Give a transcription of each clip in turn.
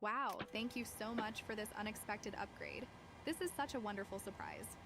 Wow, thank you so much for this unexpected upgrade. This is such a wonderful surprise.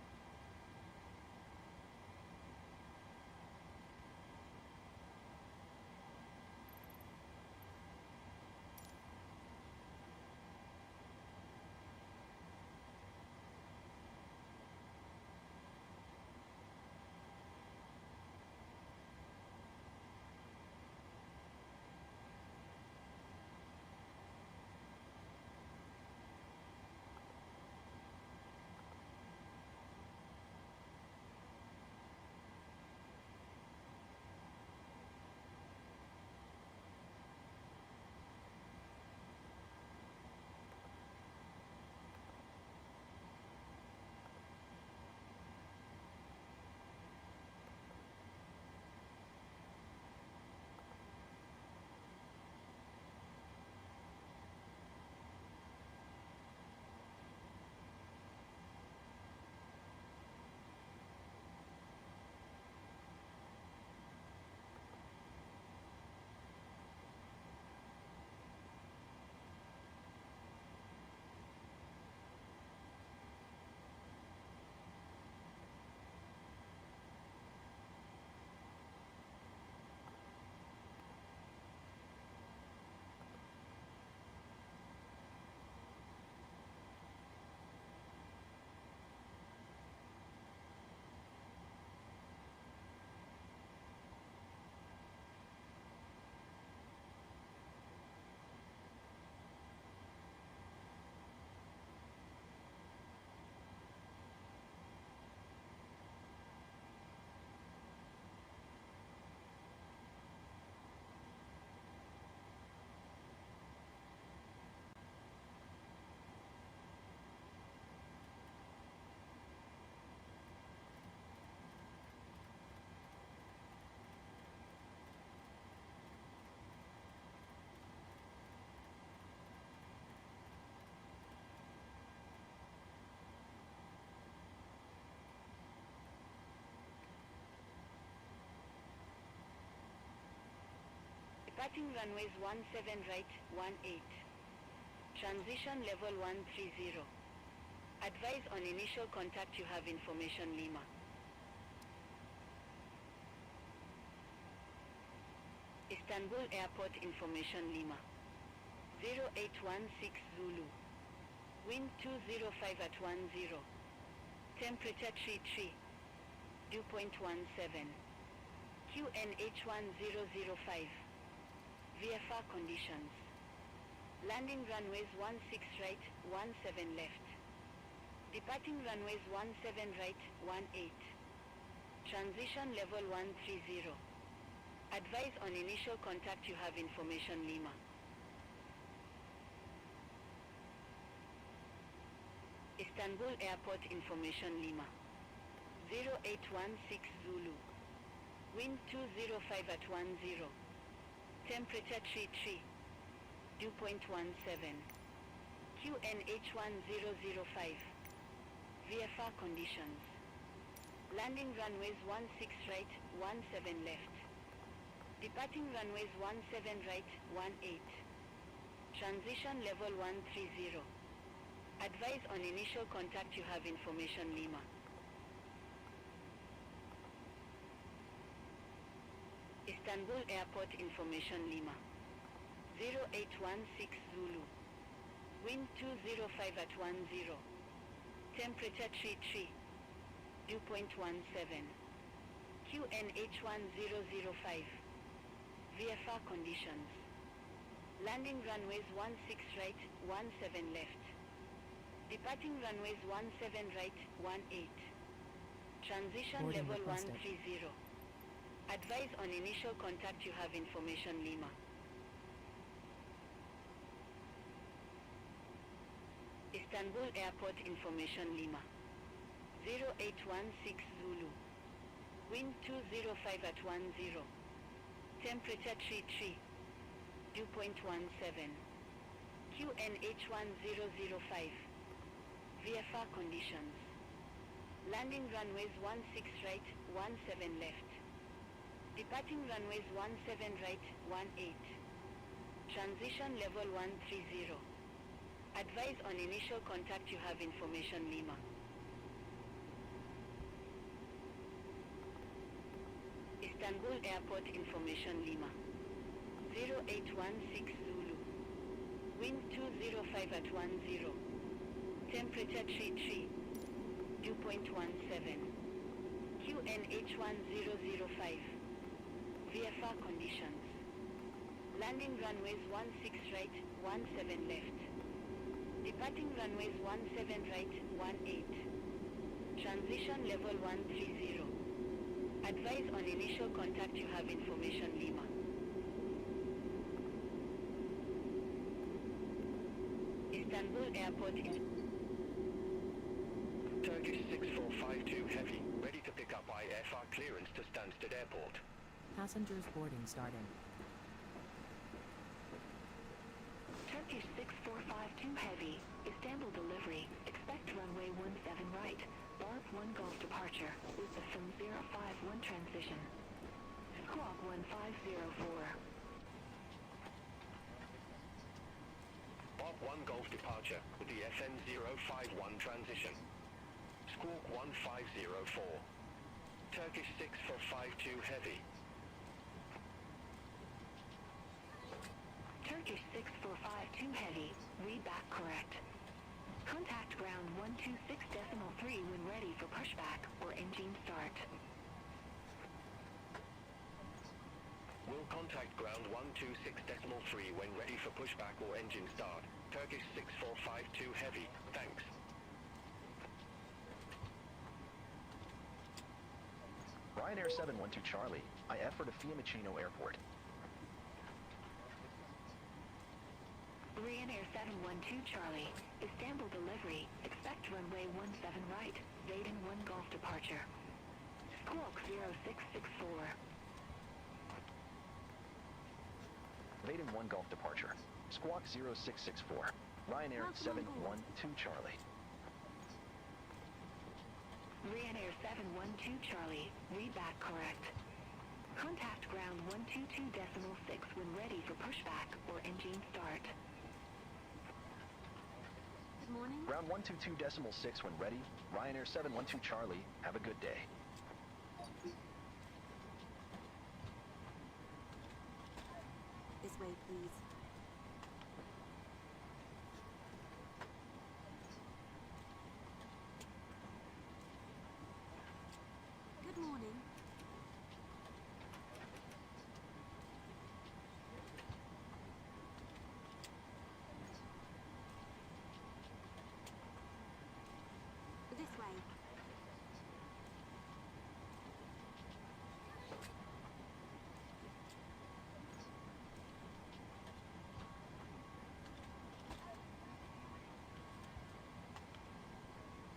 Departing runways 17 right, 18. Transition level 130. Advise on initial contact you have information Lima. Istanbul Airport information Lima. 0816 Zulu. Wind 205 at 10. Temperature 33. Dew point 17. QNH 1005. VFR conditions. Landing runways 16 right, 17 left. Departing runways 17 right, 18. Transition level 130. Advise on initial contact you have information Lima. Istanbul Airport information Lima. 0816 Zulu. Wind 205 at 10. Temperature 33. Dew point 17. QNH 1005. VFR conditions. Landing runways 16 right, 17 left. Departing runways 17 right, 18. Transition level 130. Advise on initial contact you have information Lima. Istanbul Airport information Lima. 0816 Zulu. Wind 205 at 10. Temperature 33. Dew point 17. QNH 1005. VFR conditions. Landing runways 16 right, 17 left. Departing runways 17 right, 18. Transition Boarding level requested. 130. Advise on initial contact you have information Lima. Istanbul Airport information Lima. 0816 Zulu. Wind 205 at 10. Temperature 33. Dew point 17. QNH 1005. VFR conditions. Landing runways 16 right, 17 left. Departing runways 17 right, 18. Transition level 130. Advise on initial contact you have information Lima. Istambul Airport information Lima. 0816 Zulu. Wind 205 at 10. Temperature 33. Dew point 17. QNH 1005. VFR conditions. Landing runways 16 right, 17 left. Departing runways 17 right, 18. Transition level 130. Advise on initial contact you have information Lima. Istambul Airport in Turkish 6452 Heavy, ready to pick up IFR clearance to Stansted Airport. Passengers boarding starting. Turkish 6452 Heavy, Istambul delivery, expect runway 17 right, Barb 1 Golf departure, with the FIM 051 transition. Squawk 1504. Bob 1 Golf departure with the FM 051 transition. Squawk 1504. Turkish 6452 Heavy. Turkish 6452 Heavy, read back correct. Contact ground 126.3 when ready for pushback or engine start. Will contact ground 126.3 when ready for pushback or engine start. Turkish 6452 Heavy, thanks. Ryanair 712 Charlie, IF for the Fiumicino Airport. Ryanair 712 Charlie, Istambul delivery, expect runway 17 right, Vaden 1 Golf departure. Squawk 0664. Vaden 1 Golf departure. Squawk 0664. Ryanair 712 Charlie. Ryanair 712 Charlie, read back correct. Contact ground 122.6 when ready for pushback or engine start. Good morning. Ground 122.6 when ready. Ryanair 712 Charlie, have a good day. This way, please. Good morning. This way.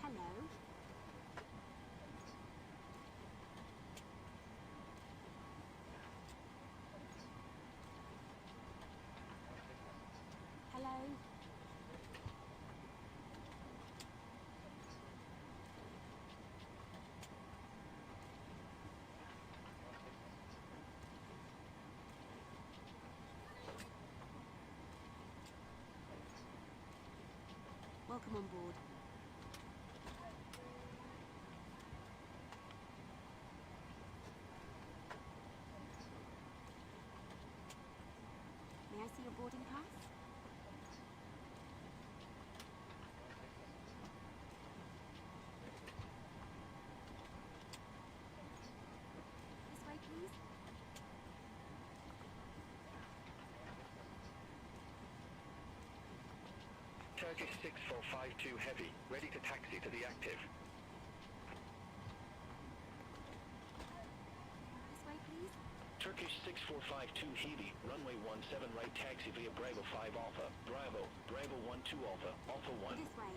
Hello. Hello. Welcome on board. May I see your boarding pass? This way, please. Turkish 6452 Heavy, ready to taxi to the active. This way, please. Turkish 6452 Heavy, runway 17 right taxi via Bravo 5 Alpha, Bravo, Bravo 12 Alpha, Alpha 1. This way.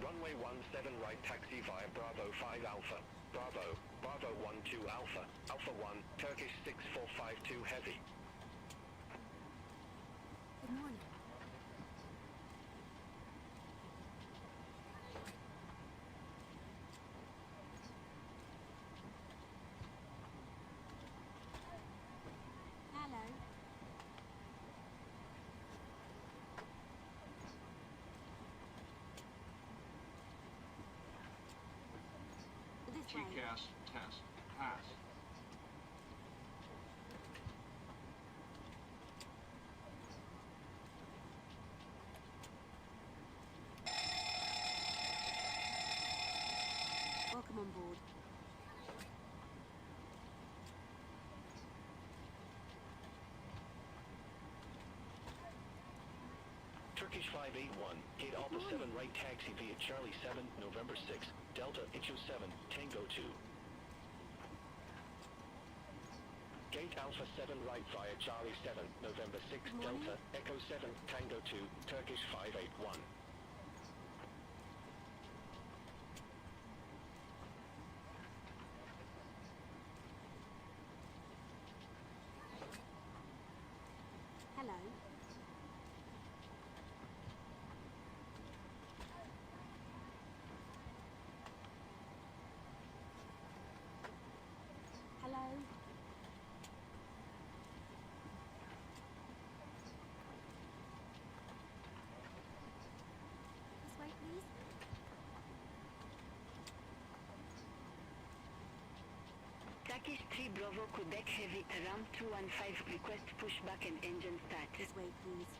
Runway 17 right taxi via Bravo 5 Alpha, Bravo, Bravo 12 Alpha, Alpha 1, Turkish 6452 Heavy. Good morning. Hello. way. TCAS test pass. Welcome on board. Turkish 581, gate Alpha 7 right taxi via Charlie 7, November 6, Delta Echo 7, Tango 2. Gate Alpha 7 right via Charlie 7, November 6, Delta Echo 7, Tango 2, Turkish 581. Hello. Hello. This way, please. Turkish 3 Bravo Quebec Heavy Ram 215 request pushback and engine start. This way, please.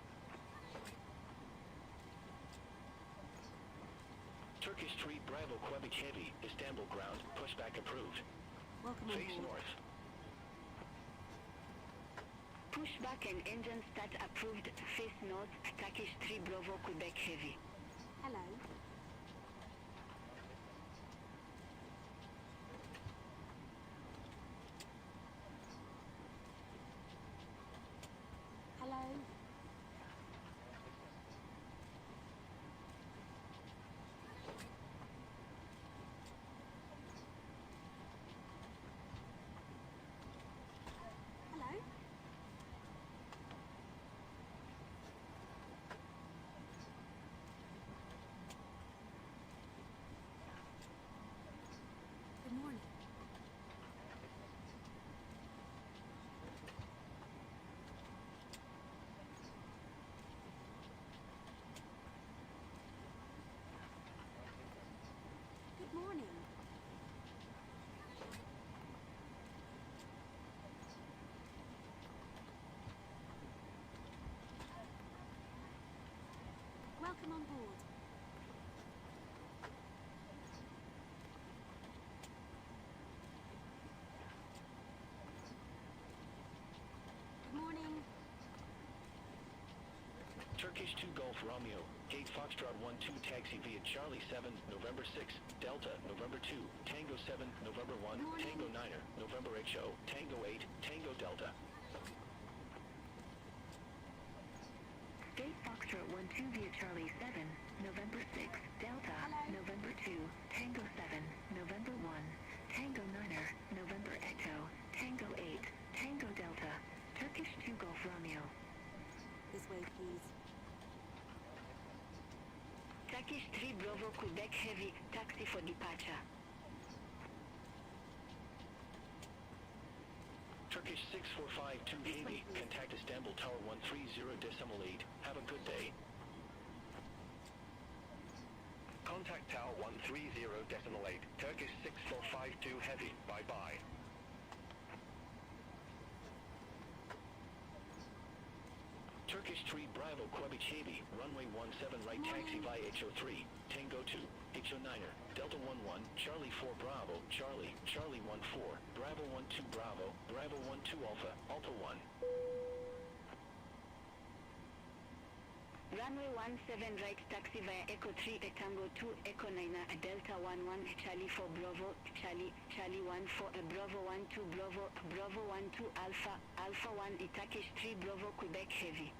Turkish 3 Bravo Quebec Heavy, Istambul ground, pushback approved. Welcome on Face board. north. Pushback and engine start approved. Face north. Turkish 3 Bravo Quebec Heavy. Hello. Hello. Hello. Good morning. Good morning. Welcome on board. Good morning. Turkish 2 Gulf Romeo, gate Foxtrot 12 taxi via Charlie 7, November 6, Delta, November 2, Tango 7, November 1, Tango 9er, November Echo, Tango 8, Tango Delta. Gate Foxtrot 12 via Charlie 7, November 6, Delta, Hello. November 2, Tango 7, November 1, Tango 9er, November Echo, Tango 8, Tango Delta, Turkish 2 Gulf Romeo. This way, please. Turkish 3 Bravo Quebec Heavy. Taxi for departure. Turkish 6452 Heavy, contact Istambul Tower 130.8. Have a good day. Contact Tower 130.8, Turkish 6452 Heavy. Bye-bye. Turkish 3 Bravo Quebec Heavy, runway 17 right taxi via HO3, Tango 2, HO9er, Delta 11, Charlie 4 Bravo, Charlie, Charlie 14, Bravo 12 Bravo, Bravo 12 Alpha, Alpha 1. Runway 17 right taxi via Echo 3 Tango 2 Echo 9er Delta 11 Charlie 4 Bravo Charlie Charlie 14 Bravo 12 Bravo Bravo 12 Alpha Alpha 1 Turkish 3 Bravo Quebec Heavy.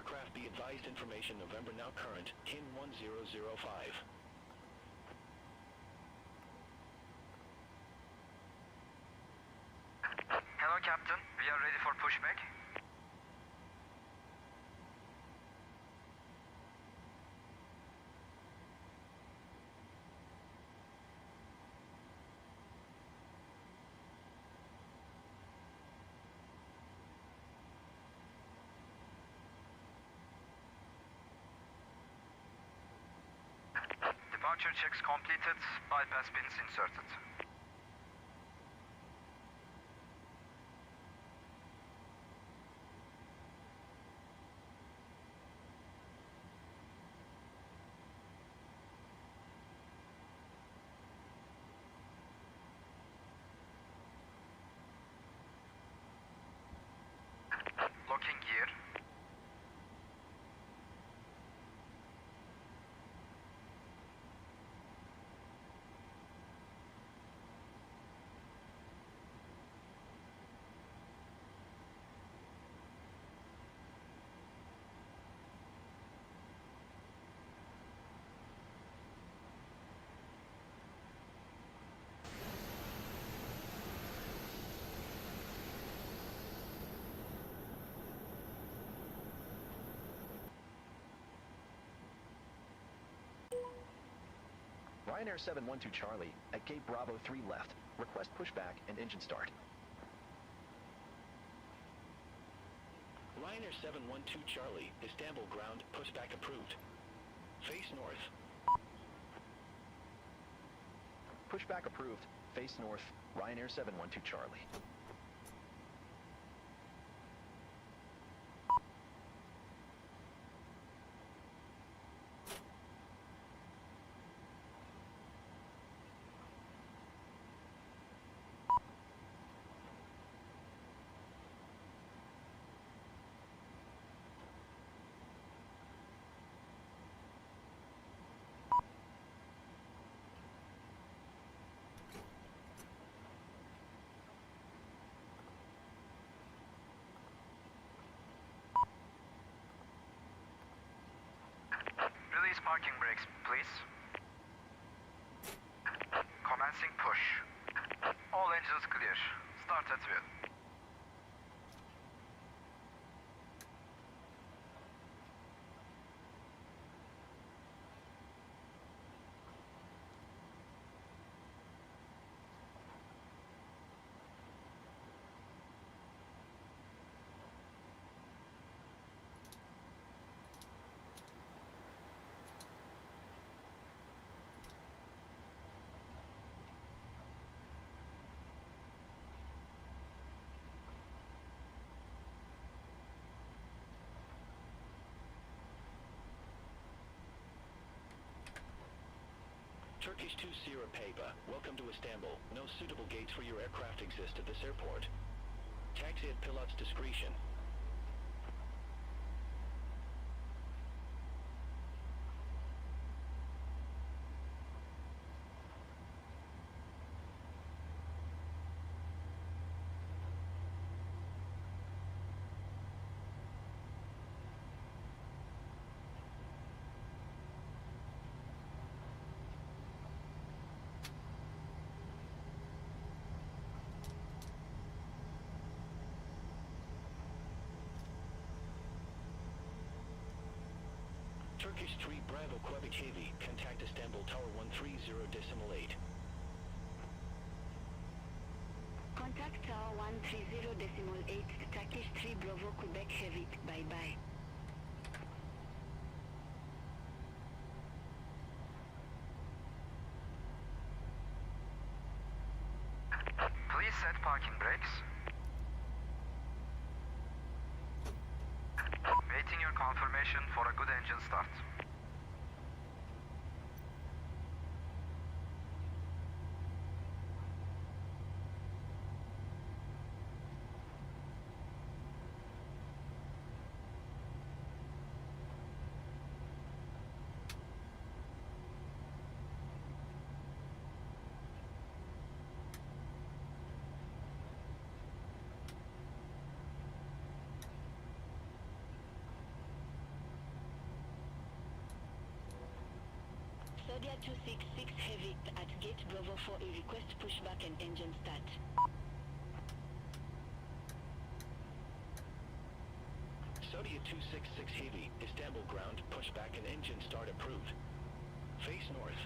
aircraft be advised information November now current, KIN 1005. Hello, Captain. We are ready for pushback. Departure checks completed. Bypass pins inserted. Locking gear. Ryanair 712 Charlie at gate Bravo 3 left. Request pushback and engine start. Ryanair 712 Charlie, Istambul ground, pushback approved. Face north. Pushback approved. Face north. Ryanair 712 Charlie. Release parking brakes, please. Commencing push. All engines clear. Start at will. Turkish 2 Sierra Payba, welcome to Istanbul. No suitable gates for your aircraft exist at this airport. Taxi at pilot's discretion. Turkish 3 Bravo Quebec Heavy, contact Istanbul Tower 130.8. Contact Tower 130.8, Turkish 3 Bravo Quebec Heavy, bye-bye. Please set parking brakes. Waiting your confirmation for a good engine start. Saudia 266 Heavy at Gate Bravo for a request pushback and engine start. Saudia 266 Heavy, Istambul ground, pushback and engine start approved. Face north.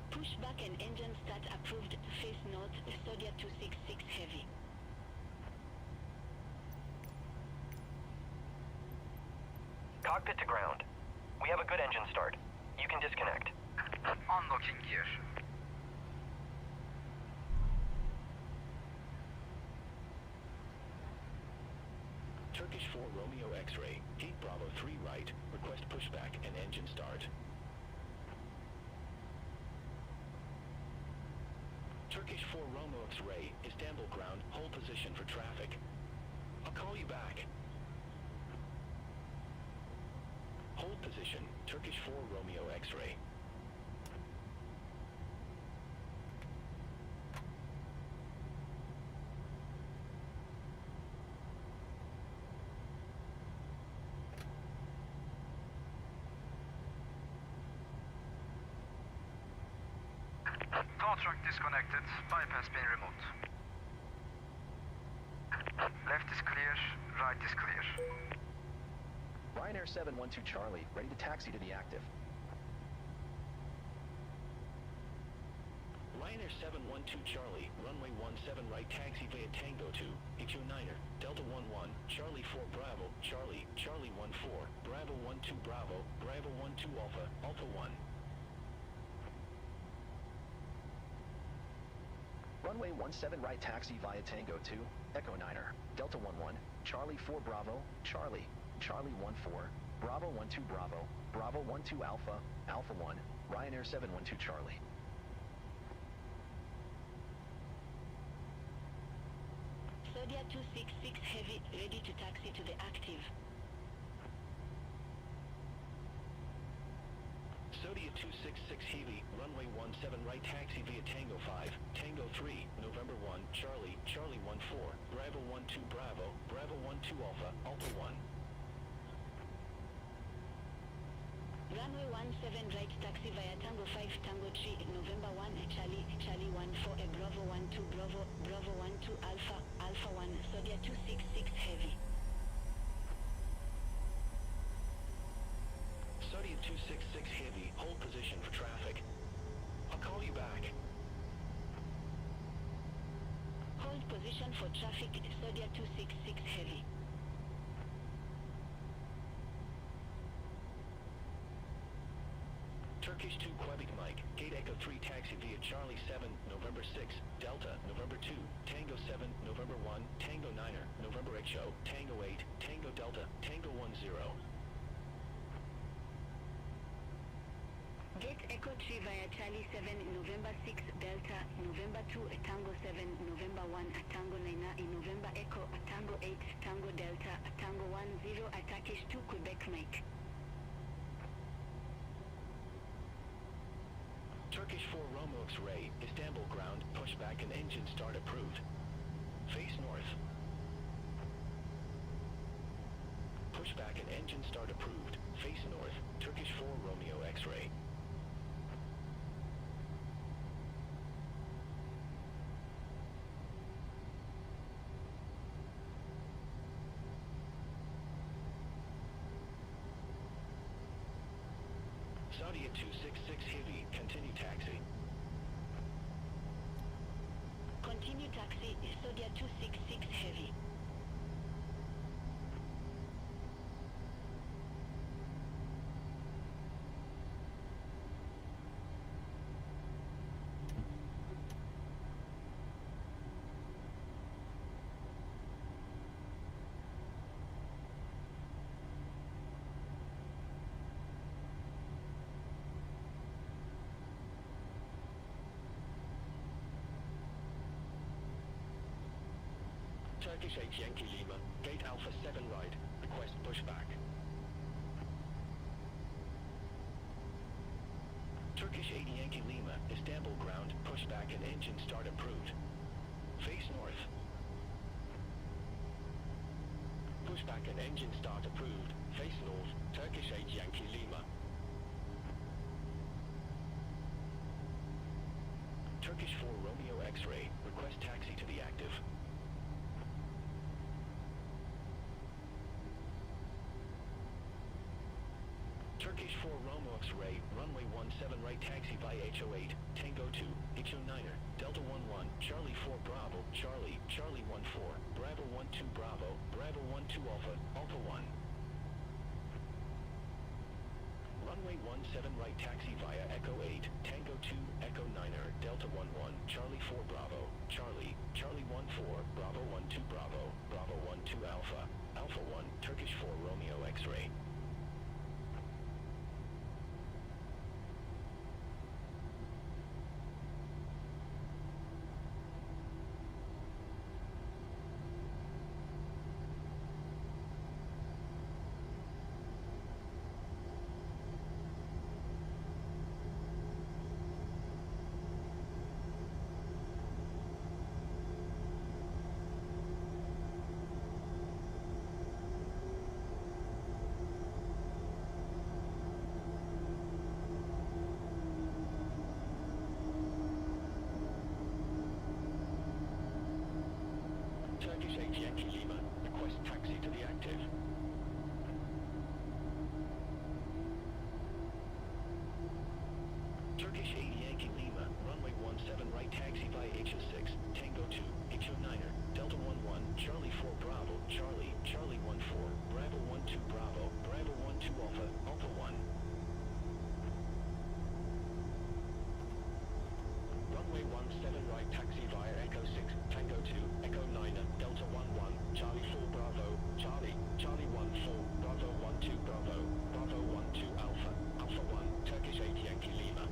Pushback and engine start approved. Face north, Saudia 266 Heavy. Cockpit to ground. We have a good engine start. You can disconnect. Unlocking gear. Turkish 4 Romeo X-ray, Gate Bravo 3 right, request pushback and engine start. Turkish 4 Romeo X-ray, Istambul ground, hold position for traffic. I'll call you back. Hold position, Turkish 4 Romeo X-ray. Tow truck disconnected. Bypass being removed. Left is clear. Right is clear. Ryanair 712 Charlie, ready to taxi to the active. Ryanair 712 Charlie, runway 17 right, taxi via Tango 2, Echo 9er, Delta 11, Charlie 4 Bravo, Charlie, Charlie 14, Bravo 12 Bravo, Bravo 12 Alpha, Alpha 1. Runway 17 right, taxi via Tango 2, Echo 9er, Delta 11, Charlie 4 Bravo, Charlie, Charlie 14, Bravo 12 Bravo, Bravo 12 Alpha, Alpha 1, Ryanair 712 Charlie. Saudia 266 Heavy, ready to taxi to the active. Saudia 266 Heavy, runway 17 right, taxi via Tango 5, Tango 3, November 1, Charlie, Charlie 14, Bravo 12 Bravo, Bravo 12 Alpha, Alpha 1. Runway 17 right, taxi via Tango 5, Tango 3, November 1, Charlie, Charlie 14, Bravo 12 Bravo, Bravo 12 Alpha, Alpha 1, Saudia 266 Heavy. Saudia 266 Heavy, hold position for traffic. I'll call you back. Hold position for traffic, Saudia 266 Heavy. Turkish 2 Quebec Mike, Gate Echo 3 taxi via Charlie 7, November 6, Delta, November 2, Tango 7, November 1, Tango 9er, November Echo, Tango 8, Tango Delta, Tango 10. Gate Echo 3 via Charlie 7, November 6, Delta, November 2, Tango 7, November 1, Tango 9, November Echo, Tango 8, Tango Delta, Tango 10, Turkish 2 Quebec Mike. Turkish 4 Romo X-ray, Istambul ground, pushback and engine start approved. Face north. Pushback and engine start approved. Face north, Turkish 4 Romeo X-ray. Saudia 266 Heavy, continue taxi. Continue taxi, Saudia 266 Heavy. Turkish 8 Yankee Lima, Gate Alpha 7 right, request pushback. Turkish 80 Yankee Lima, Istambul ground, pushback and engine start approved. Face north. Pushback and engine start approved. Face north, Turkish 8 Yankee Lima. Turkish 4 Romeo X-ray, request taxi to the active. Turkish 4 Romeo X-ray, runway 17 right taxi via HO8, Tango 2, HO9er, Delta 11, Charlie 4 Bravo, Charlie, Charlie 14, Bravo 12 Bravo, Bravo 12 Alpha, Alpha 1. Runway 17 right taxi via Echo 8, Tango 2, Echo 9er, Delta 11, Charlie 4 Bravo, Charlie, Charlie 14, Bravo 12 Bravo, Bravo 12 Alpha, Alpha 1, Turkish 4 Romeo X-ray. Turkish 8 Yankee Lima, request taxi to the active. Turkish 8 Yankee Lima, runway 17 right taxi via HO6, Tango 2, HO9er, Delta 11, Charlie 4 Bravo, Charlie, Charlie 14, Bravo 12 Bravo, Bravo 12 Alpha, Alpha 1. Runway 17 right taxi via Echo 6, Tango 2, Echo 9er, Delta 11, Charlie 4 Bravo, Charlie, Charlie 14, Bravo 12 Bravo, Bravo 12 Alpha, Alpha 1, Turkish 8 Yankee Lima.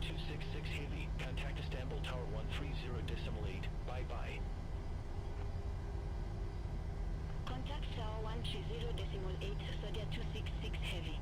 266 Heavy. Contact Istanbul Tower 130.8. Bye-bye. Contact Tower 130.8, Sodia 266 Heavy.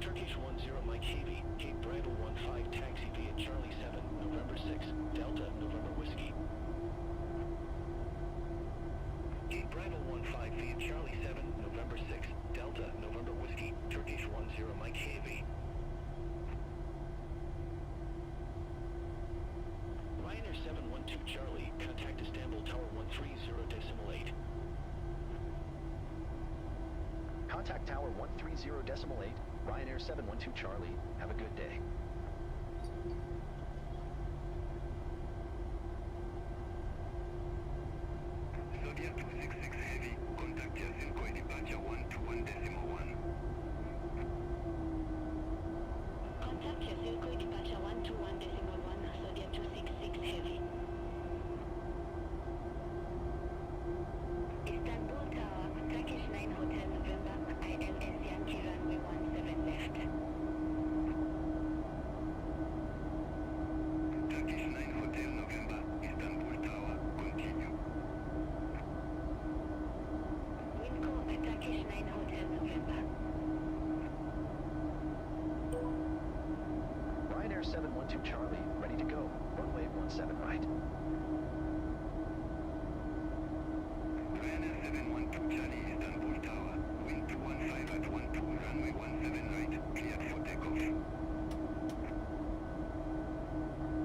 Turkish 10 Mike Heavy. Gate Bravo 15 taxi via Charlie 7, November 6, Delta, November Whiskey. Gate Bravo 15 via Charlie 7, November 6, Delta, November Whiskey. Turkish 10 Mike Heavy. Ryanair 712 Charlie. Contact Istanbul Tower 130.8. Contact Tower 130.8, Ryanair 712 Charlie. Have a good day. Zodiac 266 Heavy, contact Yasinko departure 121.1. Contact Yasilko departure 121.1, Zodiac 266 Heavy. Istanbul Tower, Turkish 9 Hotel November, ILS Yankee runway 17 left. Turkish 9 Hotel November, Istanbul Tower, continue. Winco, Turkish 9 Hotel November. Ryanair 712 Charlie, ready to go. Runway 17 right. Ryanair 712 Charlie, Istanbul Tower, wind 215 at 12, runway 17 right, cleared for takeoff.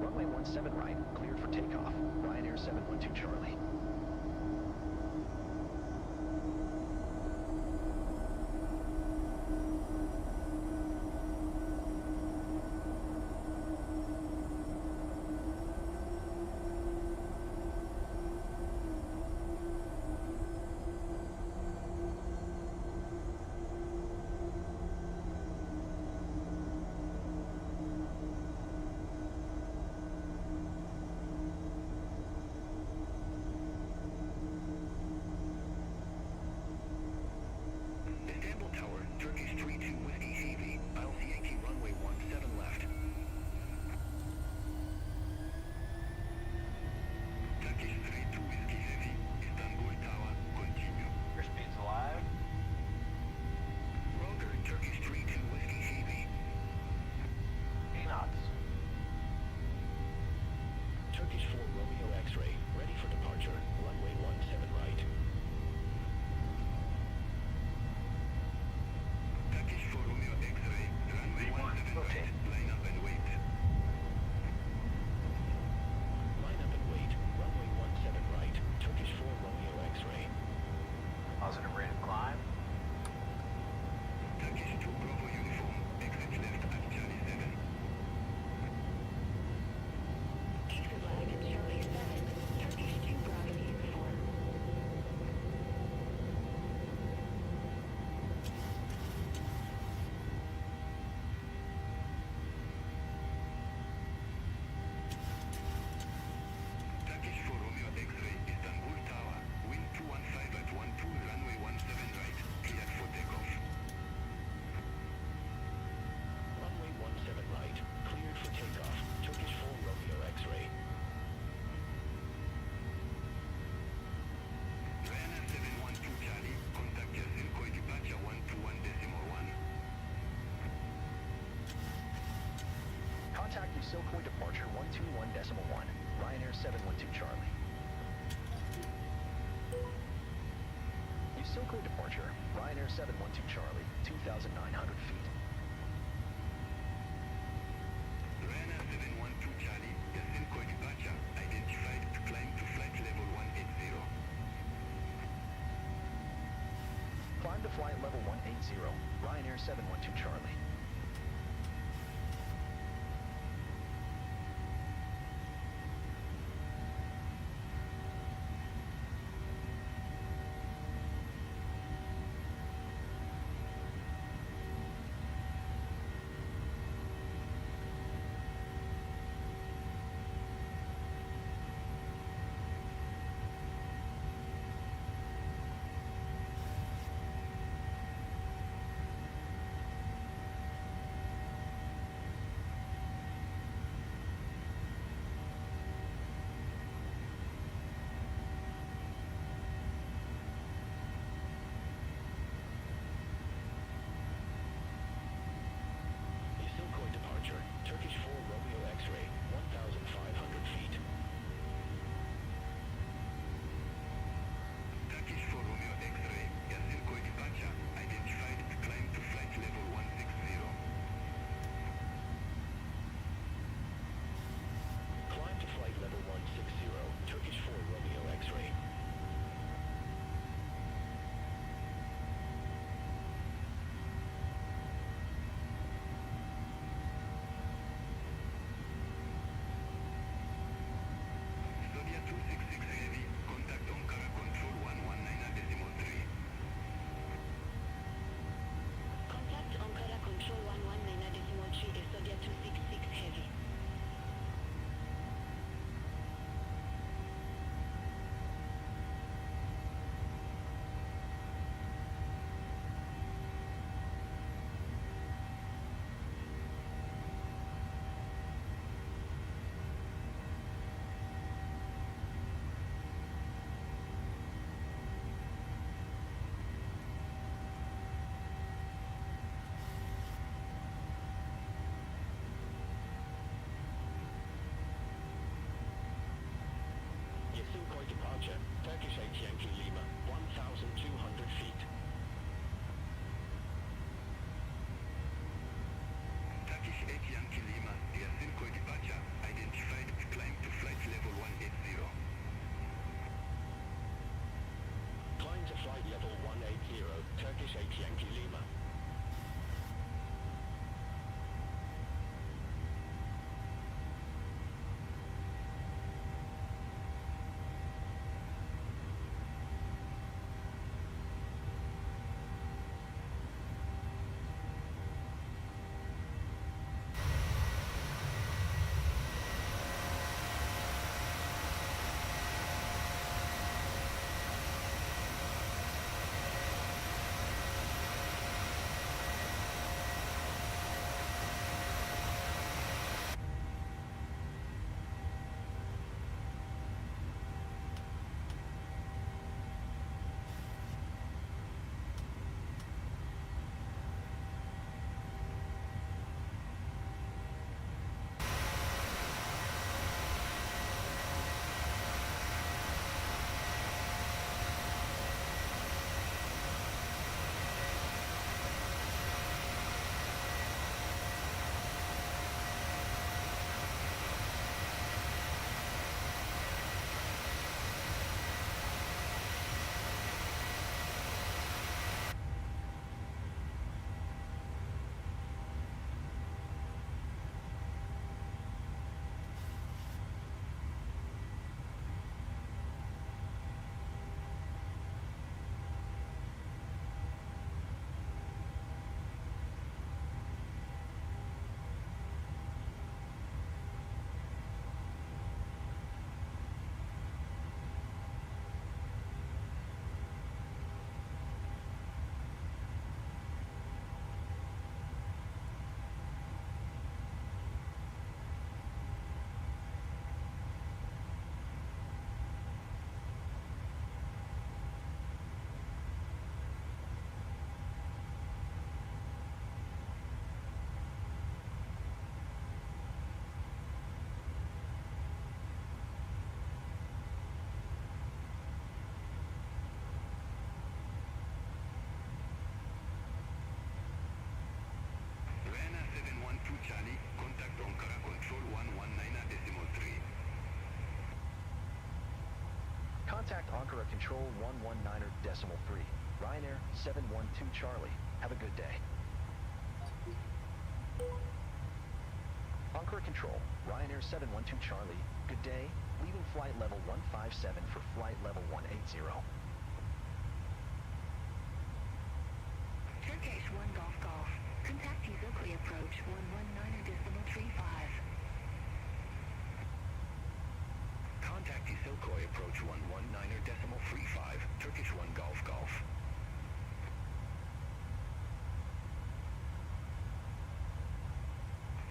Runway 17 right, cleared for takeoff. Ryanair 712 Charlie. Silkwood departure 121.1, Ryanair 712 Charlie. Silkwood departure, Ryanair 712 Charlie, 2,900 feet. Ryanair 712 Charlie, your Silkwood departure, identified to climb to flight level 180. Climb to flight level 180, Ryanair 712 Charlie. Turkish 4 Romeo X-ray, 1,500 feet. Turkish 4 Romeo X-ray, your Silkwood departure, identified to climb to flight level 160. Climb to flight level 160, Turkish 4 Romeo X-ray. Departure, Turkish 8 Yankee Lima, 1,200 feet. Turkish 8 Yankee Lima, your Silkwood departure, identified to climb to flight level 180. Climb to flight level 180, Turkish 8 Yankee Lima. Charlie, contact Ankara Control 119.3. Contact Ankara Control 119.3. Ryanair 712 Charlie. Have a good day. Ankara Control, Ryanair 712 Charlie. Good day. Leaving flight level 157 for flight level 180. Turkish 1 Golf Golf. Contact Izokli approach 119.35. Contact Isilkoy approach 119.35, Turkish 1 Golf Golf.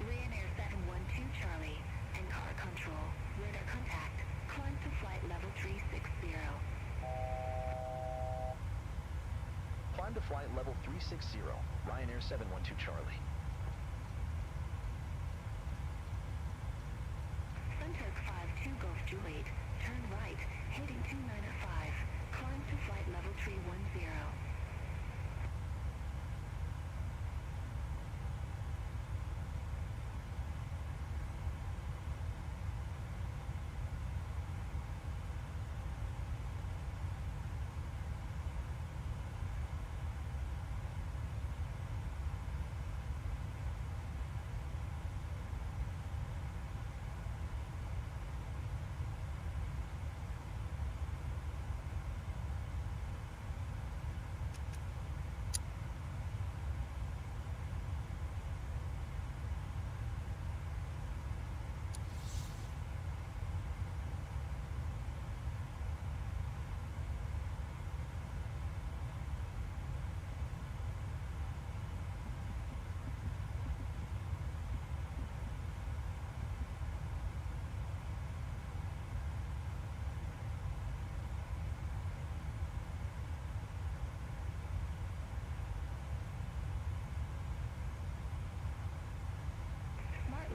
Ryanair 712 Charlie. Ankara Control. Radar contact. Climb to flight level 360. Climb to flight level 360. Ryanair 712 Charlie. Sunturk 52 Golf Juliet. Turn right, heading 295. Climb to flight level 310.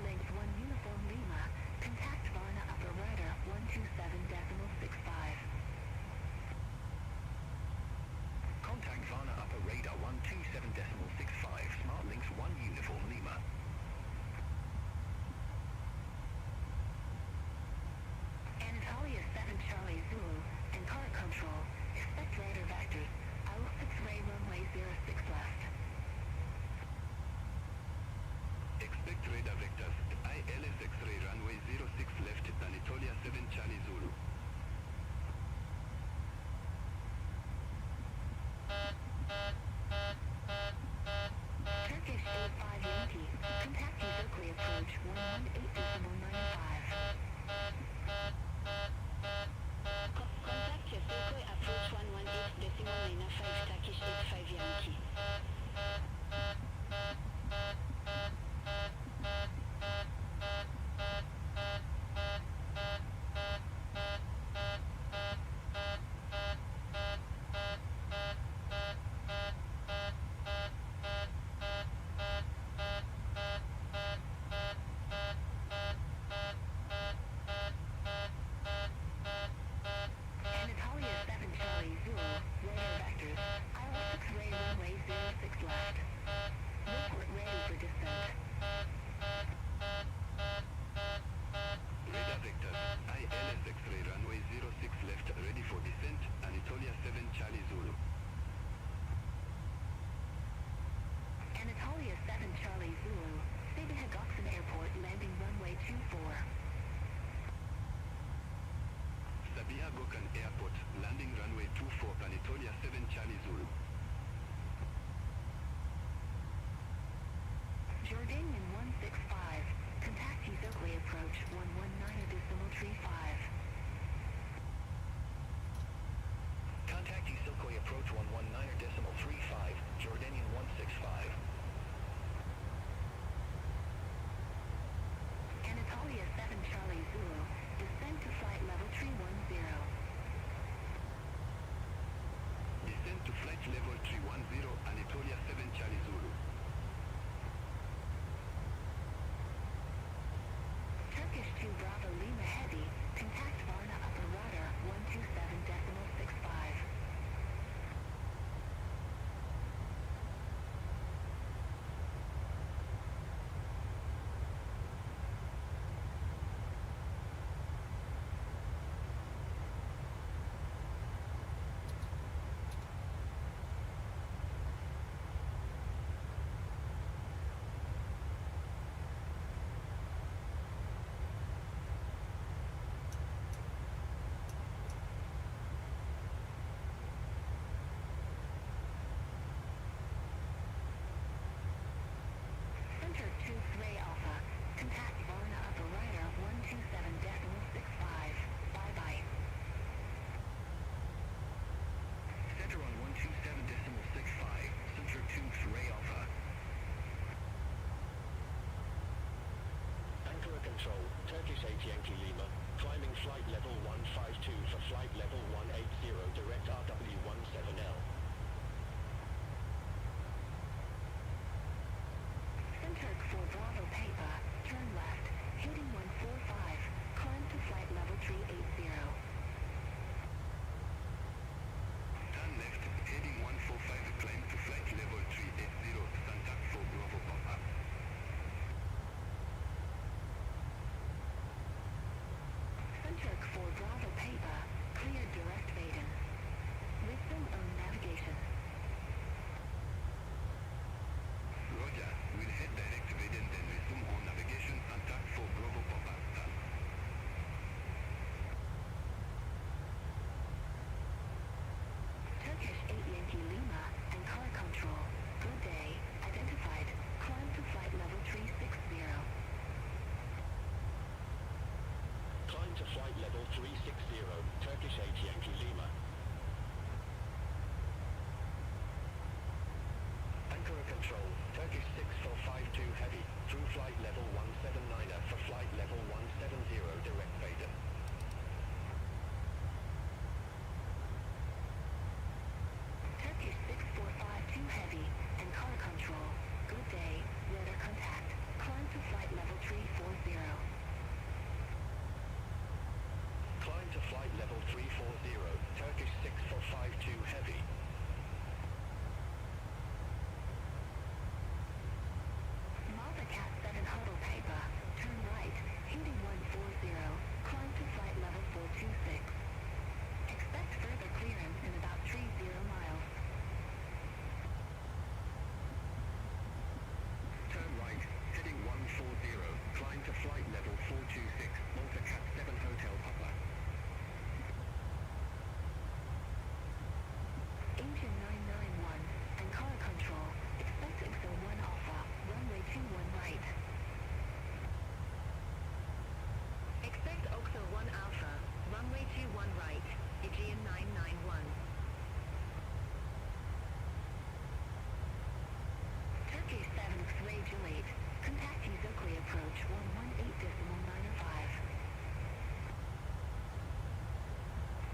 Link 1 Uniform Lima. Contact Varna Upper Rudder 127.65. Contact Varna Upper Radar 127.65, Smart Links 1 Uniform Lima. Anatolia 7 Charlie Zulu. Ankara Control. Expect radar vectors. IL-6 Ray runway 06 left. Expect radar vectors. ILS X-ray runway 06 left, Anatolia 7 Charlie Zulu. Turkish 85 Yankee. Contact Izokli approach 118.95. Contact Isilkoy approach 118.95 Turkish 85 Yankee. Anatolia 7 Charlie Zulu. Radar vectors. IL-6 Ray runway 06 left. Report ready for descent. Radar vectors. ILS X-ray runway 06 left, ready for descent, Anatolia 7 Charlie Zulu. Anatolia 7 Charlie Zulu. Sabiha Gökçen Airport landing runway 24. Sabiha Gökçen Airport, landing runway 24, Anatolia 7 Charlie Zulu. Jordanian 165. Contact Izokli approach 119.35. Contact Isilkoy approach 119.35, Jordanian 165. Anatolia 7 Charlie Zulu. Descend to flight level 310. Descent to flight level 310, Anatolia 7 Charlie Zulu. Turkish 2 Bravo Lima Heavy. Contact Varna Upper Rudder 127.65. Control, Turkish 8 Yankee Lima, climbing flight level 152 for flight level 180 direct RW17L. Center for Bravo Paper, turn left, heading 145, climb to flight level 380. Turn left, heading 145, climb to flight level 380, contact for Bravo Papa. Center for Bravo Paper, clear direct Baden. Wisdom on navigation. Roger, we'll head direct to Baden, then resume on navigation, contact for Bravo Papa. Done. Turkish 8 Yankee Lima and car control. Good day. Identified. Climb to flight level 360. Climb to flight level 360, Turkish 8 Yankee Lima. Ankara Control, Turkish 6452 Heavy, through flight level 179er for flight level 170 direct Baden. Turkish 6452 Heavy and car control. Good day. Radar contact. Climb to flight level 340. Climb to flight level 340, Turkish 6452 Heavy. Malta Cat 7 Huddle Paper, turn right, heading 140, climb to flight level 426. Expect further clearance in about 30 miles. Turn right, heading 140, climb to flight level 426, Malta Cat 7 Hotel Papa. Engine 991 and car control, expect XO 1 Alpha, runway 21 right. Expect Oxo 1 Alpha, runway 21 right, Aegean 991. Turkish 7 X-ray Juliet, contact Izokli approach 118.905.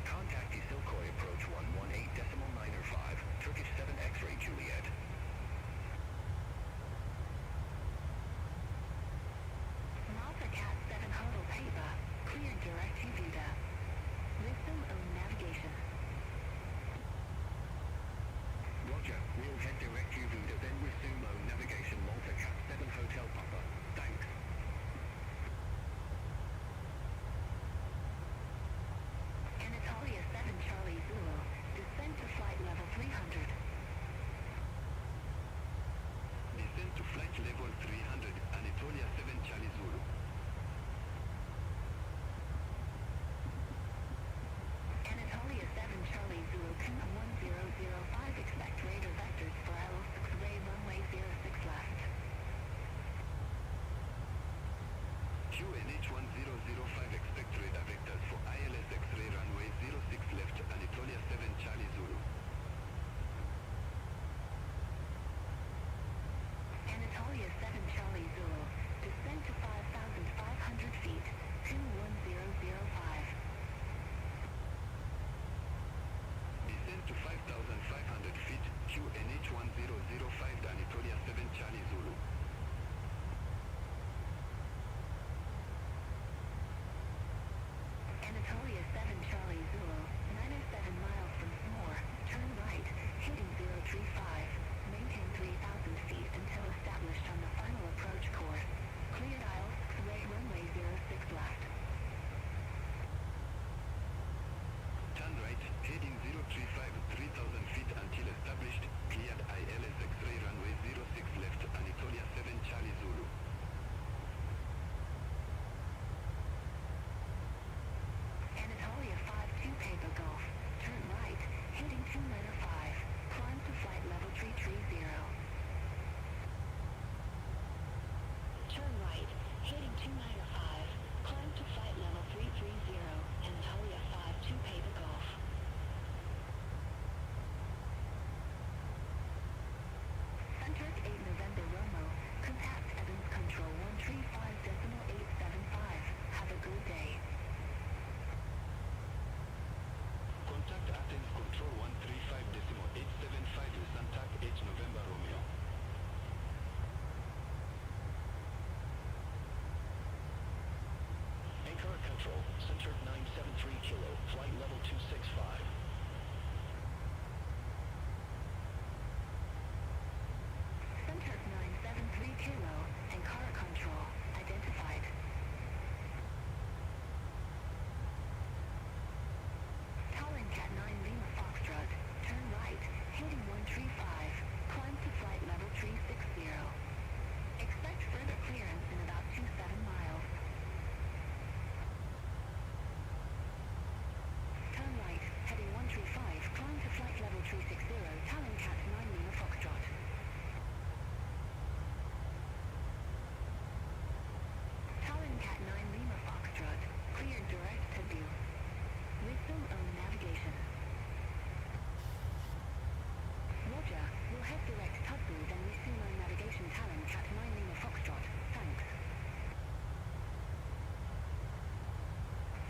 Contact Isilkoy approach 118.905, Turkish 7 X-ray Juliet. Malta Cat 7 Huddle Paper, clear direct to Buda. Wisdom on navigation. Roger, we'll head direct to Buda, then resume on navigation, Malta Cat 7 Hotel Papa. Thanks. Anatolia 7 Charlie Zulu, descend to flight level 300. Descend to flight level 300, Anatolia 7 Charlie Zulu. Anatolia 7 Charlie Zulu, Puma 1005, expect radar vectors for IL-6 Ray runway 06 left. QNH 1005, expect radar vectors for ILS X-ray runway 06 left, Anatolia 7 Charlie Zulu. Anatolia 7 Charlie Zulu, descend to 5,500 feet, 21005. Descend to 5,500 feet, QNH 1005, Anatolia 7 Charlie Zulu. Anatolia 7 Charlie Zulu, 907 miles from Smore, turn right, heading 035, maintain 3,000 feet until established on the final approach course. Cleared aisles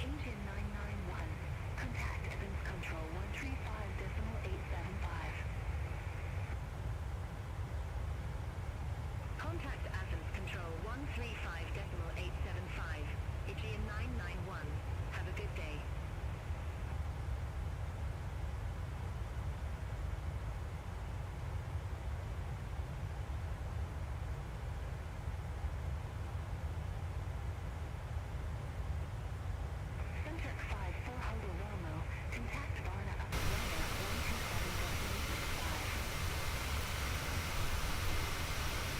Asian 991. Contact Evans Control 135.875. Contact Athens Control 135.875. Aegean 991. Have a good day. Center 54 Hotel Romo. Contact Varna Upper Ryanair 127.65.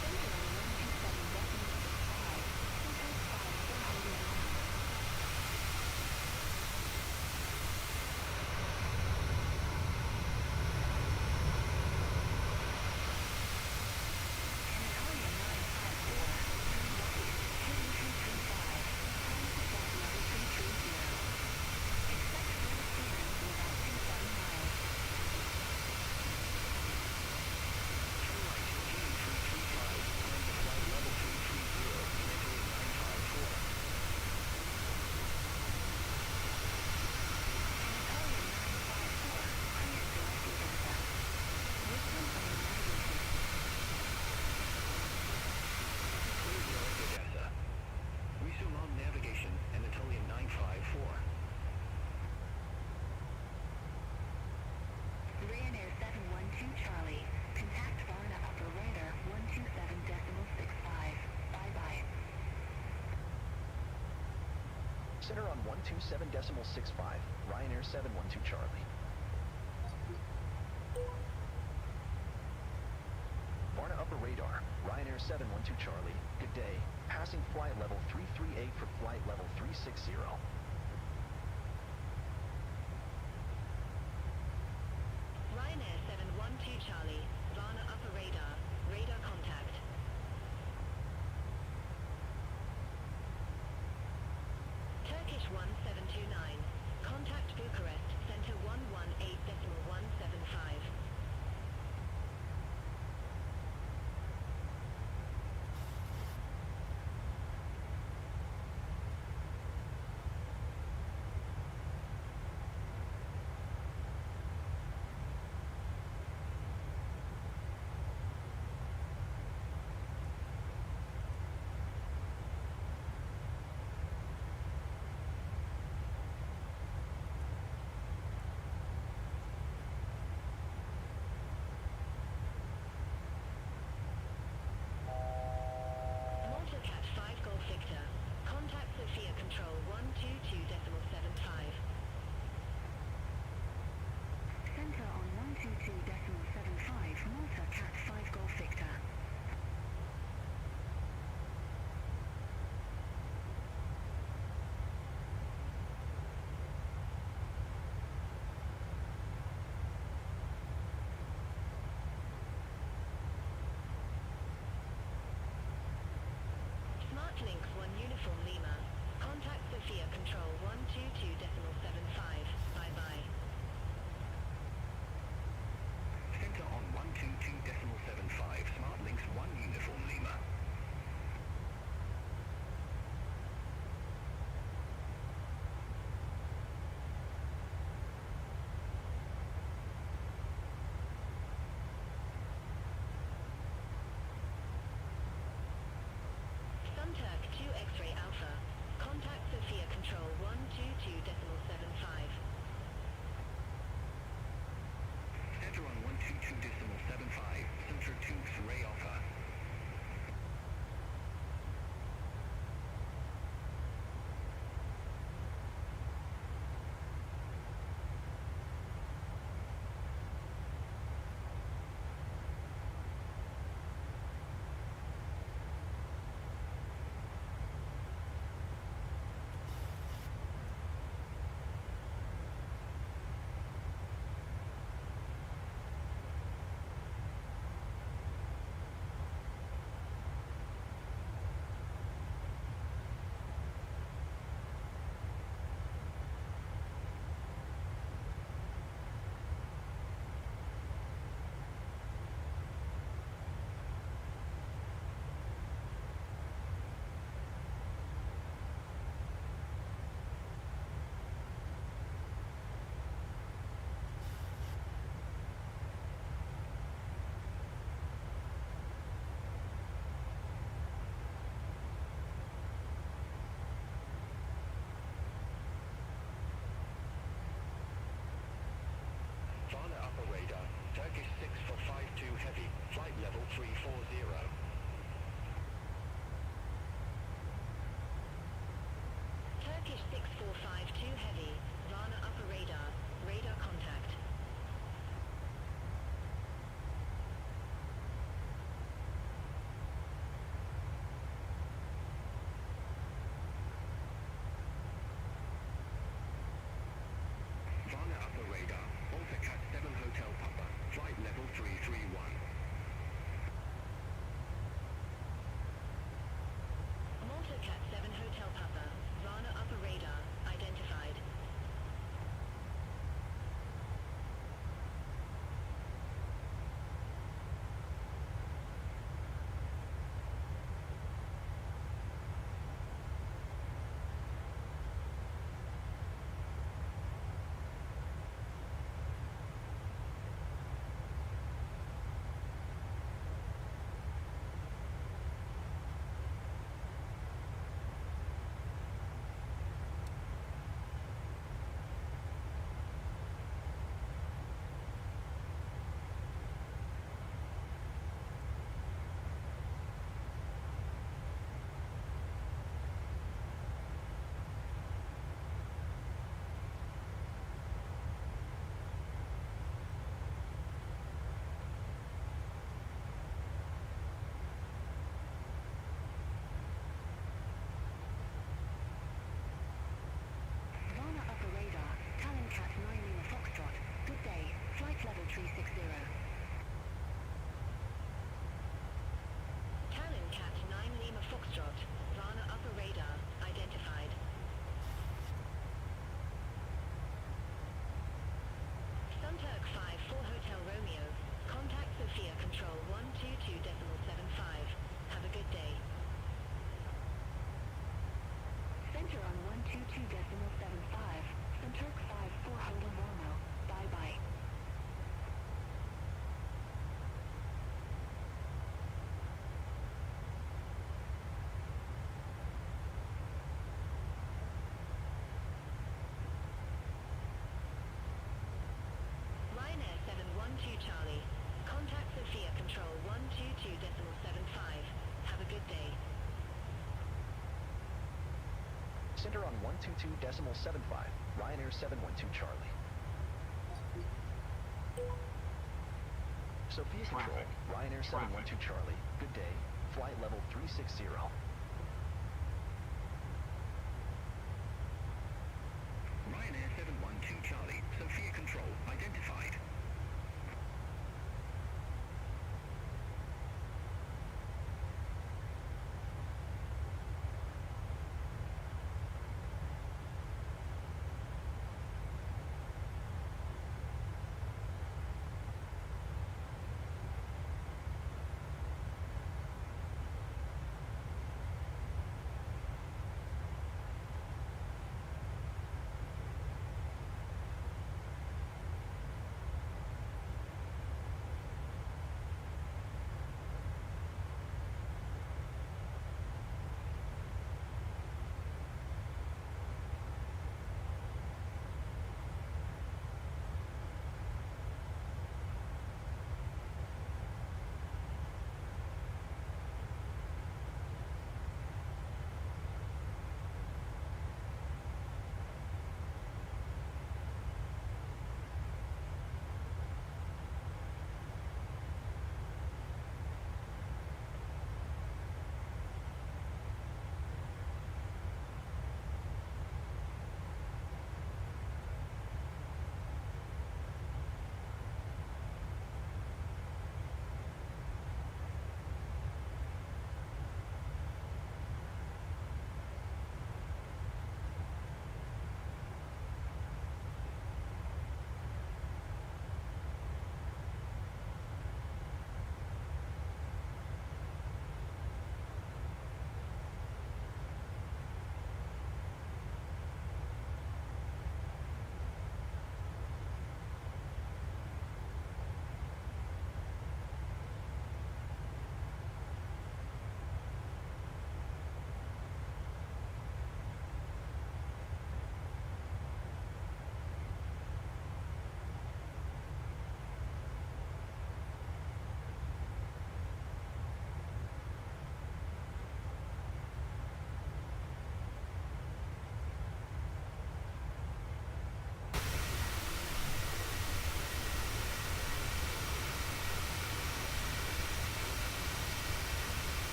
Center on 127.65. Center 54 Hotel Romo. Anatolia 954. Turn right. Heading 335. Time to flight level 330. Expect full clearance in about 27 miles. Turn right, heading 335, land to flight level 330, Italy 954. Anatolia 954. Clear direct Odessa. Wisdom on the navigation. Clear direct Odessa. Resume on navigation, Anatolia 954. Ryanair 712 Charlie. Contact Varna Upper Ryanair 127.65. Bye-bye. Center on 127.65, Ryanair 712 Charlie. Varna Upper Radar, Ryanair 712 Charlie. Good day. Passing flight level 338 for flight level 360. Ryanair 712 Charlie. Varna Upper Radar. Radar contact. Turkish 1729. Contact Bucharest. Center 118.175. Turkish 6452 Heavy, Varna upper radar, radar contact. Varna upper radar, Alpha Cat 7 Hotel Papa, flight level 331. Malta Cat 7 Hotel Papa, Varna upper radar, identified. Varna upper radar, Talon Cat 9 Lima Foxtrot, good day, flight level 360. Talon Cat 9 Lima Foxtrot, Varna upper radar, identified. Sunturk 54 Hotel Romeo, contact Sophia Control 122.75. Have a good day. Center on 122.75, Sunturk 54 Hotel Romeo, bye-bye. Ryanair 712 Charlie. Contact Sophia Control 122.75. Have a good day. Center on 122.75, Ryanair 712 Charlie. Sophia Control, Ryanair 712 Charlie. Good day, flight level 360. Ryanair 712 Charlie, Sophia Control, identified.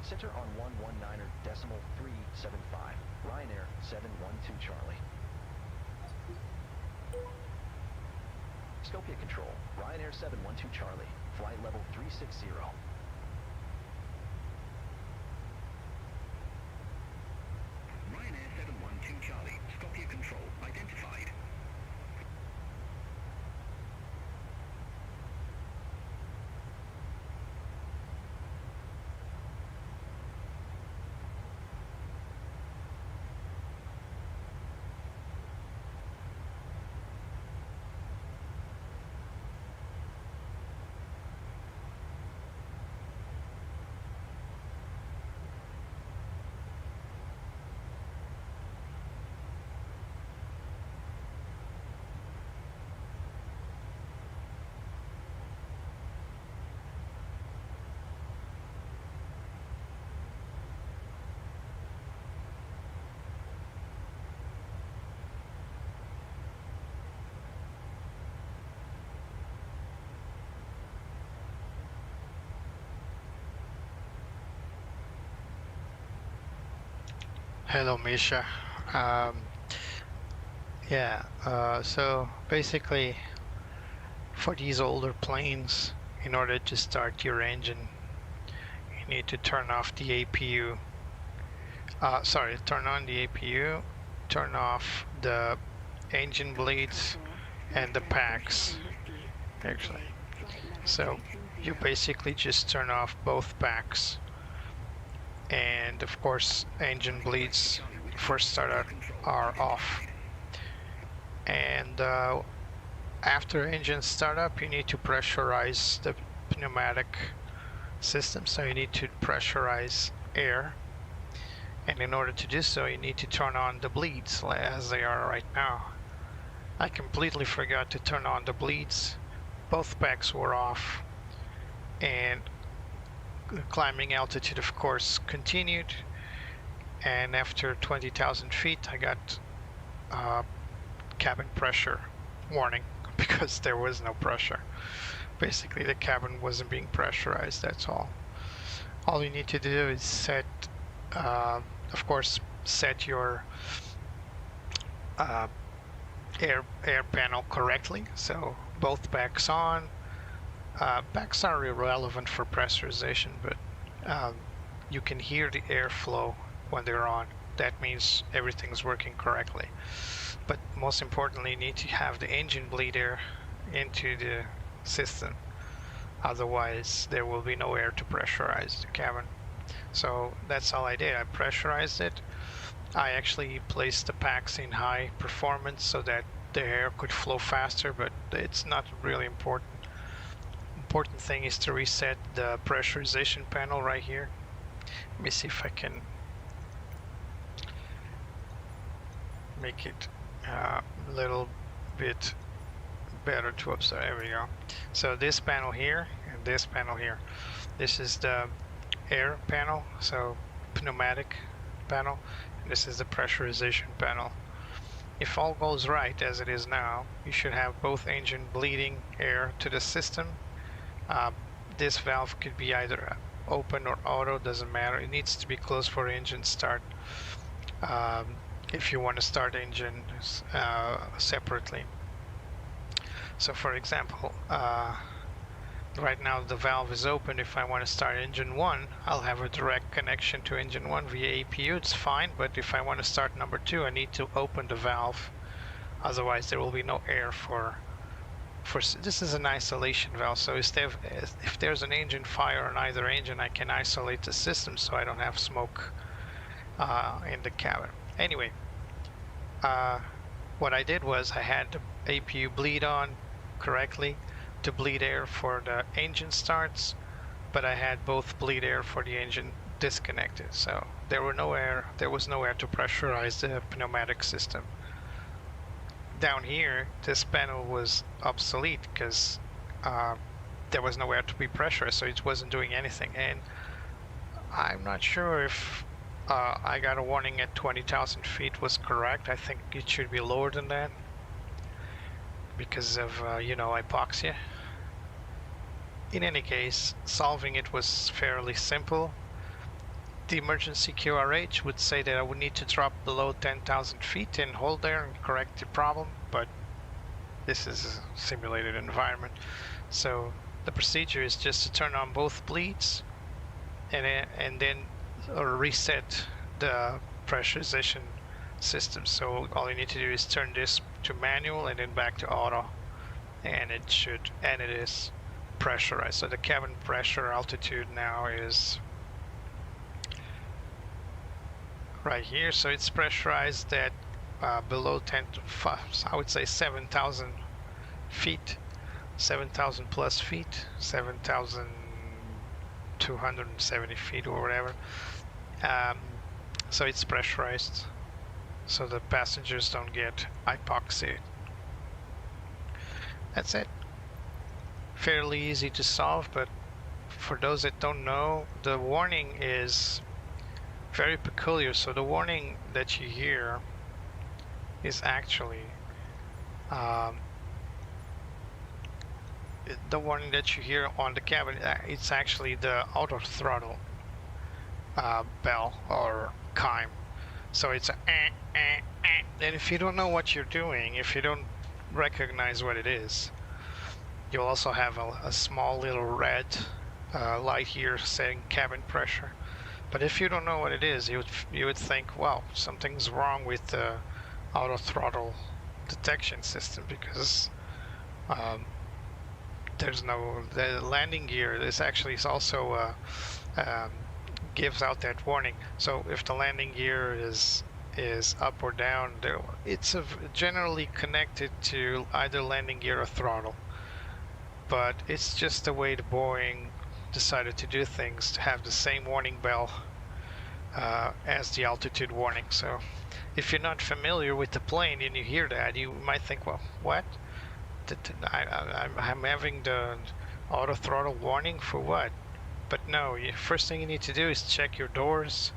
Center on 119.375. Ryanair 712 Charlie. Scopia control. Ryanair 712 Charlie. Flight level 360. Ryanair 712 Charlie. Scopia control identified. Hello, Misha. So basically, for these older planes, in order to start your engine, you need to turn off the APU. Turn on the APU, turn off the engine bleeds and the packs, actually. So you basically just turn off both packs. And of course, engine bleeds for startup are off. And after engine startup, you need to pressurize the pneumatic system. So you need to pressurize air. And in order to do so, you need to turn on the bleeds as they are right now. I completely forgot to turn on the bleeds. Both packs were off. And climbing altitude, of course, continued, and after 20,000 feet I got cabin pressure warning because there was no pressure. Basically the cabin wasn't being pressurized, that's all. All you need to do is set, of course, set your air panel correctly, so both packs on. Packs are irrelevant for pressurization, but you can hear the airflow when they're on. That means everything's working correctly. But most importantly, you need to have the engine bleed air into the system. Otherwise, there will be no air to pressurize the cabin. So that's all I did. I pressurized it. I actually placed the packs in high performance so that the air could flow faster, but it's not really important. Important thing is to reset the pressurization panel right here. Let me see if I can make it a little bit better to observe. There we go. So this panel here and this panel here. This is the air panel, so pneumatic panel, and this is the pressurization panel. If all goes right as it is now, you should have both engine bleeding air to the system. This valve could be either open or auto, doesn't matter. It needs to be closed for engine start if you want to start engine separately. So for example, right now the valve is open. If I want to start engine 1, I'll have a direct connection to engine 1 via APU, it's fine, but if I want to start number 2, I need to open the valve, otherwise there will be no air for this is an isolation valve, so if there's an engine fire on either engine, I can isolate the system so I don't have smoke in the cabin. Anyway, what I did was I had the APU bleed on correctly to bleed air for the engine starts, but I had both bleed air for the engine disconnected, so there was no air to pressurize the pneumatic system. Down here, this panel was obsolete because there was nowhere to be pressurized, so it wasn't doing anything. And I'm not sure if I got a warning at 20,000 feet was correct. I think it should be lower than that because of hypoxia. In any case, solving it was fairly simple. the emergency QRH would say that I would need to drop below 10,000 feet and hold there and correct the problem, but this is a simulated environment. So the procedure is just to turn on both bleeds and then reset the pressurization system. So all you need to do is turn this to manual and then back to auto, and it is pressurized. So the cabin pressure altitude now is right here, so it's pressurized at below I would say 7,000 feet, 7,000 plus feet, 7,270 feet or whatever. So it's pressurized, so the passengers don't get hypoxia. That's it. Fairly easy to solve, but for those that don't know, the warning is very peculiar. So the warning that you hear is actually the warning that you hear on the cabin. It's actually the auto throttle bell or chime. So it's a and if you don't know what you're doing, if you don't recognize what it is, you'll also have a small little red light here saying cabin pressure. But if you don't know what it is, you would think, well, something's wrong with the auto throttle detection system, because there's no, the landing gear is actually also gives out that warning. So if the landing gear is up or down, it's generally connected to either landing gear or throttle. But it's just the way the Boeing decided to do things, to have the same warning bell as the altitude warning. So if you're not familiar with the plane and you hear that, you might think, well, what? I'm having the auto throttle warning for what? But no, first thing you need to do is check your doors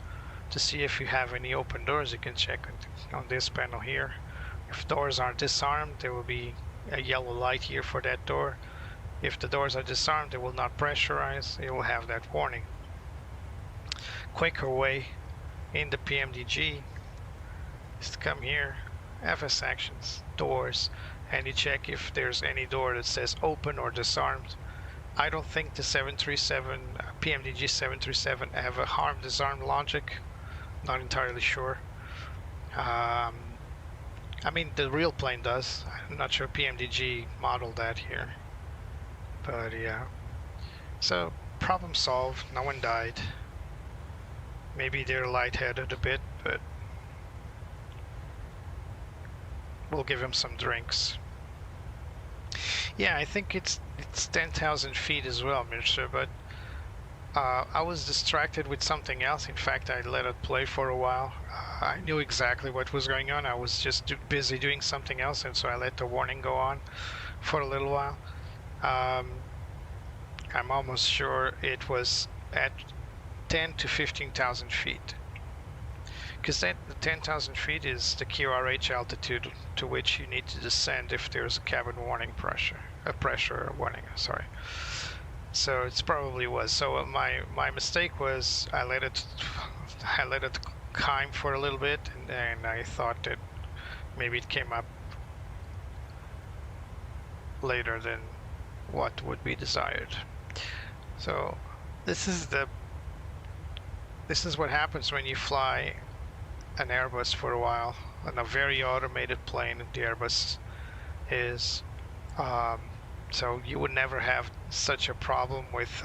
to see if you have any open doors. You can check on this panel here. If doors are disarmed, there will be a yellow light here for that door. If the doors are disarmed, they will not pressurize. It will have that warning. Quicker way in the PMDG is to come here, FS actions, doors, and you check if there's any door that says open or disarmed. I don't think the 737 PMDG 737 have a harm disarm logic. Not entirely sure. I mean, the real plane does. I'm not sure PMDG modeled that here. But yeah, so problem solved. No one died. Maybe they're lightheaded a bit, but we'll give them some drinks. Yeah, I think it's 10,000 feet as well, Mircea, but I was distracted with something else. In fact, I let it play for a while. I knew exactly what was going on. I was just busy doing something else, and so I let the warning go on for a little while. I'm almost sure it was at 10 to 15,000 feet, because the 10,000 feet is the QRH altitude to which you need to descend if there's a cabin warning pressure warning, sorry. So it's probably was. So my mistake was I let it chime for a little bit, and I thought that maybe it came up later than what would be desired. So this is what happens when you fly an Airbus for a while on a very automated plane. The Airbus is so you would never have such a problem with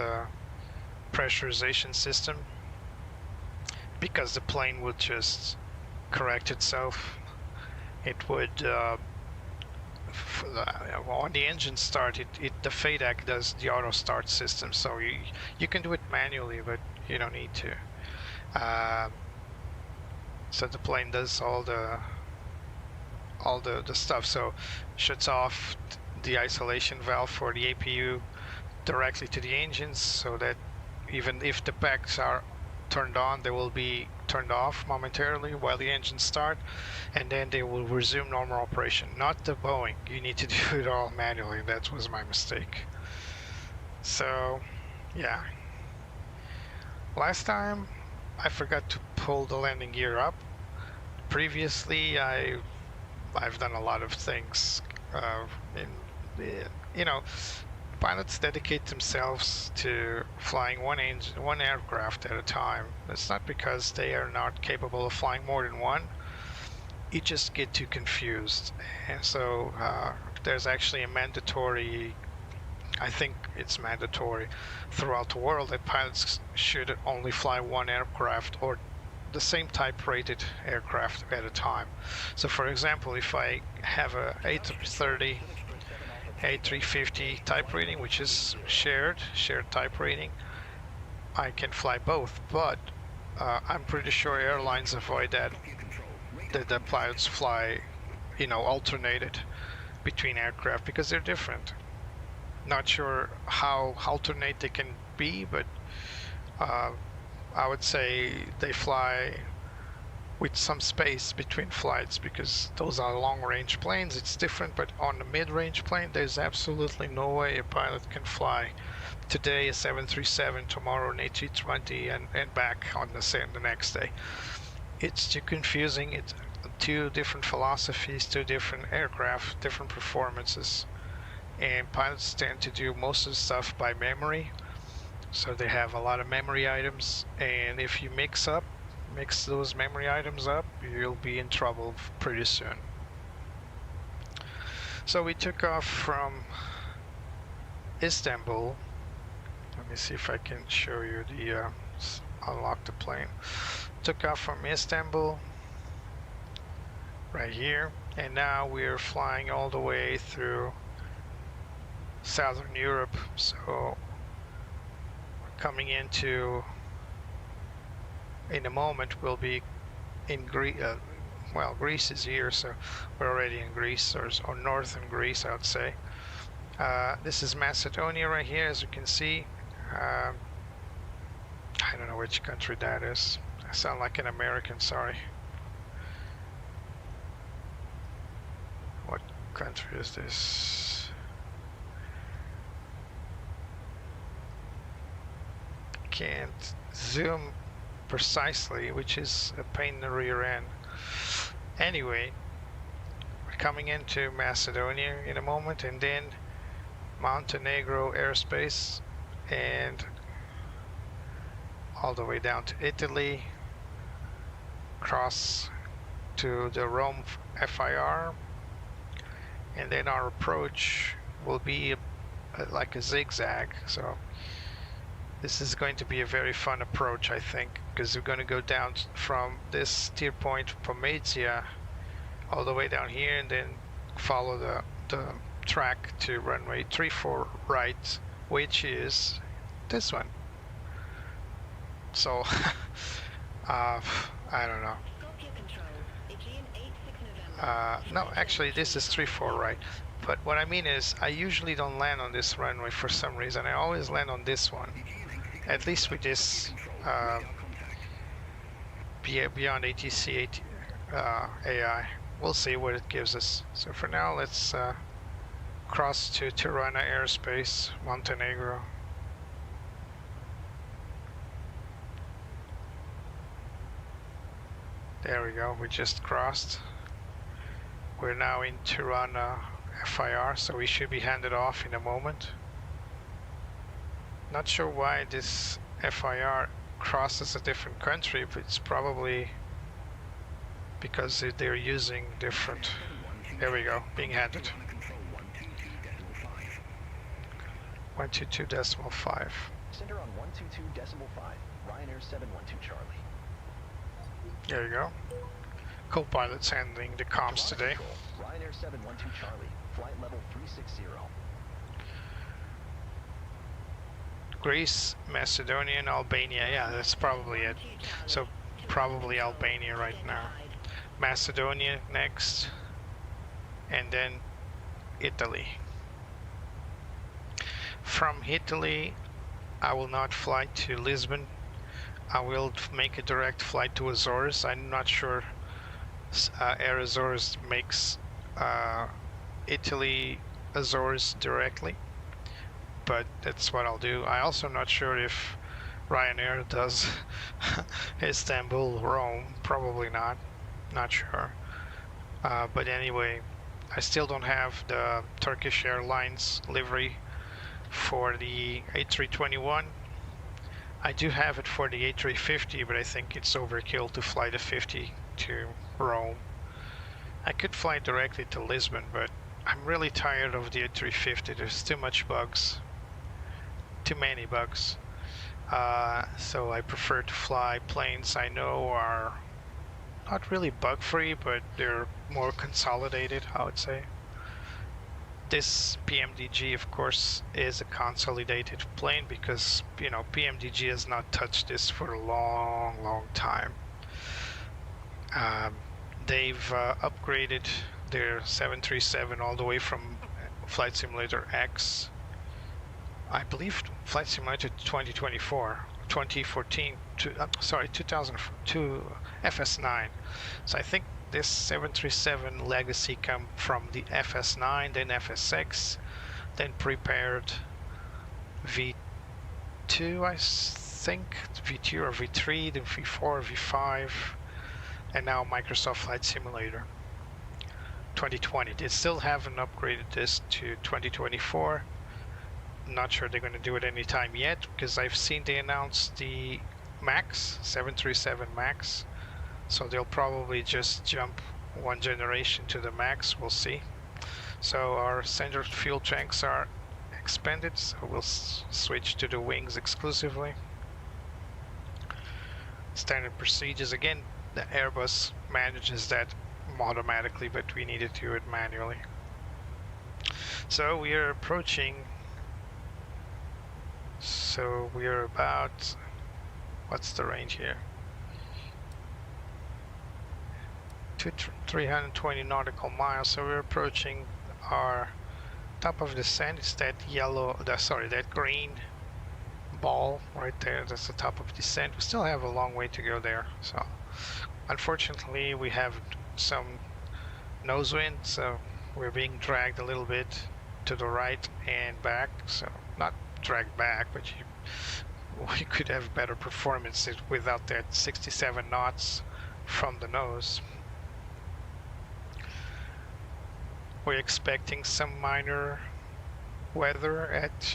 pressurization system, because the plane would just correct itself. It would on the engine start, the FADEC does the auto start system, so you can do it manually, but you don't need to. So the plane does all the stuff. So shuts off the isolation valve for the APU directly to the engines, so that even if the packs are turned on, they will be turned off momentarily while the engines start, and then they will resume normal operation. Not the Boeing. You need to do it all manually. That was my mistake. So yeah, last time I forgot to pull the landing gear up. Previously, I've done a lot of things. You know, pilots dedicate themselves to flying one aircraft at a time. It's not because they are not capable of flying more than one. You just get too confused, and so there's actually a mandatory. I think it's mandatory throughout the world that pilots should only fly one aircraft or the same type rated aircraft at a time. So for example, if I have a A330, A350 type rating, which is shared type rating, I can fly both, but I'm pretty sure airlines avoid that the pilots fly, you know, alternated between aircraft because they're different. Not sure how alternate they can be, but I would say they fly with some space between flights because those are long-range planes. It's different, but on the mid-range plane, there's absolutely no way a pilot can fly today a 737, tomorrow an A320, and back on the next day. It's too confusing. It's two different philosophies, two different aircraft, different performances. And pilots tend to do most of the stuff by memory, so they have a lot of memory items, and if you mix those memory items up, you'll be in trouble pretty soon. So we took off from Istanbul. Let me see if I can show you the unlock the plane. Took off from Istanbul right here, and now we're flying all the way through Southern Europe. So coming into, in a moment we'll be in Greece. Well, Greece is here, so we're already in Greece, or northern Greece, I would say. This is Macedonia right here, as you can see. I don't know which country that is. I sound like an American, sorry. What country is this? Can't zoom precisely, which is a pain in the rear end. Anyway, we're coming into Macedonia in a moment, and then Montenegro airspace, and all the way down to Italy, cross to the Rome FIR, and then our approach will be like a zigzag. So this is going to be a very fun approach, I think, because we're going to go down from this steer point, Pomezia, all the way down here, and then follow the track to runway 34 right, which is this one. So, I don't know. No, actually, this is 34 right. But what I mean is, I usually don't land on this runway for some reason. I always land on this one. At least with this beyond ATC AI. We'll see what it gives us. So for now, let's cross to Tirana airspace, Montenegro. There we go, we just crossed. We're now in Tirana FIR, so we should be handed off in a moment. Not sure why this FIR crosses a different country, but it's probably because they're using different. There we go, being handed. 122.5. Center on 122.5. Ryanair 712 Charlie. There you go. Co-pilot's handling the comms today. Ryanair 712 Charlie. Flight level 360. Greece, Macedonia, and Albania. Yeah, that's probably it. So probably Albania right now. Macedonia next, and then Italy. From Italy, I will not fly to Lisbon. I will make a direct flight to Azores. I'm not sure Air Azores makes Italy Azores directly, but that's what I'll do. I also not sure if Ryanair does Istanbul, Rome. Probably not. Not sure. But anyway, I still don't have the Turkish Airlines livery for the A321. I do have it for the A350, but I think it's overkill to fly the 50 to Rome. I could fly directly to Lisbon, but I'm really tired of the A350. There's too much bugs. Too many bugs. So I prefer to fly planes I know are not really bug-free, but they're more consolidated, I would say. This PMDG, of course, is a consolidated plane because, you know, PMDG has not touched this for a long time. They've upgraded their 737 all the way from Flight Simulator X, I believe Flight Simulator 2014 to, sorry, 2002 FS9. So I think this 737 legacy come from the FS9, then FSX, then prepared V2, I think, V2 or V3, then V4, V5, and now Microsoft Flight Simulator 2020. They still haven't upgraded this to 2024. I'm not sure they're going to do it anytime yet, because I've seen they announced the MAX, 737 MAX, so they'll probably just jump one generation to the MAX. We'll see. So our standard fuel tanks are expanded, so we'll switch to the wings exclusively. Standard procedures, again, the Airbus manages that automatically, but we needed to do it manually. So we are approaching, so we are about, what's the range here? 320 nautical miles, so we're approaching our top of the sand. It's that yellow, that green ball right there. That's the top of the descent. We still have a long way to go there, so unfortunately we have some nose wind, so we're being dragged a little bit to the right and back. So not dragged back, but we could have better performance without that 67 knots from the nose. We're expecting some minor weather at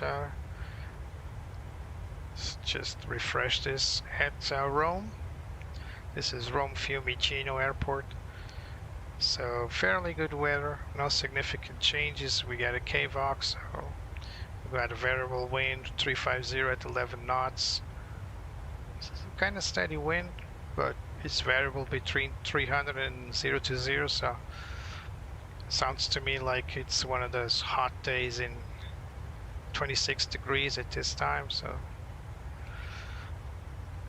just refresh this at Rome. This is Rome Fiumicino Airport. So fairly good weather, no significant changes. We got a KVOC, so we got a variable wind 350 at 11 knots. Kind of steady wind, but it's variable between 300 and 0 to 0, so sounds to me like it's one of those hot days in 26 degrees at this time, so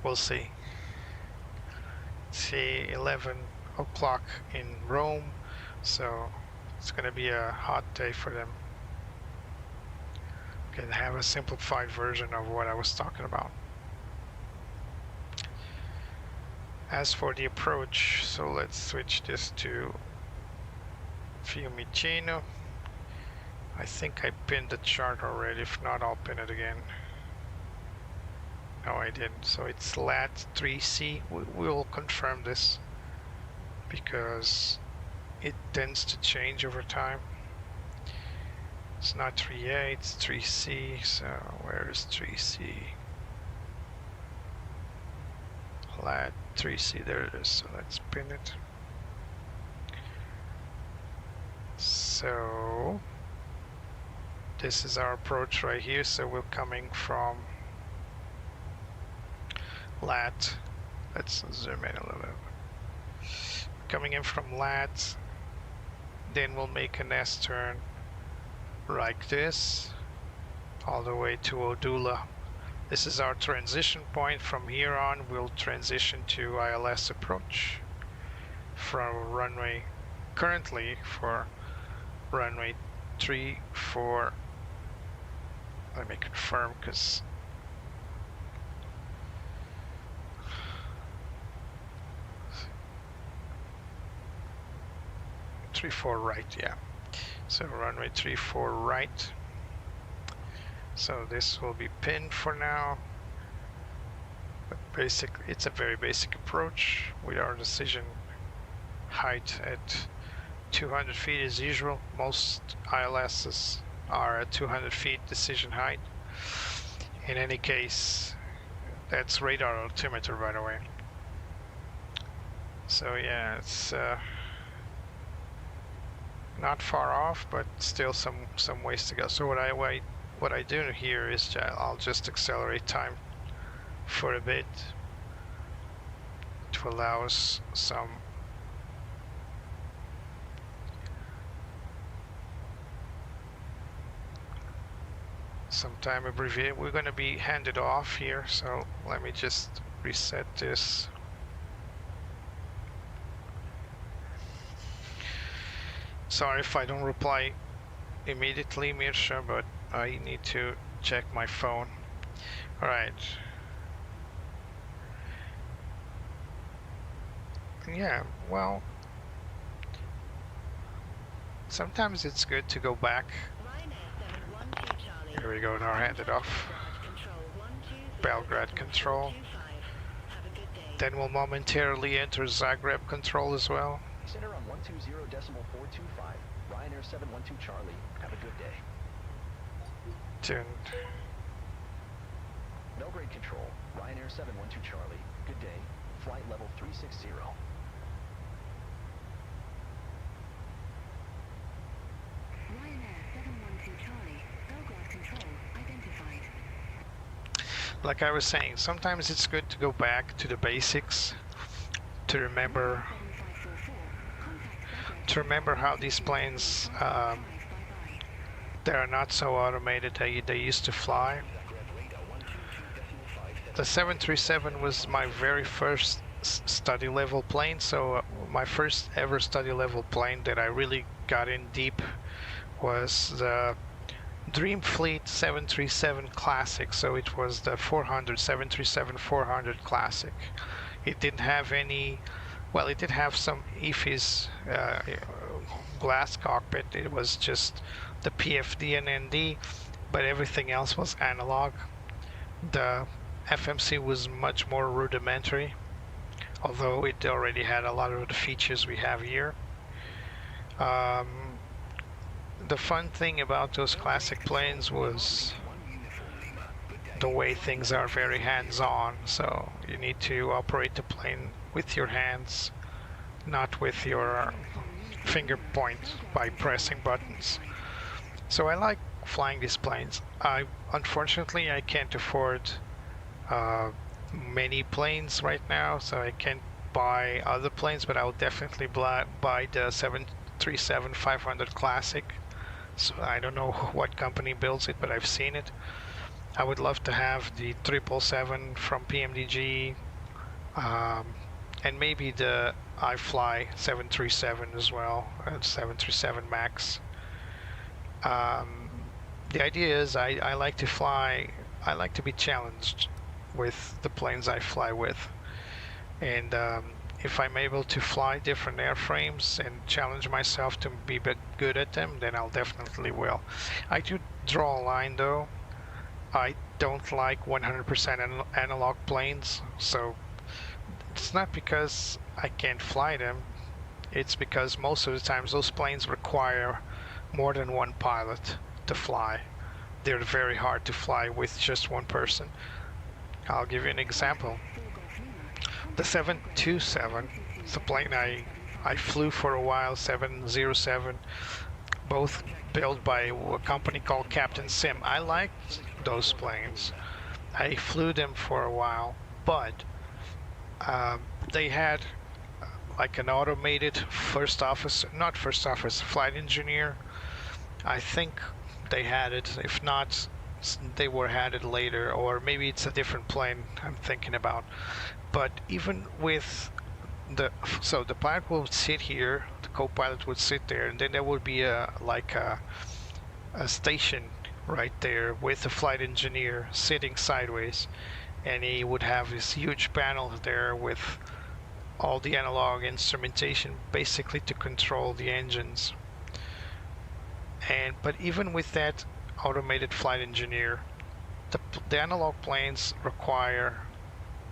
we'll see. See, 11 o'clock in Rome, so it's going to be a hot day for them. Okay, I have a simplified version of what I was talking about. As for the approach, so let's switch this to Fiumicino. I think I pinned the chart already. If not, I'll pin it again. No, I didn't. So it's LAT 3C. We will confirm this because it tends to change over time. It's not 3A, it's 3C. So where is 3C? LAT 3C, there it is. So let's pin it. So this is our approach right here. So we're coming from LAT. Let's zoom in a little bit. Coming in from LAT, then we'll make an S turn like this all the way to Odula. This is our transition point. From here on we'll transition to ILS approach from runway, currently for runway 34. Let me confirm, because four right, yeah. So runway 34 right. So this will be pinned for now. it's a very basic approach with our decision height at 200 feet as usual. Most ILSs are at 200 feet decision height. In any case, that's radar altimeter, by the way. So yeah, it's not far off, but still some ways to go. So what I do here is I'll just accelerate time for a bit to allow us some time abbreviate. We're going to be handed off here, so let me just reset this. Sorry if I don't reply immediately, Mirsha, but I need to check my phone. Alright. Yeah, well, sometimes it's good to go back. Here we go, now handed off. Belgrade control. Then we'll momentarily enter Zagreb control as well. Center on 120.425. Ryanair 712 Charlie. Have a good day. Tuned. Belgrade control. Ryanair 712 Charlie. Good day. Flight level 360. Ryanair 712 Charlie. Belgrade control identified. Like I was saying, sometimes it's good to go back to the basics to remember how these planes they are not so automated they used to fly. The 737 was my very first study level plane, so my first ever study level plane that I really got in deep was the Dream Fleet 737 Classic. So it was the 737-400 Classic. It didn't have any, well, it did have some EFIS glass cockpit. It was just the PFD and ND, but everything else was analog. The FMC was much more rudimentary, although it already had a lot of the features we have here. The fun thing about those classic planes was the way things are very hands-on, so you need to operate the plane with your hands, not with your finger point by pressing buttons. So I like flying these planes. Unfortunately I can't afford many planes right now, so I can't buy other planes, but I will definitely buy the 737-500 Classic. So I don't know what company builds it, but I've seen it. I would love to have the 777 from PMDG, and maybe the iFly 737 as well, 737 MAX. The idea is I like to fly, I like to be challenged with the planes I fly with, and if I'm able to fly different airframes and challenge myself to be good at them, then I'll definitely will. I do draw a line though. I don't like 100% analog planes, so it's not because I can't fly them, it's because most of the times those planes require more than one pilot to fly. They're very hard to fly with just one person. I'll give you an example. The 727, it's a plane I flew for a while, 707, both built by a company called Captain Sim. I liked those planes. I flew them for a while, but they had like an automated flight engineer. I think they had it. If not, they had it later, or maybe it's a different plane I'm thinking about. But even with the pilot will sit here, the co-pilot would sit there, and then there would be a station right there with the flight engineer sitting sideways, and he would have this huge panel there with all the analog instrumentation basically to control the engines. But even with that automated flight engineer, the analog planes require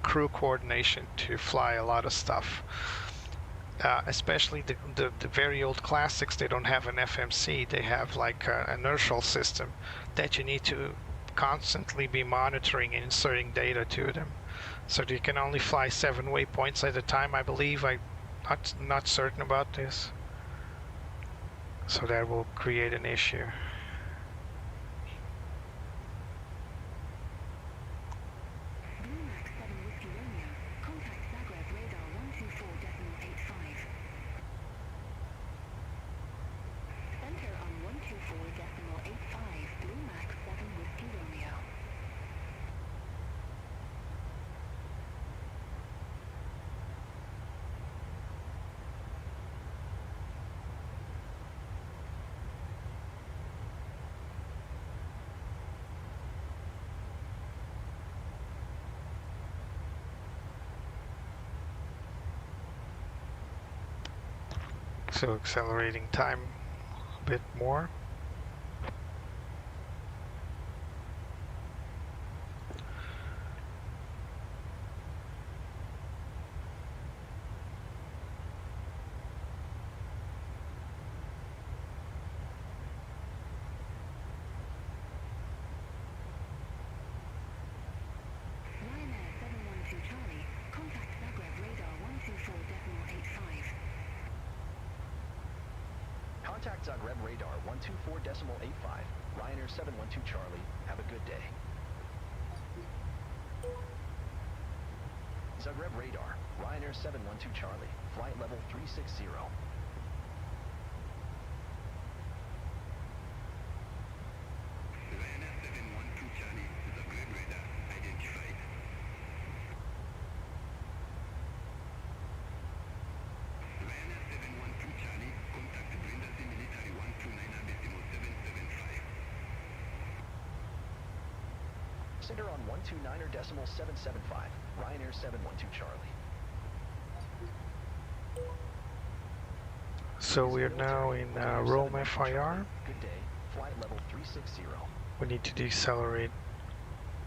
crew coordination to fly a lot of stuff. Especially the very old classics, they don't have an FMC. They have like an inertial system that you need to constantly be monitoring and inserting data to them. So you can only fly 7 waypoints at a time, I believe. I'm not certain about this. So that will create an issue. So accelerating time a bit more. Ryanair 712 Charlie, contact Zagreb radar 124.85. Contact Zagreb radar 124.85. Ryanair 712 Charlie. Have a good day. Zagreb radar, Ryanair 712 Charlie. Flight level 360. Ryanair 712 Charlie, Zagreb radar, identified. Ryanair 712 Charlie, contact Brindisi Military 129.775. Center on 129.775. Ryanair 712 Charlie. So we are now in Rome FIR. Good day. Flight level 360. We need to decelerate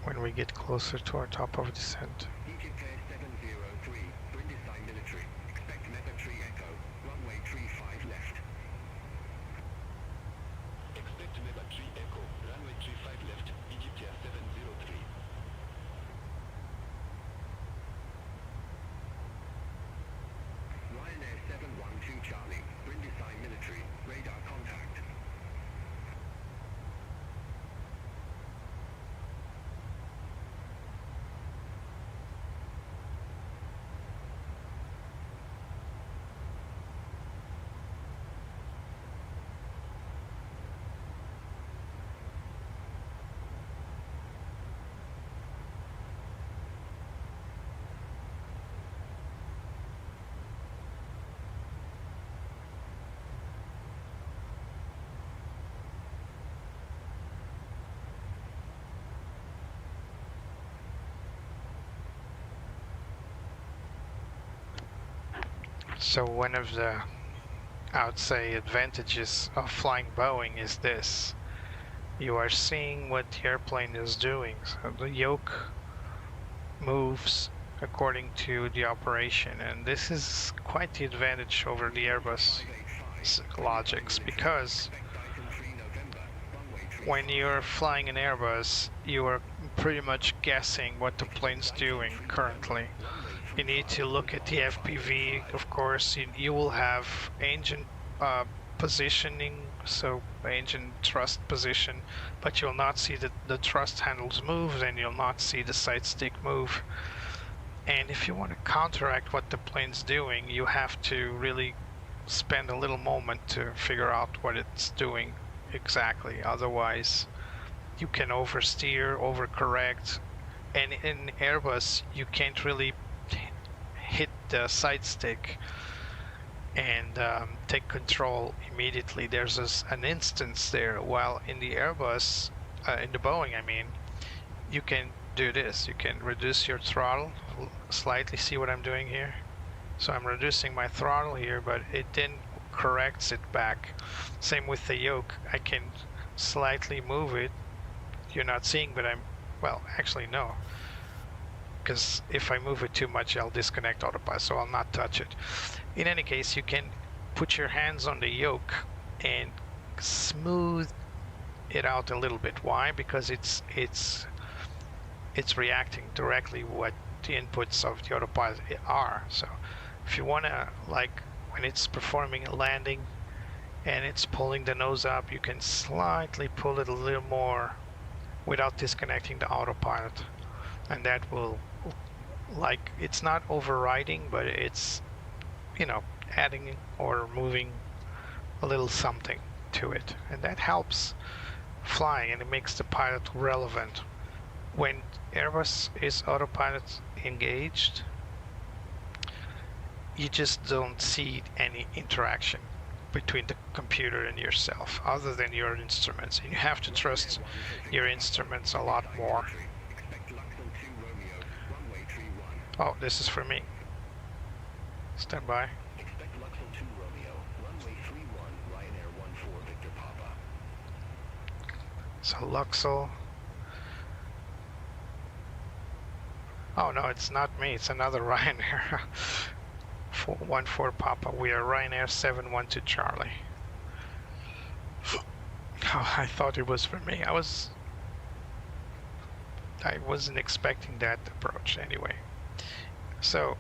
when we get closer to our top of descent. DGK 703, Brindisi Military. Expect Meta 3 Echo, runway 35 left. Expect Meta 3 Echo, runway 35 left, Egypt 703. Ryanair 712 Charlie, Brindisi Military, radar contact. So one of the, I would say, advantages of flying Boeing is this. You are seeing what the airplane is doing. So the yoke moves according to the operation, and this is quite the advantage over the Airbus logics, because when you're flying an Airbus, you are pretty much guessing what the plane's doing currently. You need to look at the FPV, of course. You will have engine positioning, so engine thrust position, but you'll not see the thrust handles move, and you'll not see the side stick move. And if you want to counteract what the plane's doing, you have to really spend a little moment to figure out what it's doing exactly. Otherwise, you can oversteer, overcorrect, and in Airbus, you can't really hit the side stick and take control immediately. There's an instance there, while in the Airbus, in the Boeing I mean, you can do this. You can reduce your throttle slightly. See what I'm doing here? So I'm reducing my throttle here, but it then corrects it back. Same with the yoke. I can slightly move it. You're not seeing, but well, actually no. because if I move it too much, I'll disconnect autopilot, so I'll not touch it. In any case, you can put your hands on the yoke and smooth it out a little bit. Why? Because it's reacting directly what the inputs of the autopilot are. So if you want to, like when it's performing a landing and it's pulling the nose up, you can slightly pull it a little more without disconnecting the autopilot, and that will, like, it's not overriding, but it's, you know, adding or moving a little something to it, and that helps flying, and it makes the pilot relevant. When Airbus is autopilot engaged, you just don't see any interaction between the computer and yourself other than your instruments, and you have to trust your instruments a lot more. Oh, this is for me. Stand by. Expect Luxor 2 Romeo, runway 31, Ryanair 14 Victor Papa. So Luxor. Oh no, it's not me, it's another Ryanair. 14 Papa, we are Ryanair 712 Charlie. Oh, I thought it was for me. I wasn't expecting that approach anyway. So,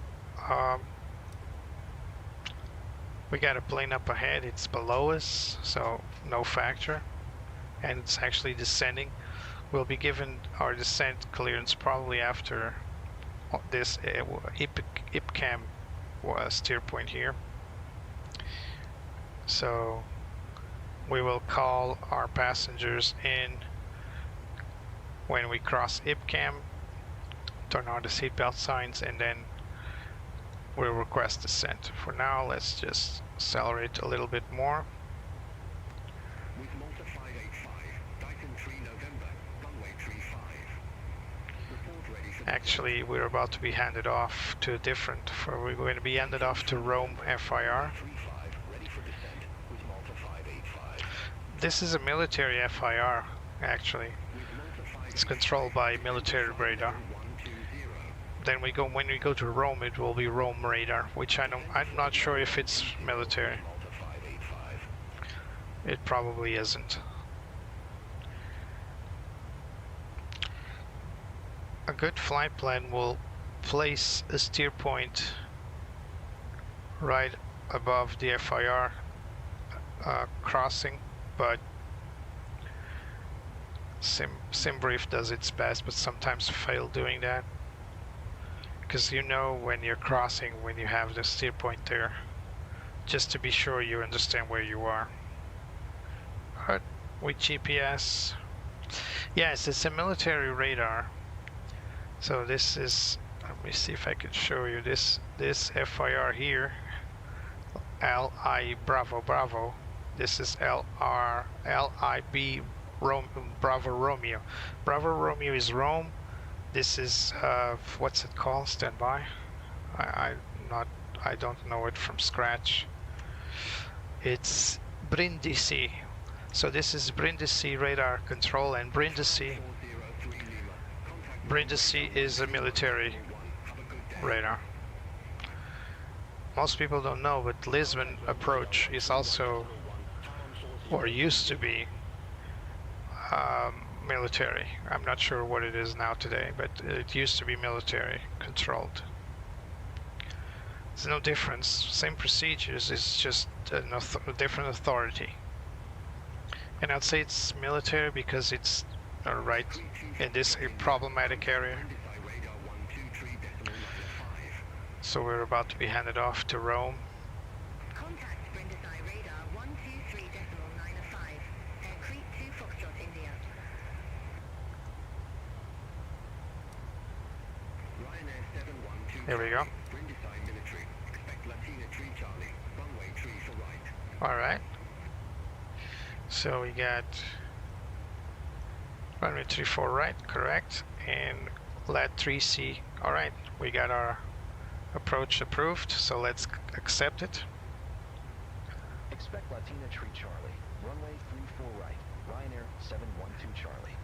we got a plane up ahead, it's below us, so no factor, and it's actually descending. We'll be given our descent clearance probably after this IPCAM steer point here. So we will call our passengers in when we cross IPCAM, turn on the seatbelt signs, and then we'll request descent. For now, let's just accelerate a little bit more. With Malta 585, Titan 3 November, runway 35. Report ready for... Actually, we're about to be handed off to a different, we're going to be handed off to Rome FIR. This is a military FIR, actually. It's controlled by military radar. Then when we go to Rome, it will be Rome radar, which I'm not sure if it's military. It probably isn't. A good flight plan will place a steer point right above the FIR crossing, but Simbrief does its best, but sometimes fail doing that. Because you know when you're crossing, when you have the steer point there, just to be sure you understand where you are. But with GPS, yes, it's a military radar. So this is, let me see if I can show you this FIR here, LI Bravo Bravo. This is LIB Bravo Romeo. Bravo Romeo is Rome. This is what's it called? Stand by. I don't know it from scratch. It's Brindisi. So this is Brindisi radar control, and Brindisi is a military radar. Most people don't know, but Lisbon approach is also, or used to be, military. I'm not sure what it is now today, but it used to be military controlled. There's no difference, same procedures, it's just a different authority. And I'd say it's military because it's right in this problematic area. So we're about to be handed off to Rome. Contact Brindisi radar 123.95. Crete 2 Foxtrot India. Ryanair 712 Here we go. Brindisi military. Expect Latina 3 Charlie, runway 3 for right. Alright. So we got runway 34 right, correct, and lat 3C. Alright, we got our approach approved, so let's accept it. Expect Latina 3 Charlie, runway 34 right, Ryanair 712 Charlie.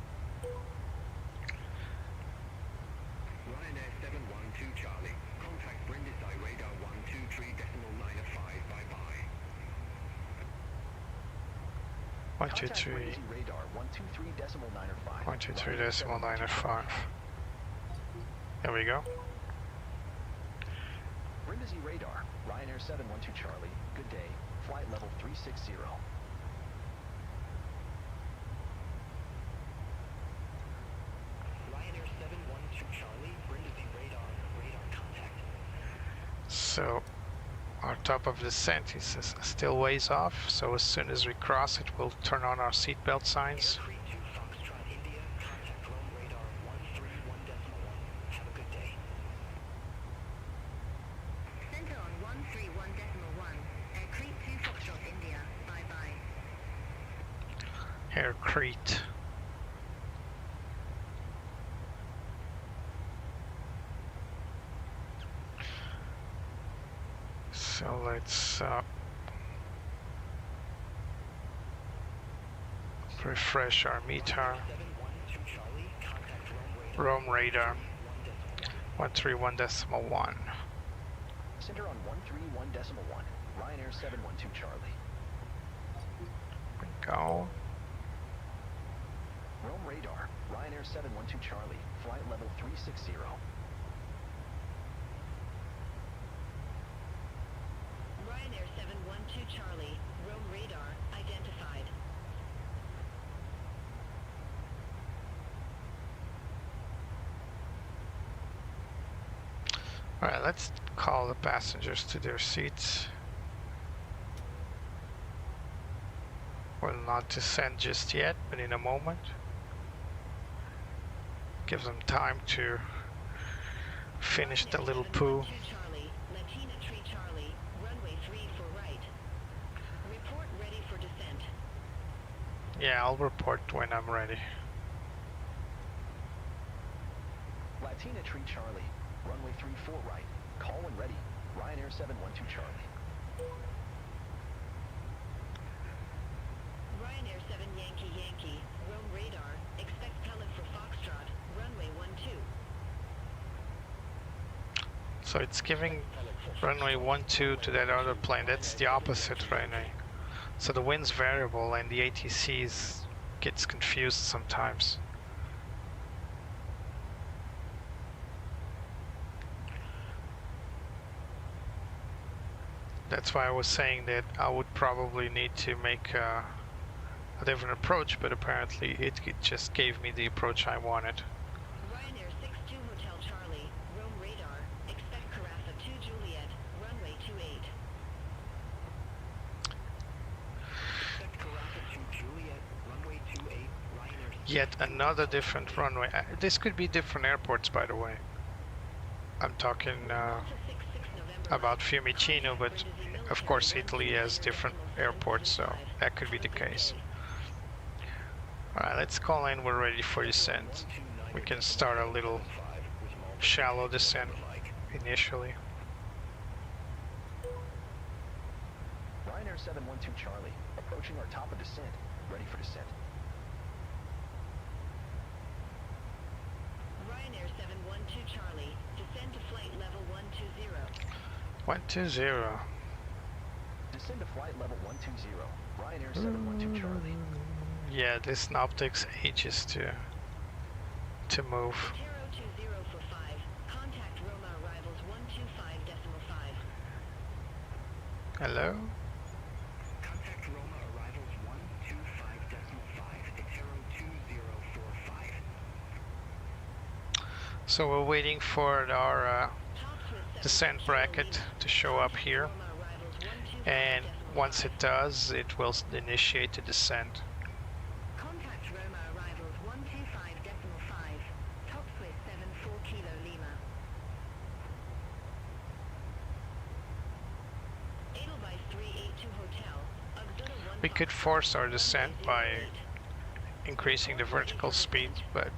Ryanair 712 Charlie. Contact Brindisi radar 123.95. Bye-bye. 123. Radar 123.905. 123.905. There we go. Brindisi radar, Ryanair 712 Charlie. Good day. Flight level 360. Ryanair 712 Charlie, Brindisi radar, radar contact. So our top of descent is still ways off, so as soon as we cross it, we'll turn on our seatbelt signs. Air 32 Foxtrot India, contact Rome radar 131.1. Have a good day. Center on 131.1. Air Crete 2 Foxtrot India. Bye-bye. Air Crete. So let's refresh our meter. Rome radar 131.1. Center on 131.1. Ryanair 712 Charlie. Go. Rome radar, Ryanair 712 Charlie. Flight level 360. Ryanair 712 Charlie. Rome radar identified. Alright, let's call the passengers to their seats. We'll not descend just yet, but in a moment. Give them time to finish the little poo. Charlie, Latina Tree Charlie, runway 3 for right. Report ready for descent. Yeah, I'll report when I'm ready. Latina Tree Charlie. Runway 34 right. Call when ready. Ryanair 712 Charlie. Ryanair 7 Yankee Yankee. Rome radar. Expect pellet for Foxtrot. Runway 12. So it's giving runway 12 to that other plane. That's the opposite runway. So the wind's variable and the ATCs gets confused sometimes. That's why I was saying that I would probably need to make a different approach, but apparently it just gave me the approach I wanted. Ryanair 62 Hotel Charlie. Rome radar. Expect Carafa 2 Juliet. Runway 28. Expect Carafa 2 Juliet, runway 28, Ryanair. Yet another different runway. This could be different airports, by the way. I'm talking about Fiumicino, but of course Italy has different airports, so that could be the case. Alright, let's call in, we're ready for descent. We can start a little shallow descent initially. Ryanair 712 Charlie. Approaching our top of descent. Ready for descent. Ryanair 712 Charlie. Descend to flight level 120. 120. Descend to flight level 120. Ryanair 712 Charlie. Yeah, this knob takes ages to move. Taro 20 for 5. Contact Roma arrivals 125.5. Hello? Contact Roma arrivals 125.5. Taro 2045. So we're waiting for our descent bracket to show up here, and once it does, it will initiate the descent. Contact Roma arrivals 125.5. Top Swiss 74 Kilo Lima. Edelweiss 382 Hotel. Auxilla 1. We could force our descent by increasing the vertical speed, but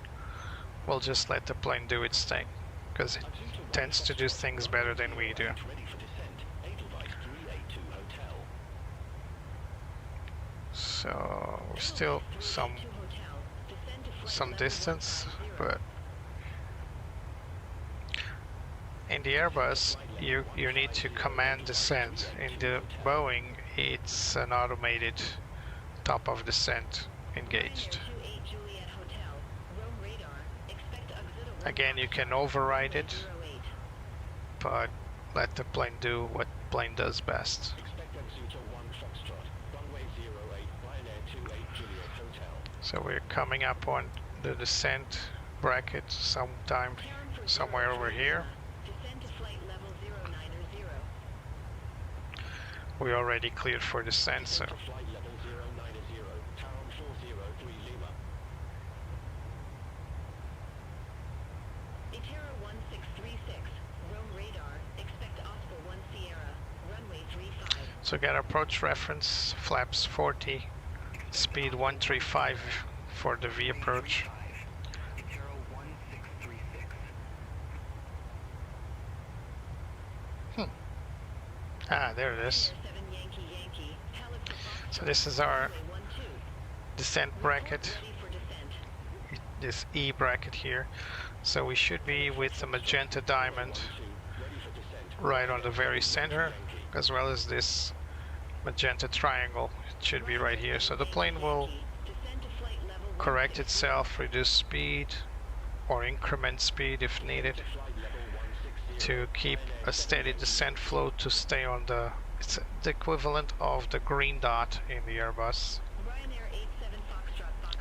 we'll just let the plane do its thing, because it tends to do things better than we do. Ready for descent. Edelweiss 382 Hotel. So still some distance, but In the Airbus, you need to command descent. In the Boeing, it's an automated top of descent engaged. Again, you can override it, but let the plane do what plane does best. So we're coming up on the descent bracket sometime somewhere over here. We already cleared for descent, so so get approach reference, flaps 40, speed 135 for the V approach. Ah, there it is. So this is our descent bracket, this E bracket here. So we should be with the magenta diamond right on the very center, as well as this magenta triangle. It should be right here. So the plane will correct itself, reduce speed or increment speed if needed, to keep a steady descent flow, to stay on the, it's the equivalent of the green dot in the Airbus.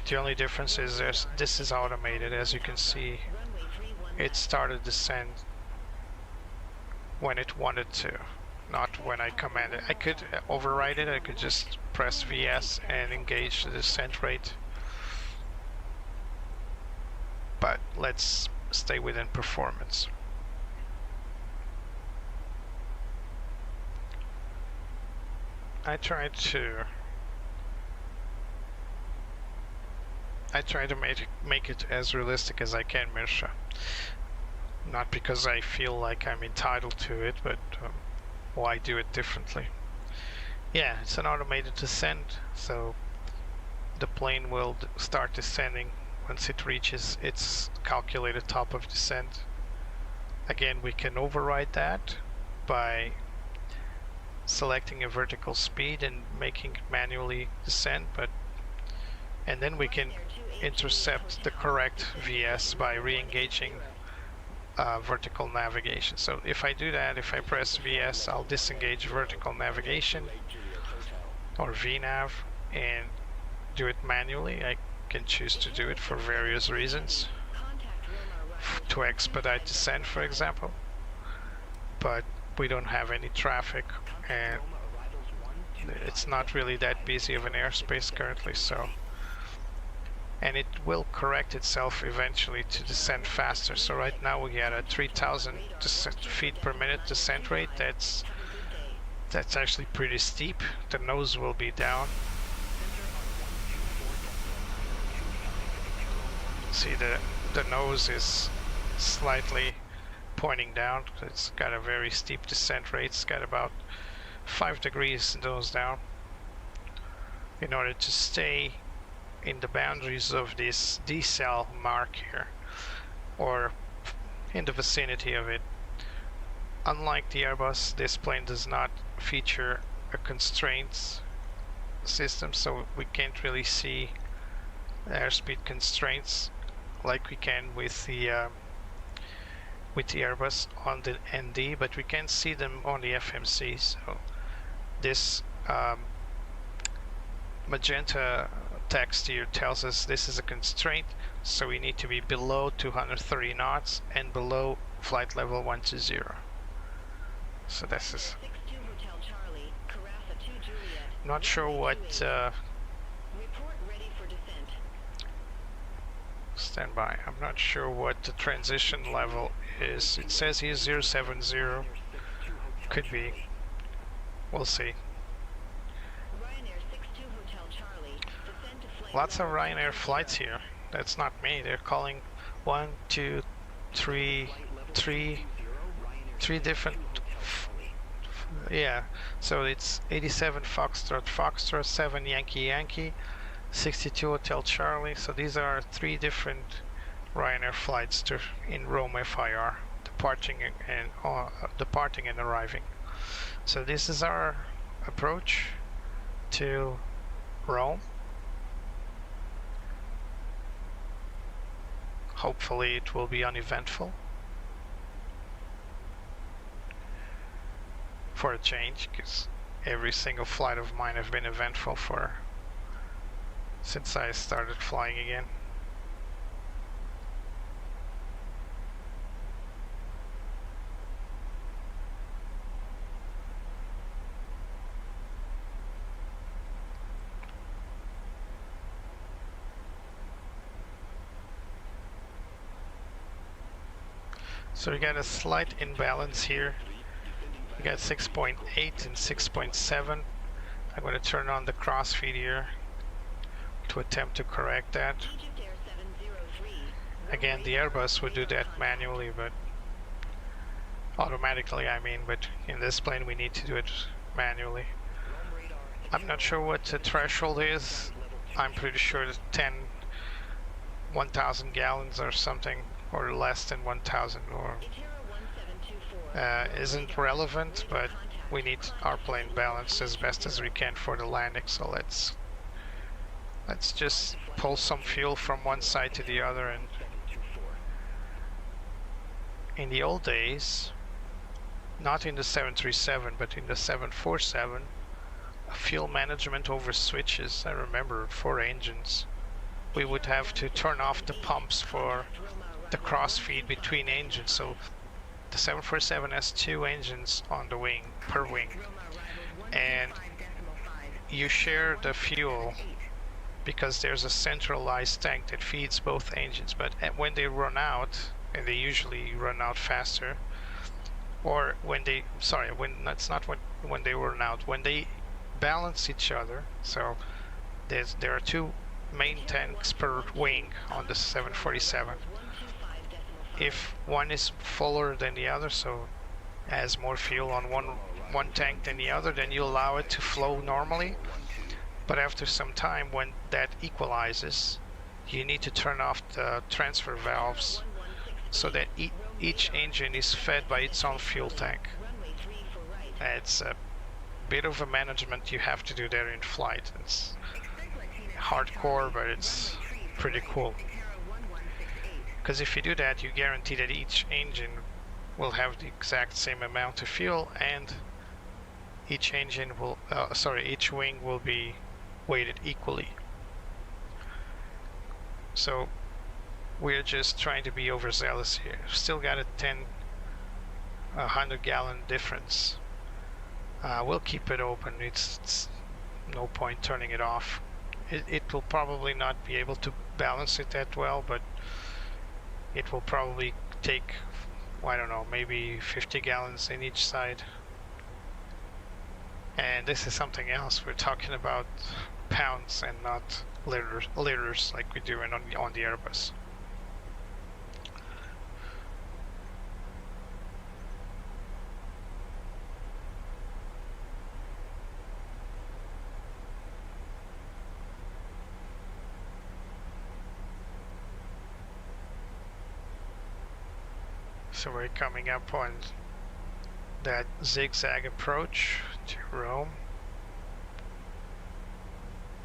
The only difference is this is automated. As you can see, it started descent when it wanted to, not when I commanded. I could override it. I could just press VS and engage the descent rate, but let's stay within performance. I try to make it as realistic as I can, Mirsha. Not because I feel like I'm entitled to it, but why do it differently? Yeah, it's an automated descent, so the plane will start descending once it reaches its calculated top of descent. Again, we can override that by selecting a vertical speed and making it manually descend, and then we can intercept the correct VS by re-engaging vertical navigation. So if I do that, if I press VS, I'll disengage vertical navigation or VNav and do it manually. I can choose to do it for various reasons, to expedite descent, for example, but we don't have any traffic and it's not really that busy of an airspace currently, so, and it will correct itself eventually to descend faster. So right now we get a 3,000 feet per minute descent rate. That's actually pretty steep. The nose will be down. See, the nose is slightly pointing down. It's got a very steep descent rate. It's got about 5 degrees nose down. In order to stay in the boundaries of this decel mark here, or in the vicinity of it. Unlike the Airbus, this plane does not feature a constraints system, so we can't really see airspeed constraints like we can with the Airbus on the ND, but we can see them on the FMC. So this magenta text here tells us this is a constraint, so we need to be below 230 knots and below flight level 120. So this is, not sure what stand by. I'm not sure what the transition level is. It says here 070. Could be. We'll see. Lots of Ryanair flights here. That's not me. They're calling 1, 2, 3 different. Yeah. So it's 87 Foxtrot Foxtrot, 7 Yankee Yankee, 62 Hotel Charlie. So these are 3 different Ryanair flights in Rome FIR. The departing and arriving. So this is our approach to Rome. Hopefully it will be uneventful for a change, because every single flight of mine have been eventful since I started flying again. So we got a slight imbalance here. We got 6.8 and 6.7. I'm going to turn on the crossfeed here to attempt to correct that. Again, the Airbus would do that manually, but automatically I mean, but in this plane we need to do it manually. I'm not sure what the threshold is. I'm pretty sure that 1,000 gallons or something, or less than 1,000, or isn't relevant, but we need our plane balanced as best as we can for the landing. So let's just pull some fuel from one side to the other. And in the old days, not in the 737 but in the 747, fuel management over switches, I remember, for engines, we would have to turn off the pumps for the crossfeed between engines. So the 747 has 2 engines on the wing, per wing, and you share the fuel because there's a centralized tank that feeds both engines. But when they run out, and they usually run out faster, or when they when they run out, when they balance each other, so there are 2 main tanks per wing on the 747. If one is fuller than the other, so has more fuel on one tank than the other, then you allow it to flow normally. But after some time, when that equalizes, you need to turn off the transfer valves so that each engine is fed by its own fuel tank. It's a bit of a management you have to do there in flight. It's hardcore, but it's pretty cool. Because if you do that, you guarantee that each engine will have the exact same amount of fuel, and each engine will, each wing will be weighted equally. So we're just trying to be overzealous here. Still got a 100 gallon difference. We'll keep it open. It's no point turning it off. It will probably not be able to balance it that well, but it will probably take, I don't know, maybe 50 gallons in each side. And this is something else. We're talking about pounds and not liters like we do on the Airbus. So we're coming up on that zigzag approach to Rome.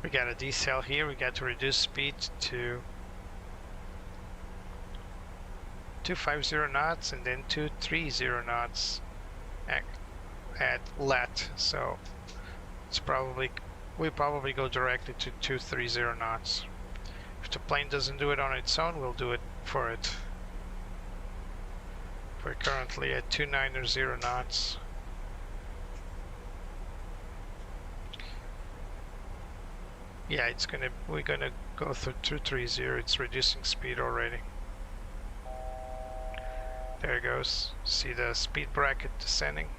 We got a decel here. We got to reduce speed to 250 knots and then 230 knots at let. So it's we probably go directly to 230 knots. If the plane doesn't do it on its own, we'll do it for it. We're currently at 290 knots. Yeah, we're gonna go through 230. It's reducing speed already. There it goes. See the speed bracket descending.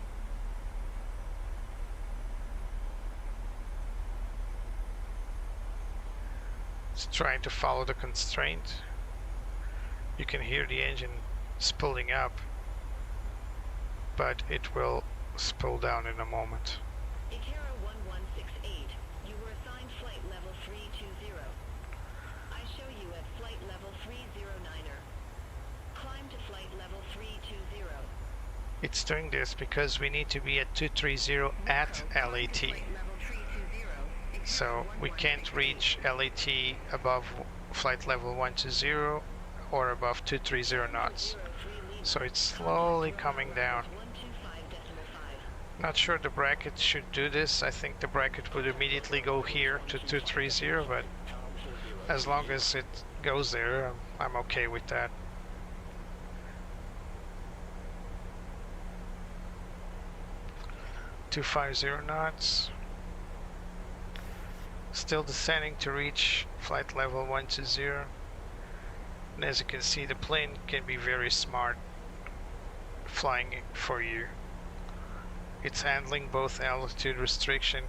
It's trying to follow the constraint. You can hear the engine spooling up, but it will spool down in a moment. Ikera 1168, you were assigned flight level 320. I show you at flight level 309er. Climb to flight level 320. It's doing this because we need to be at 230 at LAT. So we can't reach LAT above flight level 120 or above 230 knots. So it's slowly coming down. Not sure the bracket should do this. I think the bracket would immediately go here to 230, but as long as it goes there, I'm okay with that. .250 knots. Still descending to reach flight level 120. And as you can see, the plane can be very smart flying for you. It's handling both altitude restriction.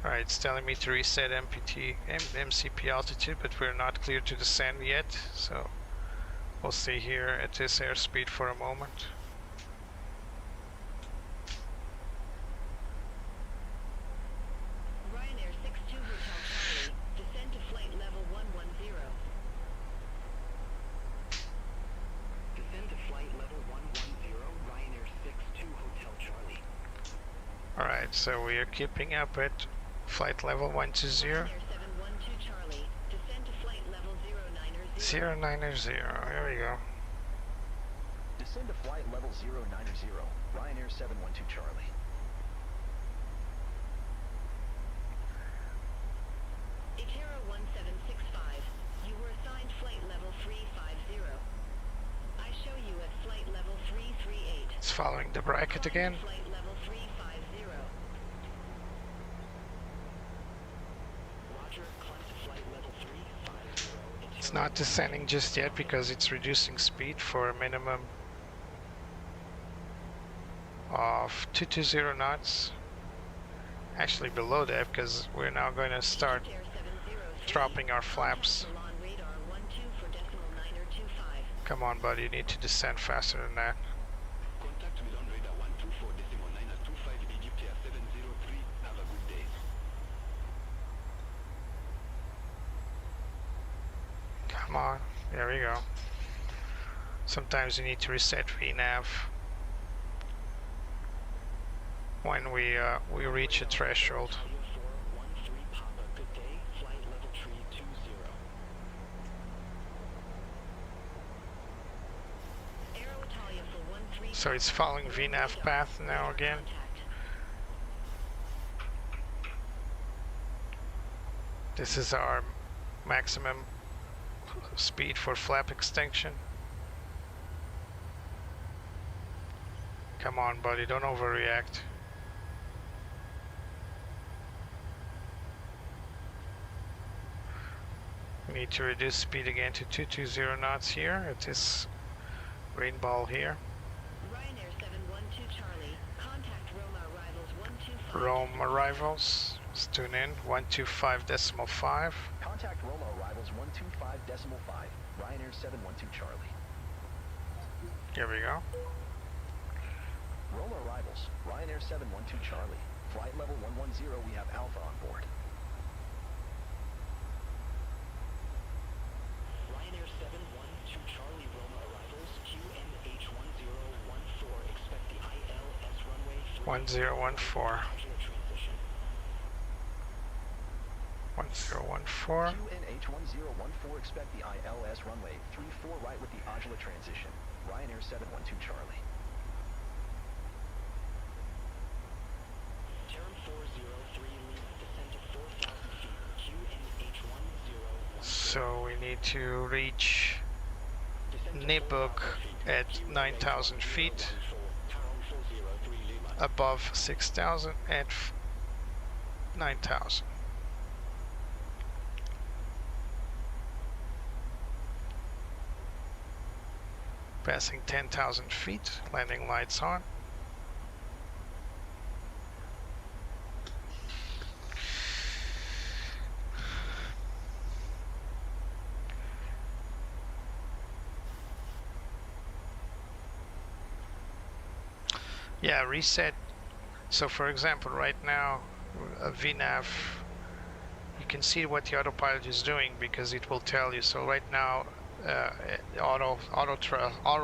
Alright, it's telling me to reset MCP altitude, but we're not clear to descend yet, so we'll stay here at this airspeed for a moment. Ryanair 62 Hotel Charlie, descend to flight level 110. Descend to flight level 110, Ryanair 62 Hotel Charlie. Alright, so we are keeping up at flight level 120. Ryanair 712 Charlie, descend to flight level 090. 090, there we go. Descend to flight level 090, Ryanair 712 Charlie. Itera 1765, you were assigned flight level 350. I show you at flight level 338. It's following the bracket again. Flight level 350. Roger, climb to flight level 350. It's not descending just yet because it's reducing speed for a minimum of 220 knots. Actually below that, because we're now going to start dropping our flaps. Come on, buddy, you need to descend faster than that. Contact with on radar 124.925 Egypt Air 703. Have a good day. Come on, there we go. Sometimes you need to reset VNAV when we reach a threshold. So it's following VNAV path now again. This is our maximum speed for flap extension. Come on, buddy, don't overreact. We need to reduce speed again to 220 knots here at this green ball here. Ryanair 712 Charlie, contact Roma arrivals 125. Rome arrivals, let's tune in, 125.5. Contact Roma arrivals 125.5, Ryanair 712 Charlie. Here we go. Roma arrivals, Ryanair 712 Charlie. Flight level 110, we have Alpha on board. Ryanair 712 Charlie, Roma arrivals, QNH1014, expect the ILS runway 1014. 1014. QNH1014, expect the ILS runway 34 right with the Angela transition. Ryanair 712 Charlie. Term 403 Lima, descend to 4,000 feet, QNH1014. So we need to reach Nibuk at 9,000 feet, above 6,000 at 9,000. Passing 10,000 feet, landing lights on. Yeah, reset. So for example, right now, VNAV, you can see what the autopilot is doing because it will tell you. So right now, auto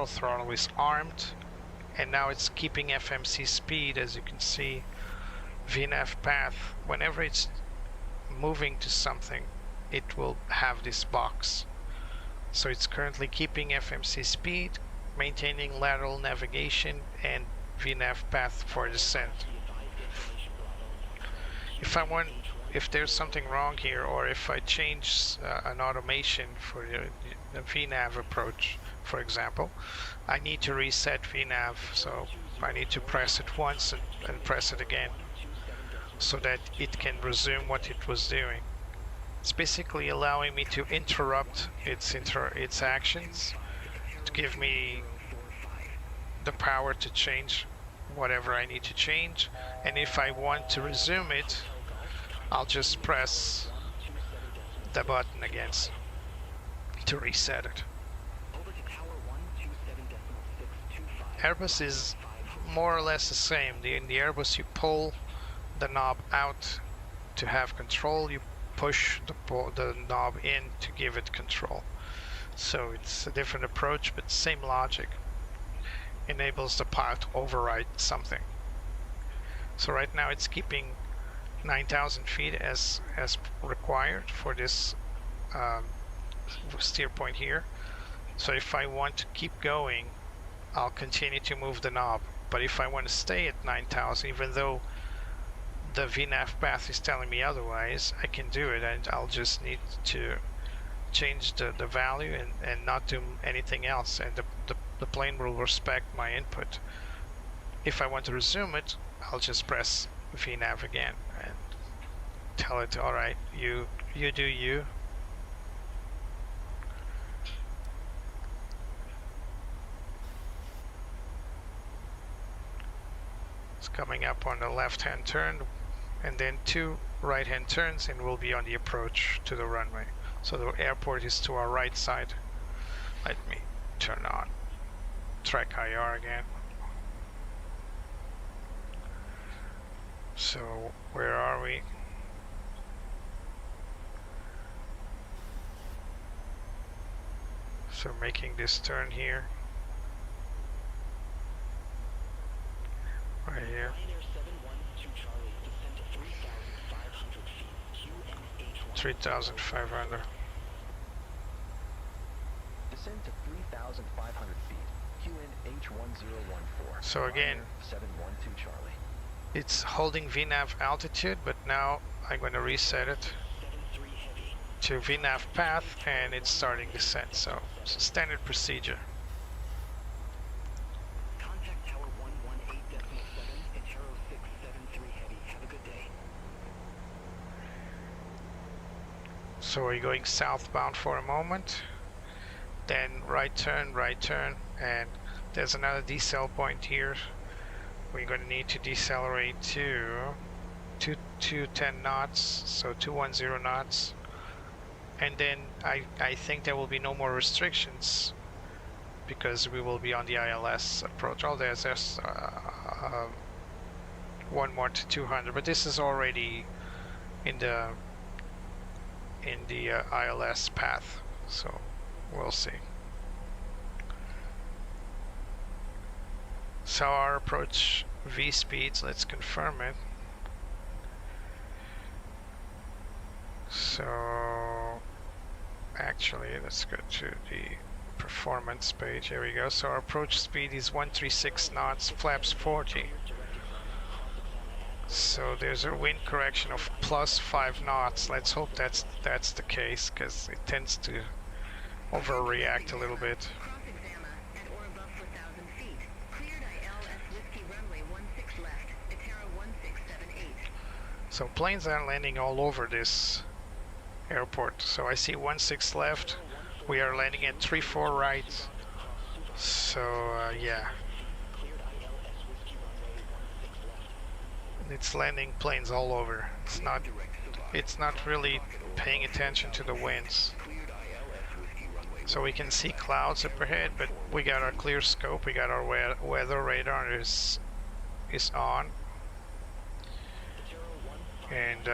throttle is armed and now it's keeping FMC speed. As you can see, VNAV path, whenever it's moving to something, it will have this box. So it's currently keeping FMC speed, maintaining lateral navigation, and VNAV path for descent. If there's something wrong here, or if I change an automation for the VNAV approach, for example, I need to reset VNAV, so I need to press it once and press it again so that it can resume what it was doing. It's basically allowing me to interrupt its actions, to give me the power to change whatever I need to change, and if I want to resume it, I'll just press the button again to reset it. Airbus is more or less the same. In the Airbus, you pull the knob out to have control, you push the knob in to give it control. So it's a different approach, but same logic. Enables the pilot to override something. So right now it's keeping 9,000 feet as required for this steer point here. So if I want to keep going, I'll continue to move the knob. But if I want to stay at 9,000, even though the VNAV path is telling me otherwise, I can do it, and I'll just need to change the value and not do anything else, and the plane will respect my input. If I want to resume it, I'll just press VNAV again and tell it, alright, you do you. It's coming up on the left-hand turn, and then 2 right-hand turns, and we'll be on the approach to the runway. So the airport is to our right side. Let me turn on track IR again. So where are we? So making this turn here. Right here. 3,500. Descend to 3,500 feet. QNH1014. So again, 712 Charlie. it's holding VNAV altitude, but now I'm going to reset it to VNAV path, and it's starting descent. So it's a standard procedure. Contact Tower 118.7 at 0673 Heavy. Have a good day. So we're going southbound for a moment, then right turn, and there's another decel point here. We're going to need to decelerate to 210 knots, so 210 knots, and then I think there will be no more restrictions because we will be on the ILS approach. Oh, there's one more to 200, but this is already in the ILS path, so we'll see. So our approach V speeds, let's confirm it. So actually, let's go to the performance page. Here we go. So our approach speed is 136 knots, flaps 40. So there's a wind correction of plus 5 knots. Let's hope that's the case, because it tends to overreact a little bit. So planes are landing all over this airport. So I see 16 left. We are landing at 34 right. So yeah. It's landing planes all over. It's not really paying attention to the winds. So we can see clouds up ahead, but we got our clear scope. We got our weather radar is on. And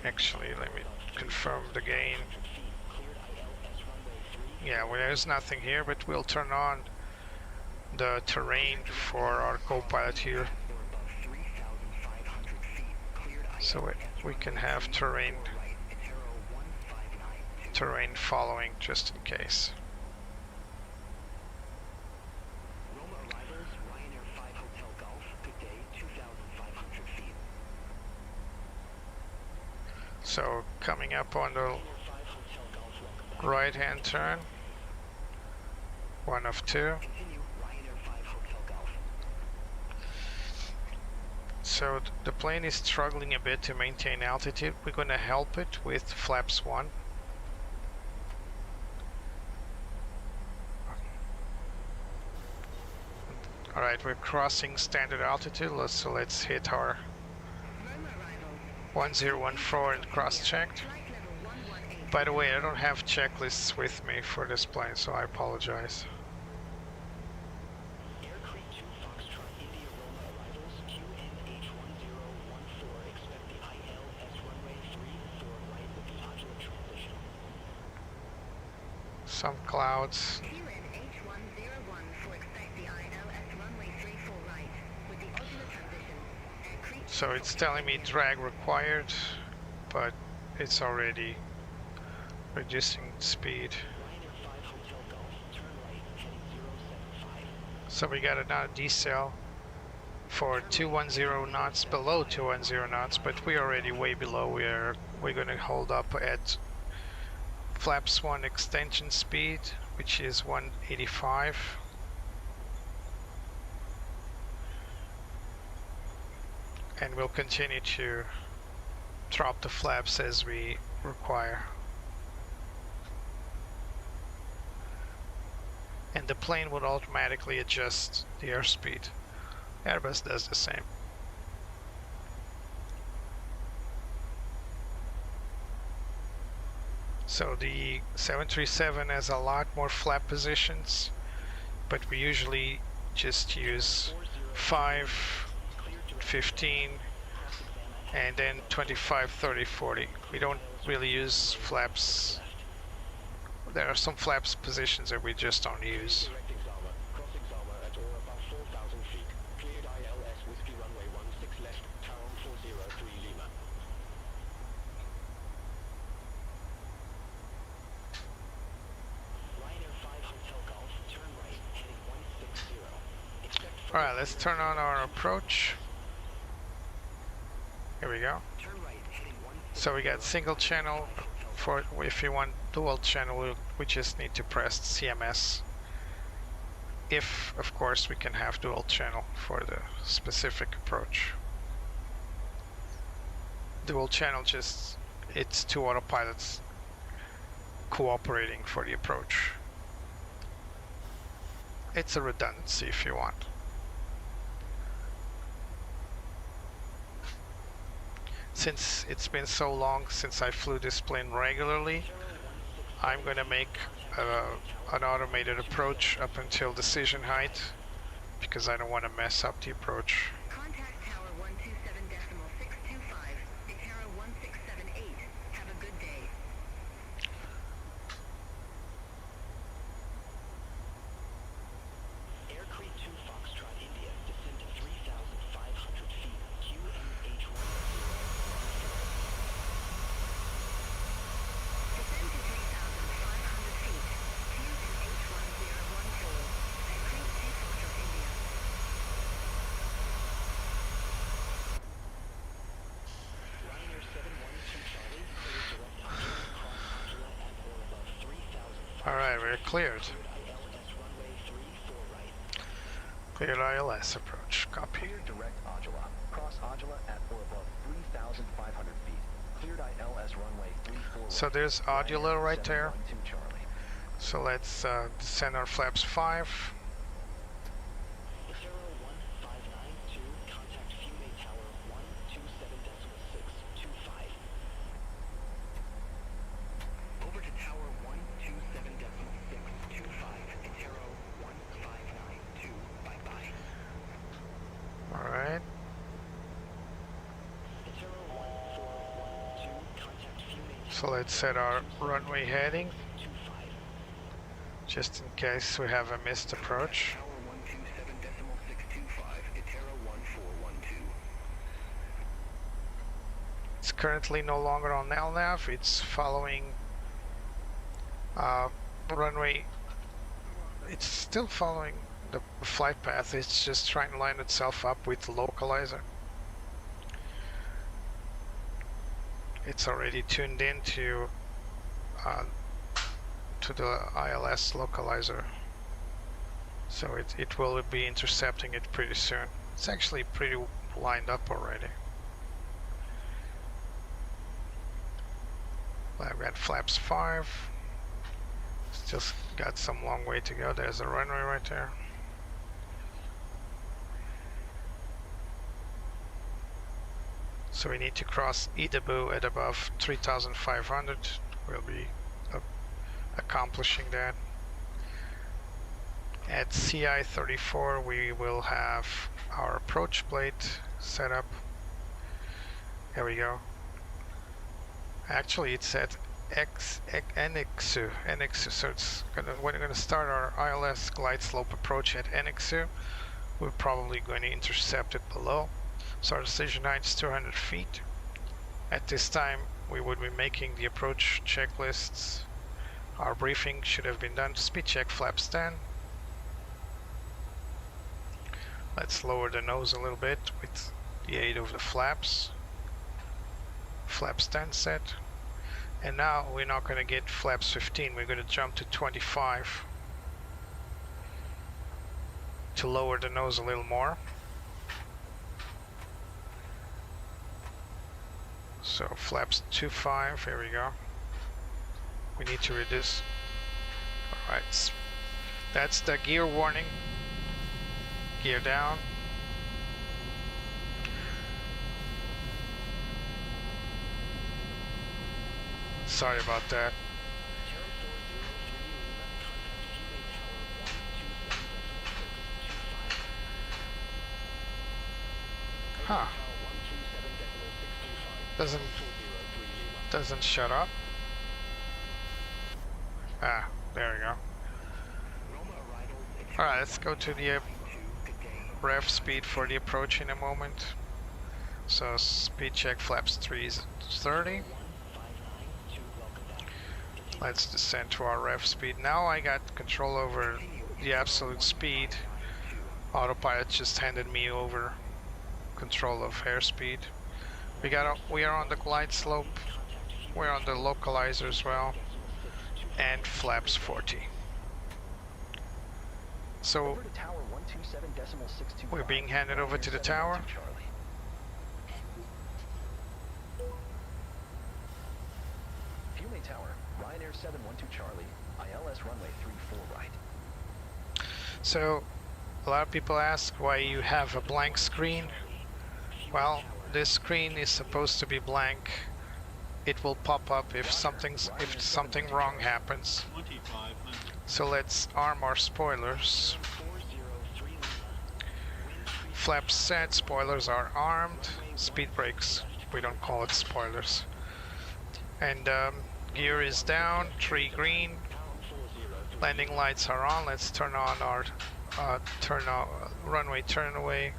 actually, let me confirm the gain. Yeah, well, there's nothing here, but we'll turn on the terrain for our co-pilot here, so we can have terrain following just in case. Roma arrivals, Ryanair 5 Hotel Golf, good day, 2,500 feet. So coming up on the right hand turn, 1 of 2. Continue, Ryanair 5 Hotel Golf. So the plane is struggling a bit to maintain altitude. We're going to help it with flaps 1. Alright, we're crossing standard altitude, so let's hit our 1014 and cross-checked. By the way, I don't have checklists with me for this plane, so I apologize. Aircrew 2 Foxtrot India Roma arrivals, QNH1014, expect the ILS runway 34 right with the Agila transition. Some clouds. So it's telling me drag required, but it's already reducing speed. So we got another decel for 210 knots, below 210 knots, but we're already way below. We're going to hold up at flaps 1 extension speed, which is 185. And we'll continue to drop the flaps as we require. And the plane would automatically adjust the airspeed. Airbus does the same. So the 737 has a lot more flap positions, but we usually just use 5, 15, and then 25, 30, 40. We don't really use flaps. There are some flaps positions that we just don't use. Crossing Zama at or above 4,000 feet. Cleared ILS Whiskey runway 16 left, Tower 403 Lima. Ryanair 5 Hotel Golf, turn right, heading 160. Alright, let's turn on our approach. Here we go. So we got single channel. For if you want dual channel, we just need to press CMS. If, of course, we can have dual channel for the specific approach. Dual channel, just it's 2 autopilots cooperating for the approach. It's a redundancy if you want. Since it's been so long since I flew this plane regularly, I'm going to make an automated approach up until decision height, because I don't want to mess up the approach. Contact Tower 127.625, Itera 1678. Have a good day. Aircrew 2 Foxtrot India, descend to 3,500 feet, QNH10. Descend to 3,500 feet. QNH1014. Aircrew 2 Foxtrot India. Ryanair 712 Charlie, clear direct Agila, cross Agila at or above 3,000. Alright, we're cleared. ILS runway 34 right. Cleared ILS approach. Copy. Cleared direct Agila. Cross Agila at or above 3,500 feet. Cleared ILS runway 34 right. So there's Agila right there. 712 Charlie. So let's descend our flaps 5. Itera 1592, contact Fume Tower 127.625. Over to Tower 127.625, Itera 1592, bye-bye. Alright. Itera 1412, contact Fume So let's set our runway heading, 25. just in case we have a missed approach. Tower 127. It's currently no longer on LNAV. It's following runway. It's still following the flight path. It's just trying to line itself up with the localizer. It's already tuned in to the ILS localizer, so it will be intercepting it pretty soon. It's actually pretty lined up already. I've got flaps 5. Still got some long way to go. There's a runway right there. So we need to cross Istambul at above 3,500. We'll be accomplishing that. At CI 34 we will have our approach plate set up. There we go. Actually it's at NXU, so we're gonna start our ILS glide slope approach at NXU. We're probably going to intercept it below. So our decision height is 200 feet. At this time we would be making the approach checklists. Our briefing should have been done. Speed check flaps 10. Let's lower the nose a little bit with the aid of the flaps. Flaps 10 set. And now we're not going to get flaps 15, we're going to jump to 25 to lower the nose a little more. So flaps 25, here we go. We need to reduce. Alright, that's the gear warning. Gear down. Sorry about that. Huh. Doesn't shut up. Ah, there we go. Alright, let's go to the rev speed for the approach in a moment. So speed check flaps 3 is 30. Let's descend to our rev speed. Now I got control over the absolute speed. Autopilot just handed me over control of airspeed. We are on the glide slope. We're on the localizer as well. And flaps 40. So we're being handed over to the tower. Fiume Tower, Ryanair 712 Charlie, ILS runway 34 right. So a lot of people ask why you have a blank screen. Well, this screen is supposed to be blank. It will pop up if something wrong happens. So let's arm our spoilers. Flaps set, spoilers are armed. Speed brakes, we don't call it spoilers. And gear is down, tree green. Landing lights are on. Let's turn on our runway turn away.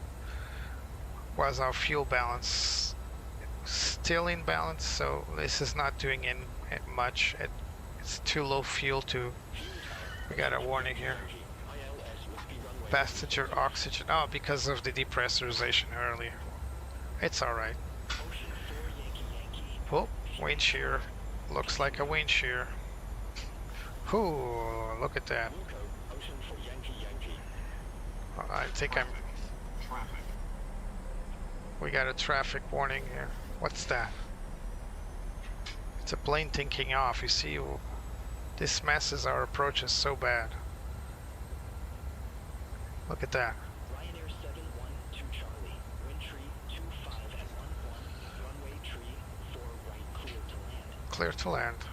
Was our fuel balance still in balance? So this is not doing much. It's too low fuel to. We got a warning here. Passenger oxygen. Oh, because of the depressurization earlier. It's all right. Oh, wind shear. Looks like a wind shear. Ooh, look at that. I think I'm. We got a traffic warning here. What's that? It's a plane taking off. You see, this messes our approaches so bad. Look at that. Ryanair 712 Charlie, wind tree 25 at 11, runway tree 4 right clear to land. Clear to land.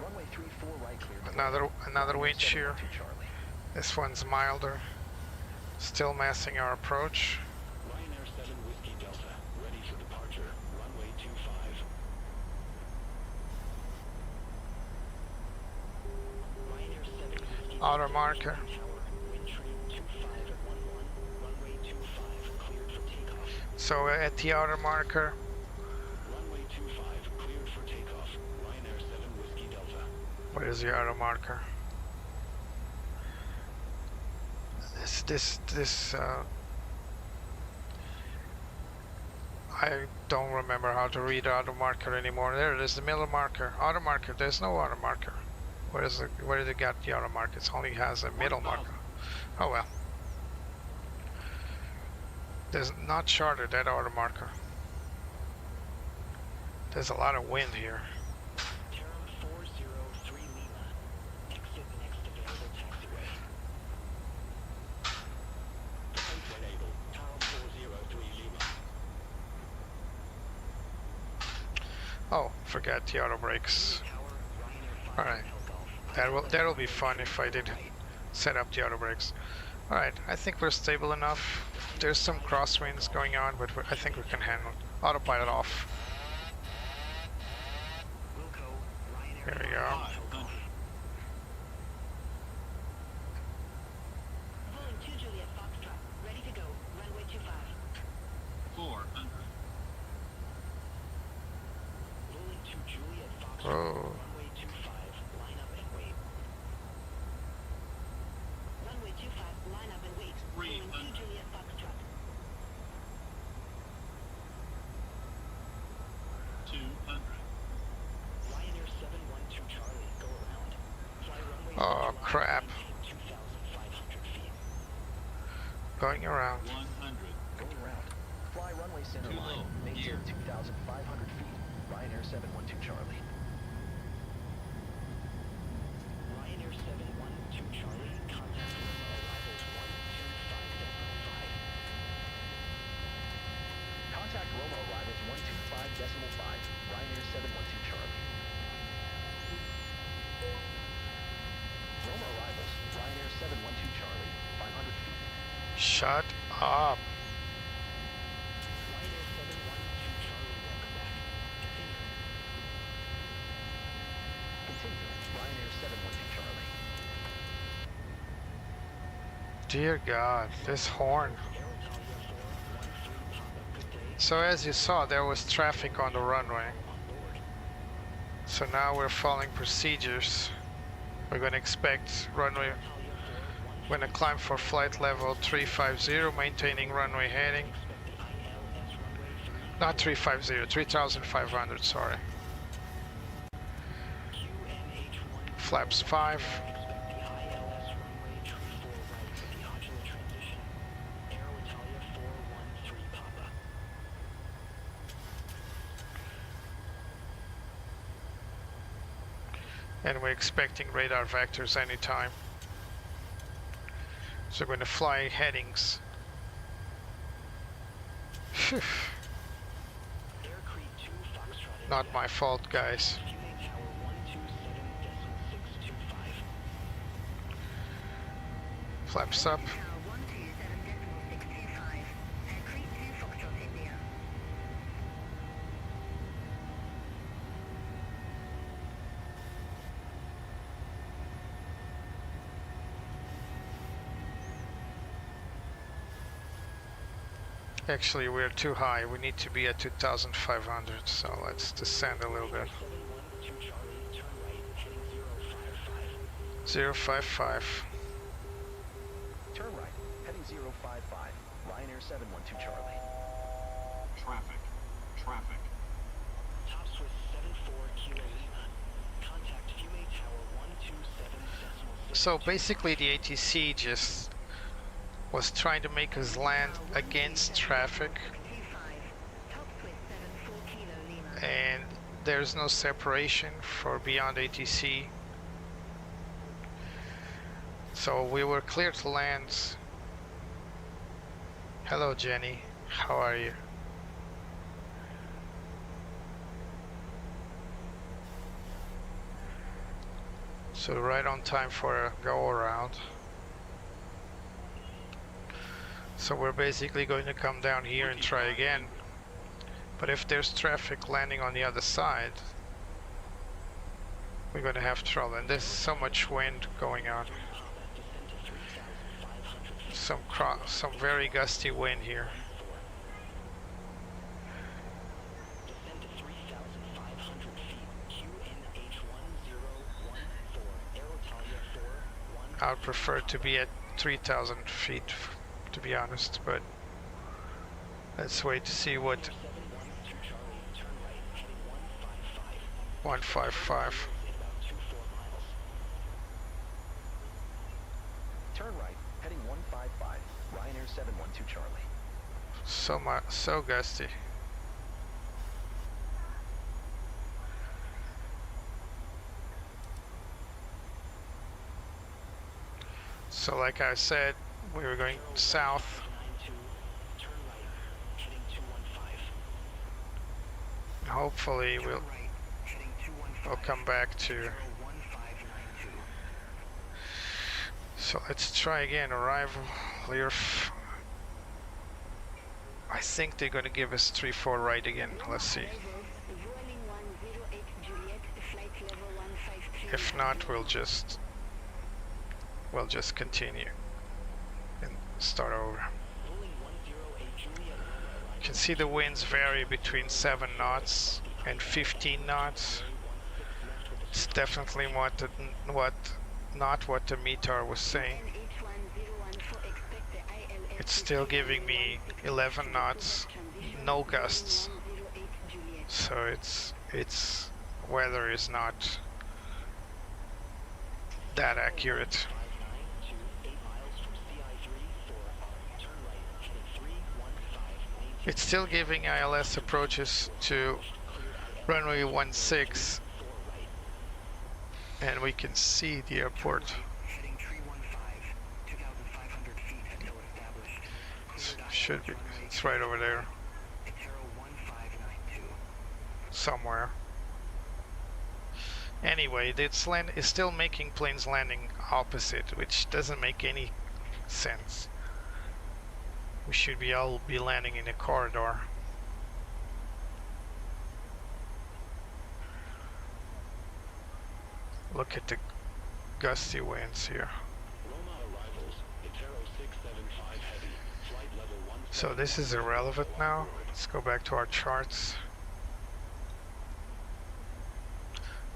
Runway 34 right clear. Another wind shear. This one's milder. Still messing our approach. Ryanair 7 Whiskey Delta, ready for departure, runway 25. Ryanair 7 Whiskey Outer marker. wind tree 25 at 11, runway 25, cleared for takeoff. So at the outer marker, Where is the auto marker? I don't remember how to read auto marker anymore. There it is, the middle marker. Auto marker, there's no auto marker. Where did it get the auto marker? It only has a middle marker. Oh well. There's not charted that auto marker. There's a lot of wind here. Term 403 Lima. Exit next available taxiway. Flight when able. Term 403 Lima. Oh, forget the auto brakes. Alright. That'll be fun if I did set up the auto brakes. Alright, I think we're stable enough. There's some crosswinds going on, but I think we can handle it. Autopilot off. There we go. Boeing 2 Juliet Foxtrot, ready to go. Runway 25. 400. Rolling to Juliet Foxtrot. Oh. Runway 25. Line up and wait. Runway 25, line up and wait. Boeing 2 Juliet Foxtrot. 200. Ryanair 712 Charlie, go around. Fly runway Oh, crap. 2,500 feet. Going around. 100. Going around. Fly runway center Too line. low. Maintain Gear. 2,500 feet. Ryanair 712 Charlie. Ryanair 712 Charlie, contact Lima arrivals 125.5. Contact Roma arrivals 125.5. Ryanair 712 Charlie. Roma arrivals. Ryanair 712 Charlie. 500 feet. Shut up. Ryanair 712 Charlie, welcome back. Continue. Continue. Ryanair 712 Charlie. Dear God, this horn. So as you saw, there was traffic on the runway. So now we're following procedures. We're going to expect runway. We're going to climb for flight level 350, maintaining runway heading. Not 350, 3,500, sorry. Flaps 5. And we're expecting radar vectors anytime. So we're going to fly headings. Phew. Not my fault, guys. Flaps up. Actually, we're too high. We need to be at 2,500, so let's descend a little bit. 055. Turn right. Heading 055. Ryanair 712 Charlie. Traffic. Traffic. Top Swiss 74 Kilo Lima. Contact QA Tower 127.6. So basically the ATC just was trying to make us land against traffic, and there's no separation for beyond ATC, so we were clear to land. Hello Jenny, how are you? So right on time for a go around. So we're basically going to come down here and try again. But if there's traffic landing on the other side, we're going to have trouble. And there's so much wind going on. Some very gusty wind here. Descend to 3,500 feet. QNH 101 I would prefer to be at 3,000 feet, to be honest, but let's wait to see what 155. Turn right, heading 155, Ryanair 712 Charlie. So gusty. So like I said, we were going south. Hopefully we'll come back to. So let's try again. Arrival, Learf. I think they're going to give us 3-4 right again. Let's see. If not, we'll just continue and start over. You can see the winds vary between 7 knots and 15 knots. It's definitely not what the METAR was saying. It's still giving me 11 knots, no gusts. So its weather is not that accurate. It's still giving ILS approaches to runway 16, and we can see the airport. Should be. It's right over there. Somewhere. Anyway, it's still making planes landing opposite, which doesn't make any sense. We should all be landing in a corridor. Look at the gusty winds here. So this is irrelevant now. Let's go back to our charts.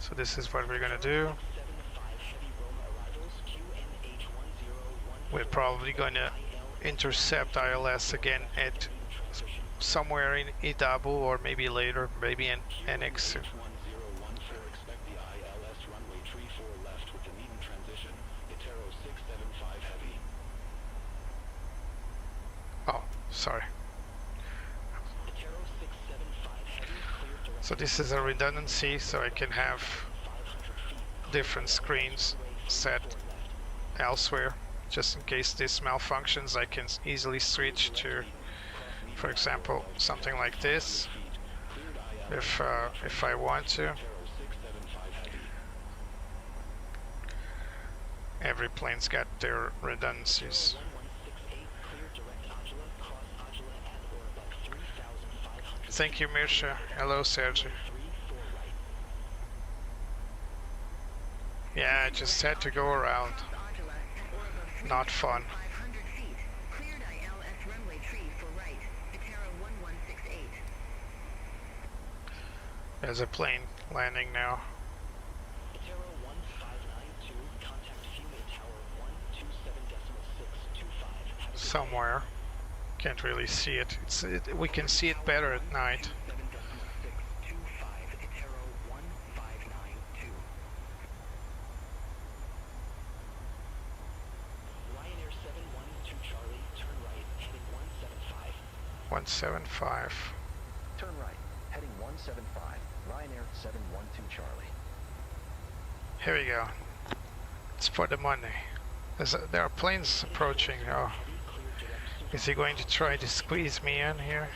So this is what we're gonna do. We're probably gonna intercept ILS again at somewhere in Istambul, or maybe later, maybe in NX. Oh, sorry. So this is a redundancy, so I can have different screens set elsewhere. Just in case this malfunctions, I can easily switch to, for example, something like this, if I want to. Every plane's got their redundancies. Thank you, Mirsha. Hello, Sergio. Yeah, I just had to go around. Not fun. There's a plane landing now. Somewhere. Can't really see it. We can see it better at night. Ryanair 712 Charlie, turn right, heading 175. 175. Turn right, heading 175, Ryanair 712 Charlie. Here we go. It's for the money. There are planes approaching. Oh. Is he going to try to squeeze me in here?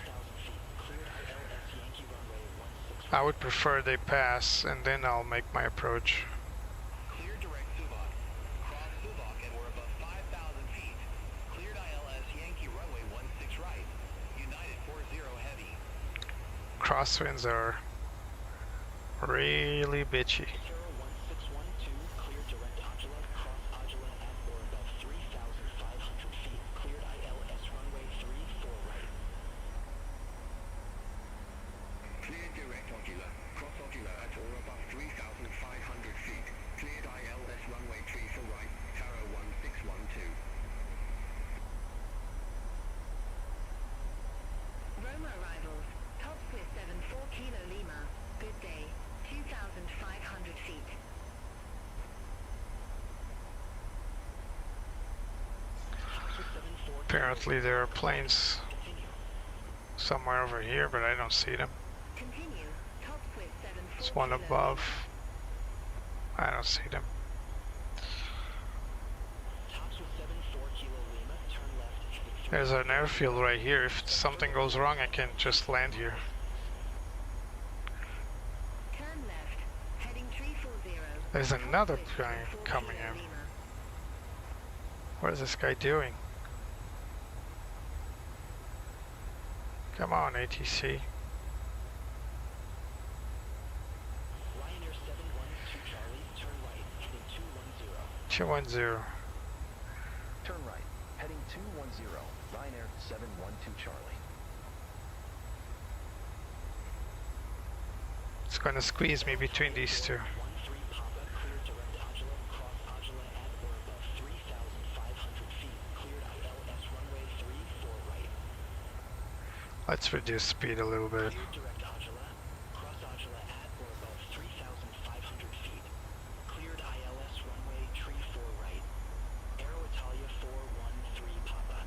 I would prefer they pass, and then I'll make my approach. Clear direct Subak. Cross Subak and we're above 5,000 feet. Cleared ILS Yankee runway 16 right. United 40 heavy. Crosswinds are really bitchy. Apparently there are planes somewhere over here, but I don't see them. Continue. Topswift 74 There's one Kilo above. Lima. I don't see them. There's an airfield right here. If something goes wrong, I can just land here. Turn left. Heading 340. There's another Topswift plane 74 coming Kilo in. Lima. What is this guy doing? Come on, ATC. Ryanair 712 Charlie, turn right, heading 210. 210. Turn right, heading 210, Ryanair 712 Charlie. It's gonna squeeze me between these two. 13 Papa, clear direct Agila, cross Agila at or above 3,500 feet, cleared ILS runway 34 right. Let's reduce speed a little bit. Clear direct Agila, cross Agila at or above 3,500 feet, cleared ILS runway 34 right. Aero Italia 413 Papa.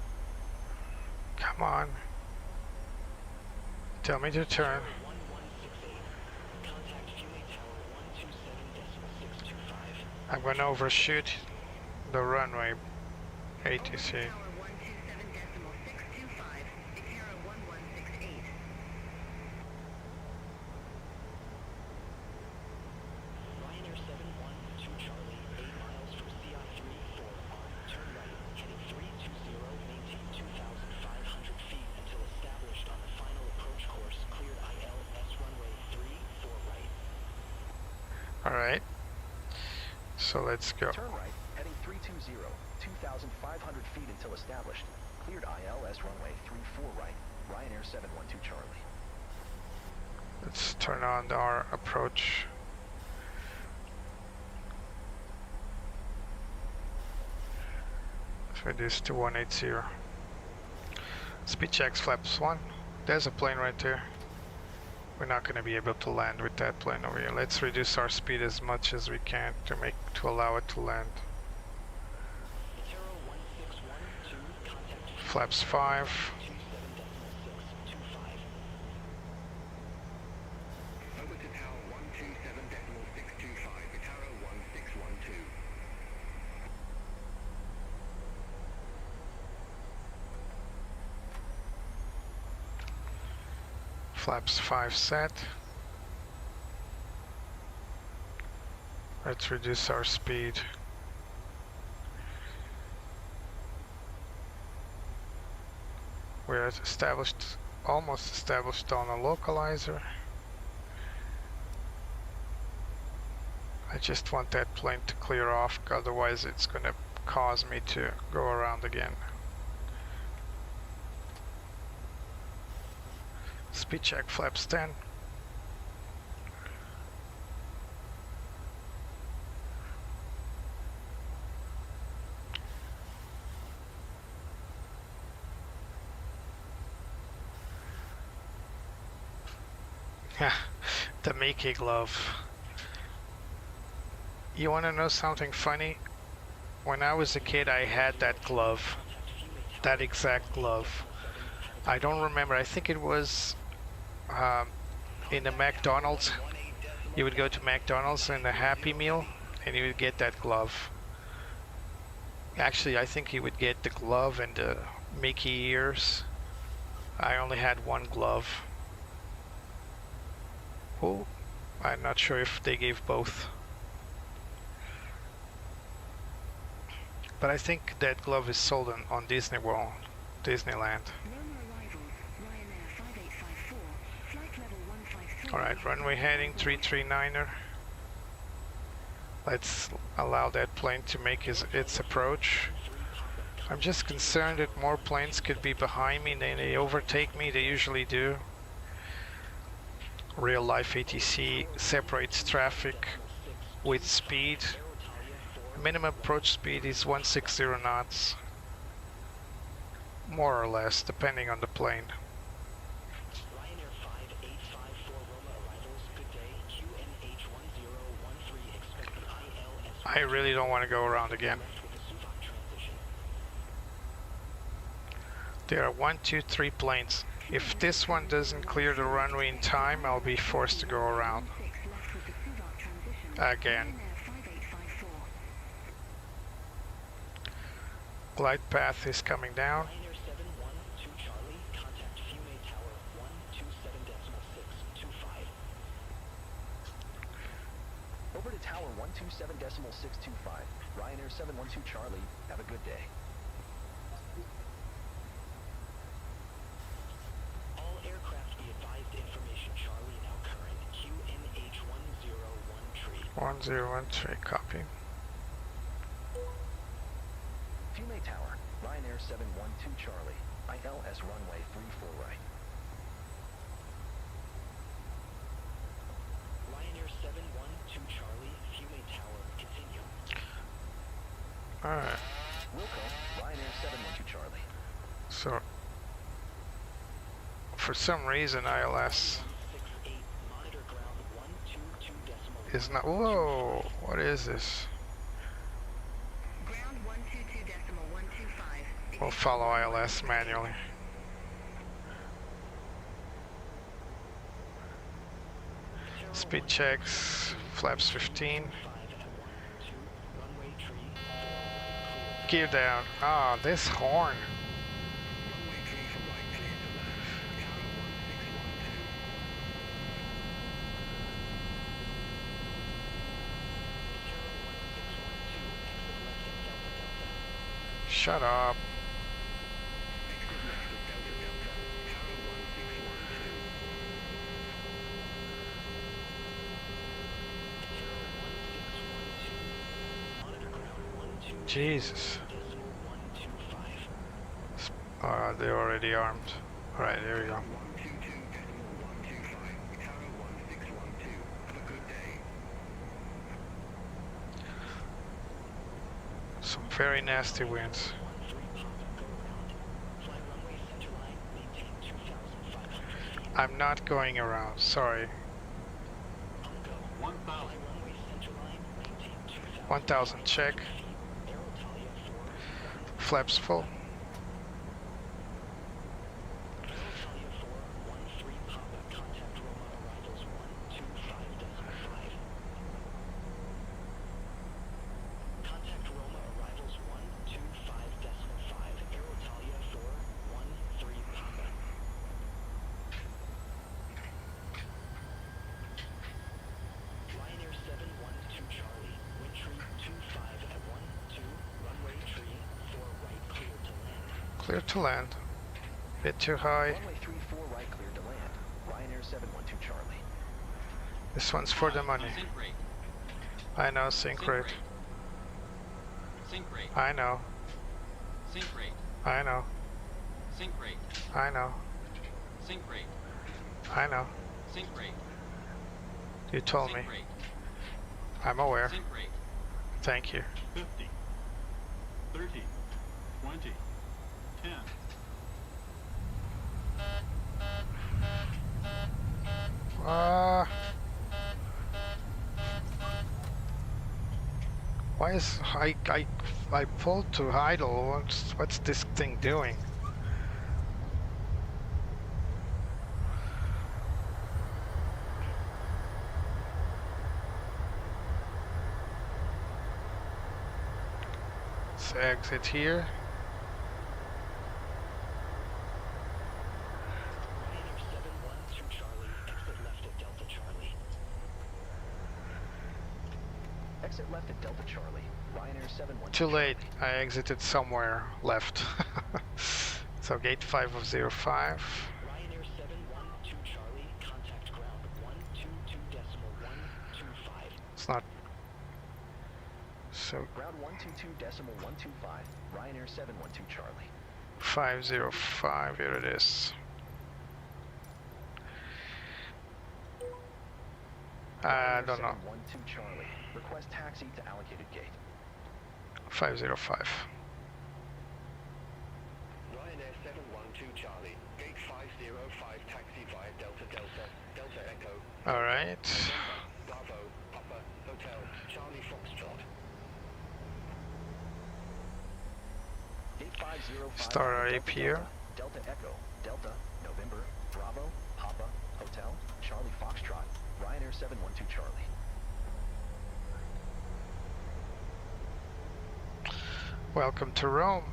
Come on. Tell me to turn. 1168. Contact Fueling Tower 127.625. I'm gonna overshoot the runway. ATC. Tower 127.625. Itera 1168. Ryanair 712 Charlie, 8 miles from CI3 for on, turn right, heading 320, maintain 2,500 feet until established on the final approach course, cleared ILS runway 34 right. Alright. So let's go. Turn right, heading 320, 2,500 feet until established. Cleared ILS runway 34 right, Ryanair 712 Charlie. Let's turn on our approach. Let's reduce to 180. Speed checks flaps 1. There's a plane right there. We're not going to be able to land with that plane over here. Let's reduce our speed as much as we can to allow it to land. Itera 1612, contact Flaps 5. 27.625. Over to tower 127.625, Itaro 1612. Flaps 5 set. Let's reduce our speed. We're established, almost established on a localizer. I just want that plane to clear off, otherwise it's going to cause me to go around again. Speed check flaps 10. The Mickey glove. You want to know something funny? When I was a kid, I had that glove. That exact glove. I don't remember. I think it was in the McDonald's. You would go to McDonald's in the Happy Meal and you would get that glove. Actually, I think you would get the glove and the Mickey ears. I only had one glove. Oh, I'm not sure if they gave both. But I think that glove is sold on Disney World, Disneyland. Alright, runway heading 339er. Let's allow that plane to make its approach. I'm just concerned that more planes could be behind me and they overtake me. They usually do. Real life ATC separates traffic with speed. Minimum approach speed is 160 knots. More or less, depending on the plane. Ryanair 5854 Roma arrivals, good day, QNH 1013, expect the ILS. I really don't want to go around again. There are 1, 2, 3 planes. If this one doesn't clear the runway in time, I'll be forced to go around again. Glide path is coming down. Ryanair 712 Charlie, contact Fume Tower 127.625. Over to Tower 127.625. Ryanair 712 Charlie, have a good day. All aircraft be advised information Charlie now current. QNH 101 tree. 1013, copy. Fume Tower, Ryanair 712 Charlie, ILS runway 34 right. Ryanair 712 Charlie, Fume Tower, continue. Alright, Wilco, Ryanair 712 Charlie. so for some reason ILS 168, monitor ground 122.1. is not. Whoa, what is this? Ground 122.125. We'll follow ILS manually. Speed checks, flaps 15. Gear down. Ah, this horn. Shut up. Jesus. They're already armed. Alright, there we go. Some very nasty winds. I'm not going around, sorry. 1000 check. Flaps full. Clear to land. Bit too high. Runway 34 right, clear to land. Ryanair 712 Charlie. This one's for the money. I know, sync rate. Sync rate. I know. Sync rate. I know. Sync rate. I know. Sync rate. I know. Sync rate. You told me. Sync rate. I'm aware. Sync rate. Thank you. 50. 30. 20. 10. Why is I pulled to idle? What's this thing doing? Let's exit here. Exit left at Delta Charlie. Ryanair 712. Too late. I exited somewhere left. So gate 5 of 05. Ryanair 712 Charlie, contact ground 122.125. It's not. So Ground 122.125. Ryanair 712 Charlie. 505. Here it is. I don't know. 712 Charlie. Request taxi to allocated gate. 505. Ryanair 712 Charlie, gate 505, taxi via Delta Delta, Delta Echo. All right. Bravo, Papa, Hotel, Charlie Foxtrot. Gate 505. Start our Delta AP here. Delta Echo, Delta, November, Bravo, Papa, Hotel, Charlie Foxtrot, Ryanair 712 Charlie. Welcome to Rome.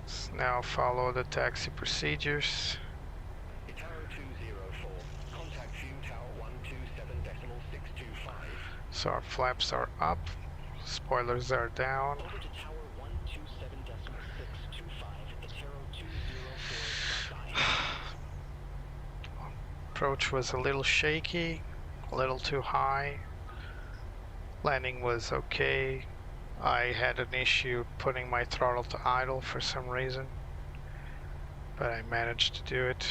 Let's now follow the taxi procedures. Tower 204. Contact Fume Tower 127.625. So our flaps are up, spoilers are down. Over to Tower 127.625. Ataro 204. Bye-bye. Approach was a little shaky, a little too high. Landing was okay. I had an issue putting my throttle to idle for some reason, but I managed to do it.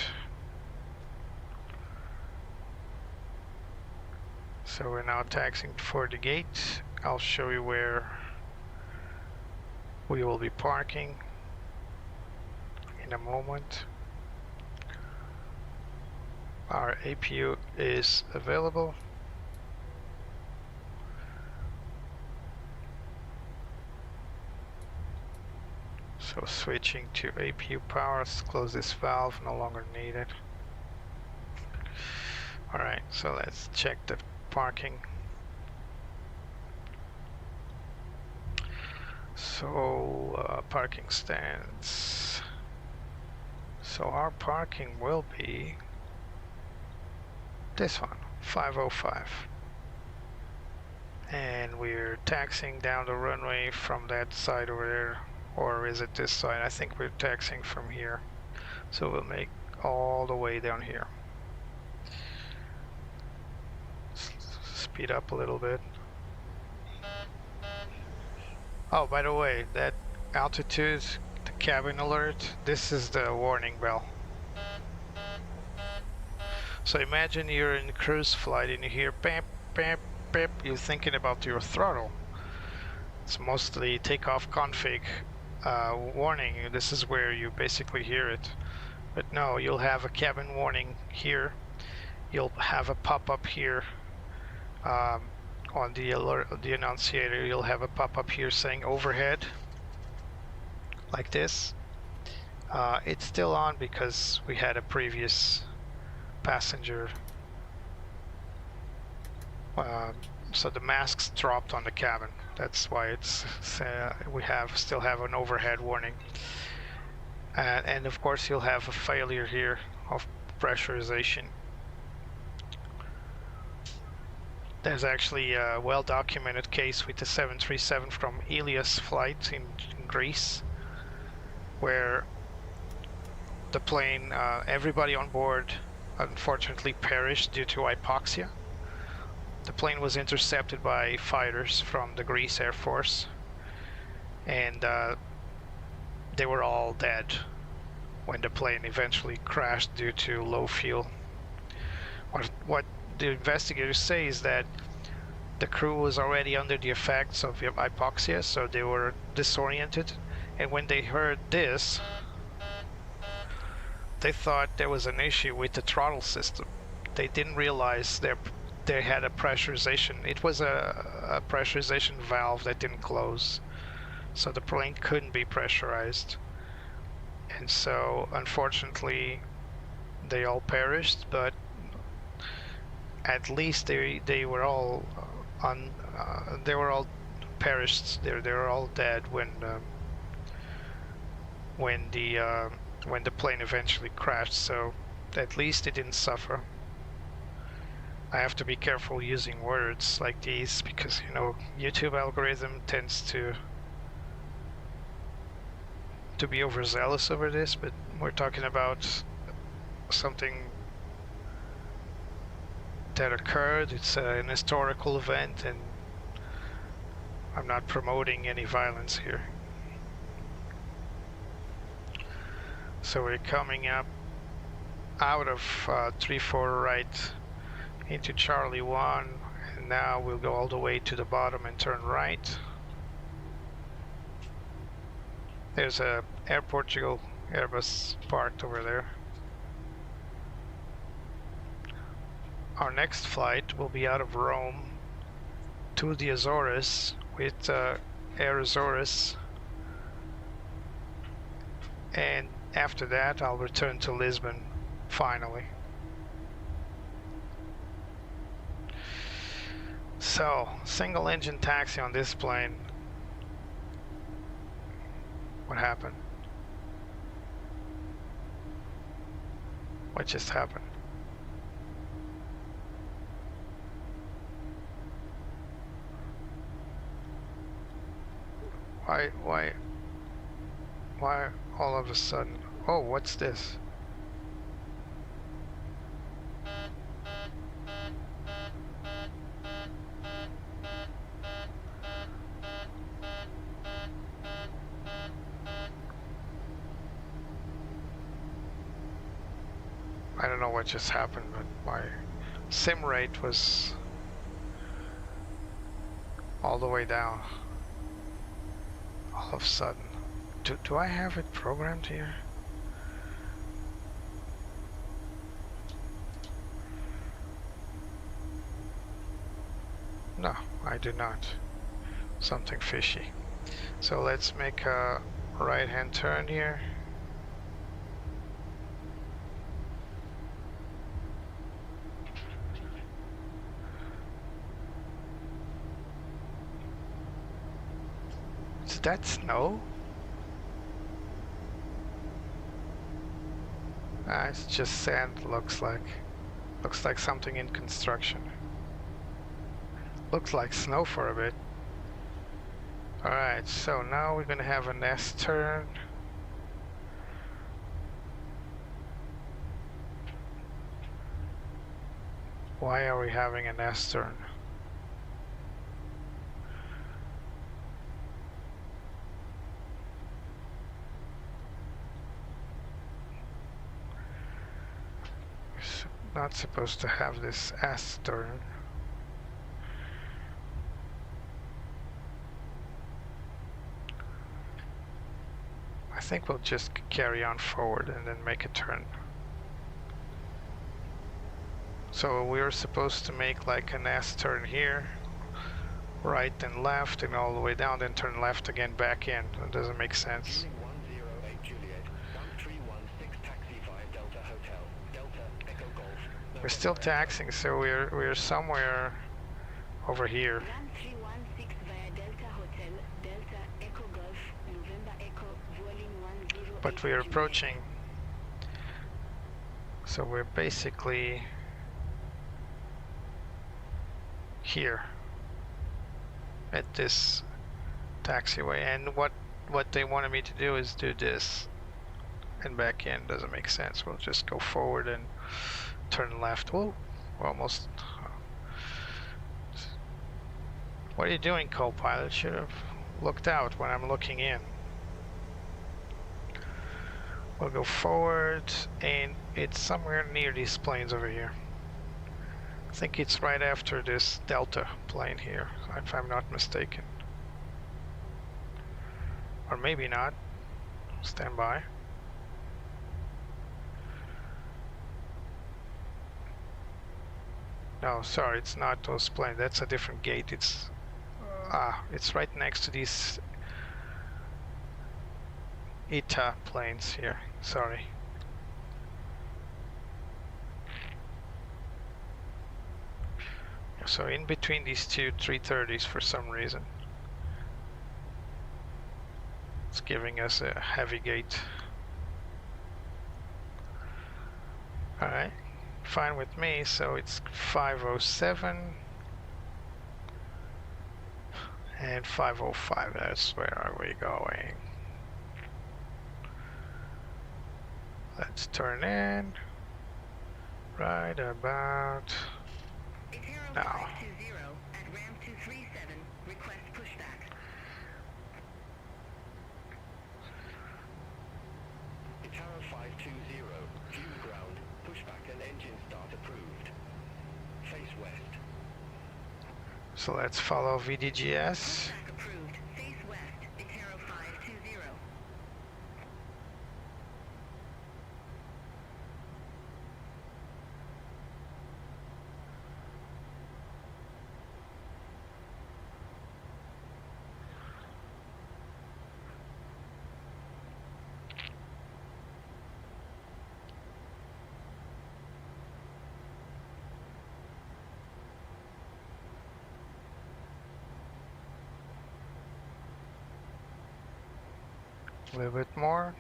So we're now taxiing for the gate. I'll show you where we will be parking in a moment. Our APU is available. So switching to APU power, let's close this valve, no longer needed. Alright, so let's check the parking. So parking stands. So our parking will be this one, 505. And we're taxiing down the runway from that side over there. Or is it this side? I think we're taxiing from here. So we'll make all the way down here. Speed up a little bit. Oh, by the way, that altitude, the cabin alert, this is the warning bell. So imagine you're in a cruise flight and you hear bam, bam, bam, you're thinking about your throttle. It's mostly takeoff config warning. This is where you basically hear it. But no, you'll have a cabin warning here. You'll have a pop-up here on the alert, the annunciator. You'll have a pop-up here saying overhead, like this. It's still on because we had a previous passenger. So the masks dropped on the cabin. That's why it's we still have an overhead warning. And of course you'll have a failure here of pressurization. There's actually a well-documented case with the 737 from Ilias flight in Greece, where the plane, everybody on board unfortunately perished due to hypoxia. The plane was intercepted by fighters from the Greece Air Force, and they were all dead when the plane eventually crashed due to low fuel. What the investigators say is that the crew was already under the effects of hypoxia, so they were disoriented, and when they heard this, they thought there was an issue with the throttle system. They didn't realize they had a pressurization. It was a pressurization valve that didn't close, so the plane couldn't be pressurized, and so unfortunately they all perished. But at least they were all they were all perished. They were all dead when the plane eventually crashed. So at least they didn't suffer. I have to be careful using words like these because, you know, YouTube algorithm tends to be overzealous over this, but we're talking about something that occurred. It's an historical event, and I'm not promoting any violence here. So we're coming up out of 3-4 right into Charlie 1, and now we'll go all the way to the bottom and turn right. There's a Air Portugal Airbus parked over there. Our next flight will be out of Rome to the Azores with Air Azores and after that I'll return to Lisbon finally. So, single engine taxi on this plane. What happened? What just happened? Why all of a sudden? Oh, what's this? I don't know what just happened, but my sim rate was all the way down all of a sudden. Do I have it programmed here? No, I do not. Something fishy. So let's make a right-hand turn here. Is that snow? It's just sand, looks like. Looks like something in construction. Looks like snow for a bit. Alright, so now we're gonna have an S turn. Why are we having an S turn? Not supposed to have this S turn. I think we'll just carry on forward and then make a turn. So we're supposed to make like an S turn here, right and left and all the way down, then turn left again back in. That doesn't make sense. We're still taxing, so we're somewhere over here. 1316 via Delta Hotel, Delta Echo Golf, November Echo, Vueling 10. But we're approaching. So we're basically here at this taxiway, and what they wanted me to do is do this and back in. Doesn't make sense. We'll just go forward and turn left. Oh, we're almost. What are you doing, co-pilot? Should have looked out when I'm looking in. We'll go forward, and it's somewhere near these planes over here. I think it's right after this Delta plane here, if I'm not mistaken. Or maybe not. Stand by. No, sorry, it's not those planes. That's a different gate. It's right next to these ITA planes here. Sorry. So in between these two 330s for some reason. It's giving us a heavy gate. Alright, fine with me. So it's 507 and 505. That's where are we going? Let's turn in right about now. At ramp 237, request pushback. Itaro 520, view ground, pushback and engine start approved. Face west. So let's follow VDGS. Pushback approved. Face west, Itaro 520. A little bit more.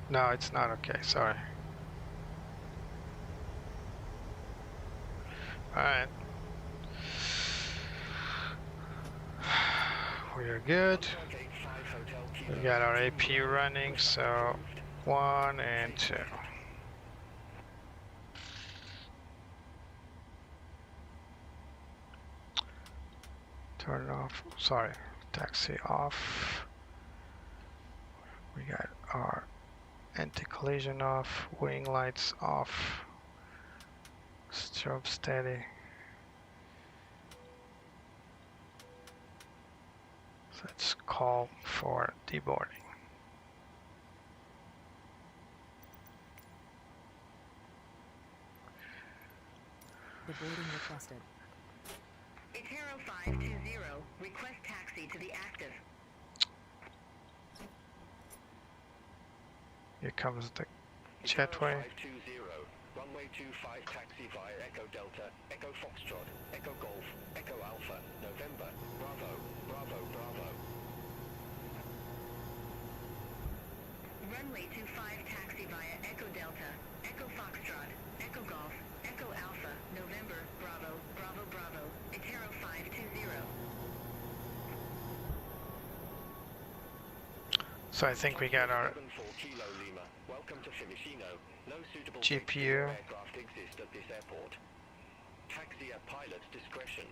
No, it's not okay, sorry. Alright. We are good. We got our AP running, so 1 and 2. Turn off, sorry, taxi off. We got our anti-collision off, wing lights off, strobe steady. So let's call for deboarding. Deboarding requested. Itero 520, request taxi to the active. Here comes the jetway. 520, runway 25 taxi via Echo Delta, Echo Foxtrot, Echo Golf, Echo Alpha, November, Bravo, Bravo, Bravo. Runway 25 taxi via Echo Delta, Echo Foxtrot, Echo Golf, Echo Alpha, November, Bravo, Bravo, Bravo, Itero 520. So I think we got our Kilo Lima. Welcome to Fiumicino. No suitable GPU. aircraft exist at this airport. Taxi at pilot's discretion.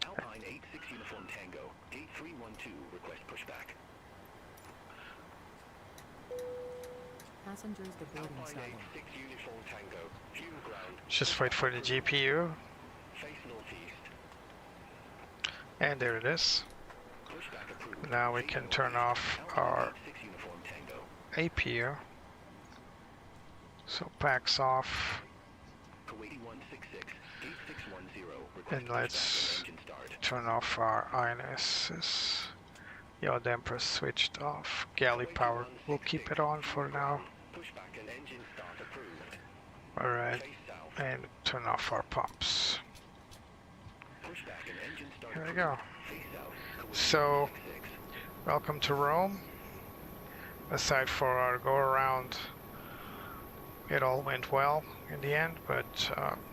Alpine 86 Uniform Tango, gate 312, request pushback. Passengers deboarding Alpine starting. 86 Uniform Tango, fume ground. Just wait for the GPU. Face northeast. And there it is. Pushback approved. Now we can turn off our Alpine 86 Uniform Tango. APU. So packs off. Kuwaiti 166, gate 610, request And let's pushback and engine start. turn off our INSs. Yaw damper switched off. Galley power, we'll keep it on for now. Pushback and engine start approved. Alright, Face south. and turn off our pumps. Pushback and engine start Here we approved. go. Face south. Kuwaiti So, 166. welcome to Rome. Aside for our go around, it all went well in the end, but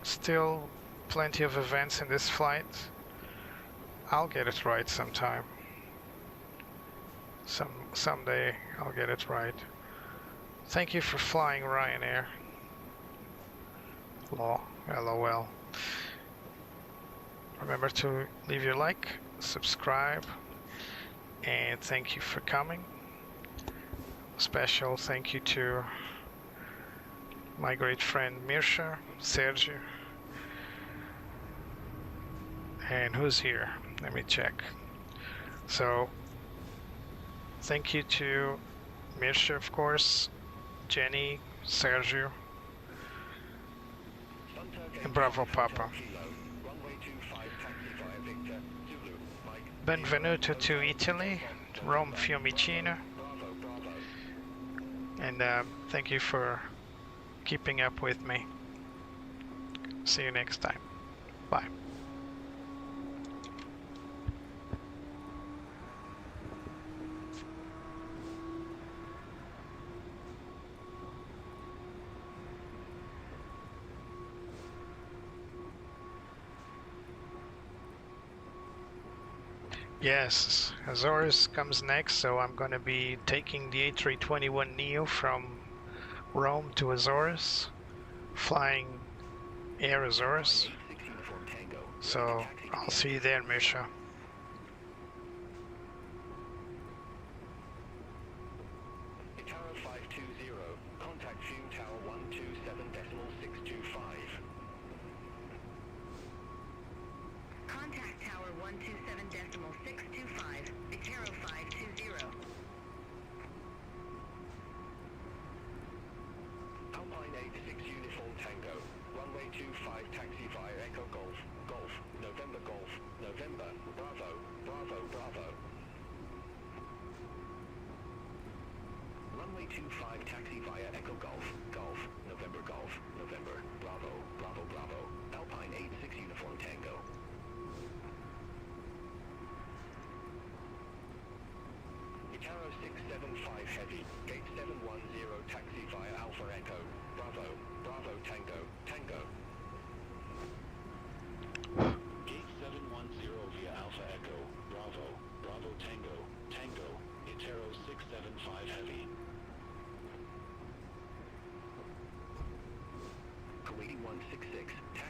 still plenty of events in this flight. I'll get it right sometime. Someday I'll get it right. Thank you for flying Ryanair. LOL. Remember to leave your like, subscribe, and thank you for coming. Special thank you to my great friend Mirsha, Sergio, and who's here? Let me check. So, thank you to Mirsha, of course, Jenny, Sergio, and Bravo Papa. Benvenuto to Italy, Rome Fiumicino, and thank you for keeping up with me. See you next time. Bye. Yes, Azores comes next, so I'm gonna be taking the A321neo from Rome to Azores, flying Air Azores. So I'll see you there, Misha. Itaro 520, contact Fume Tower 127.625. Contact Tower 127.625, Itero 520. Alpine 86 Uniform Tango, runway 25 taxi via Echo Golf, Golf, November Golf, November, Bravo, Bravo, Bravo. Runway 25 taxi via Echo Golf, Golf, November Golf, November, Bravo, Bravo, Bravo, Alpine 86 Uniform Tango. Itaro 675 Heavy, gate 710 taxi via Alpha Echo, Bravo, Bravo Tango, Tango. Gate 710 via Alpha Echo, Bravo, Bravo Tango, Tango, Itaro 675 Heavy.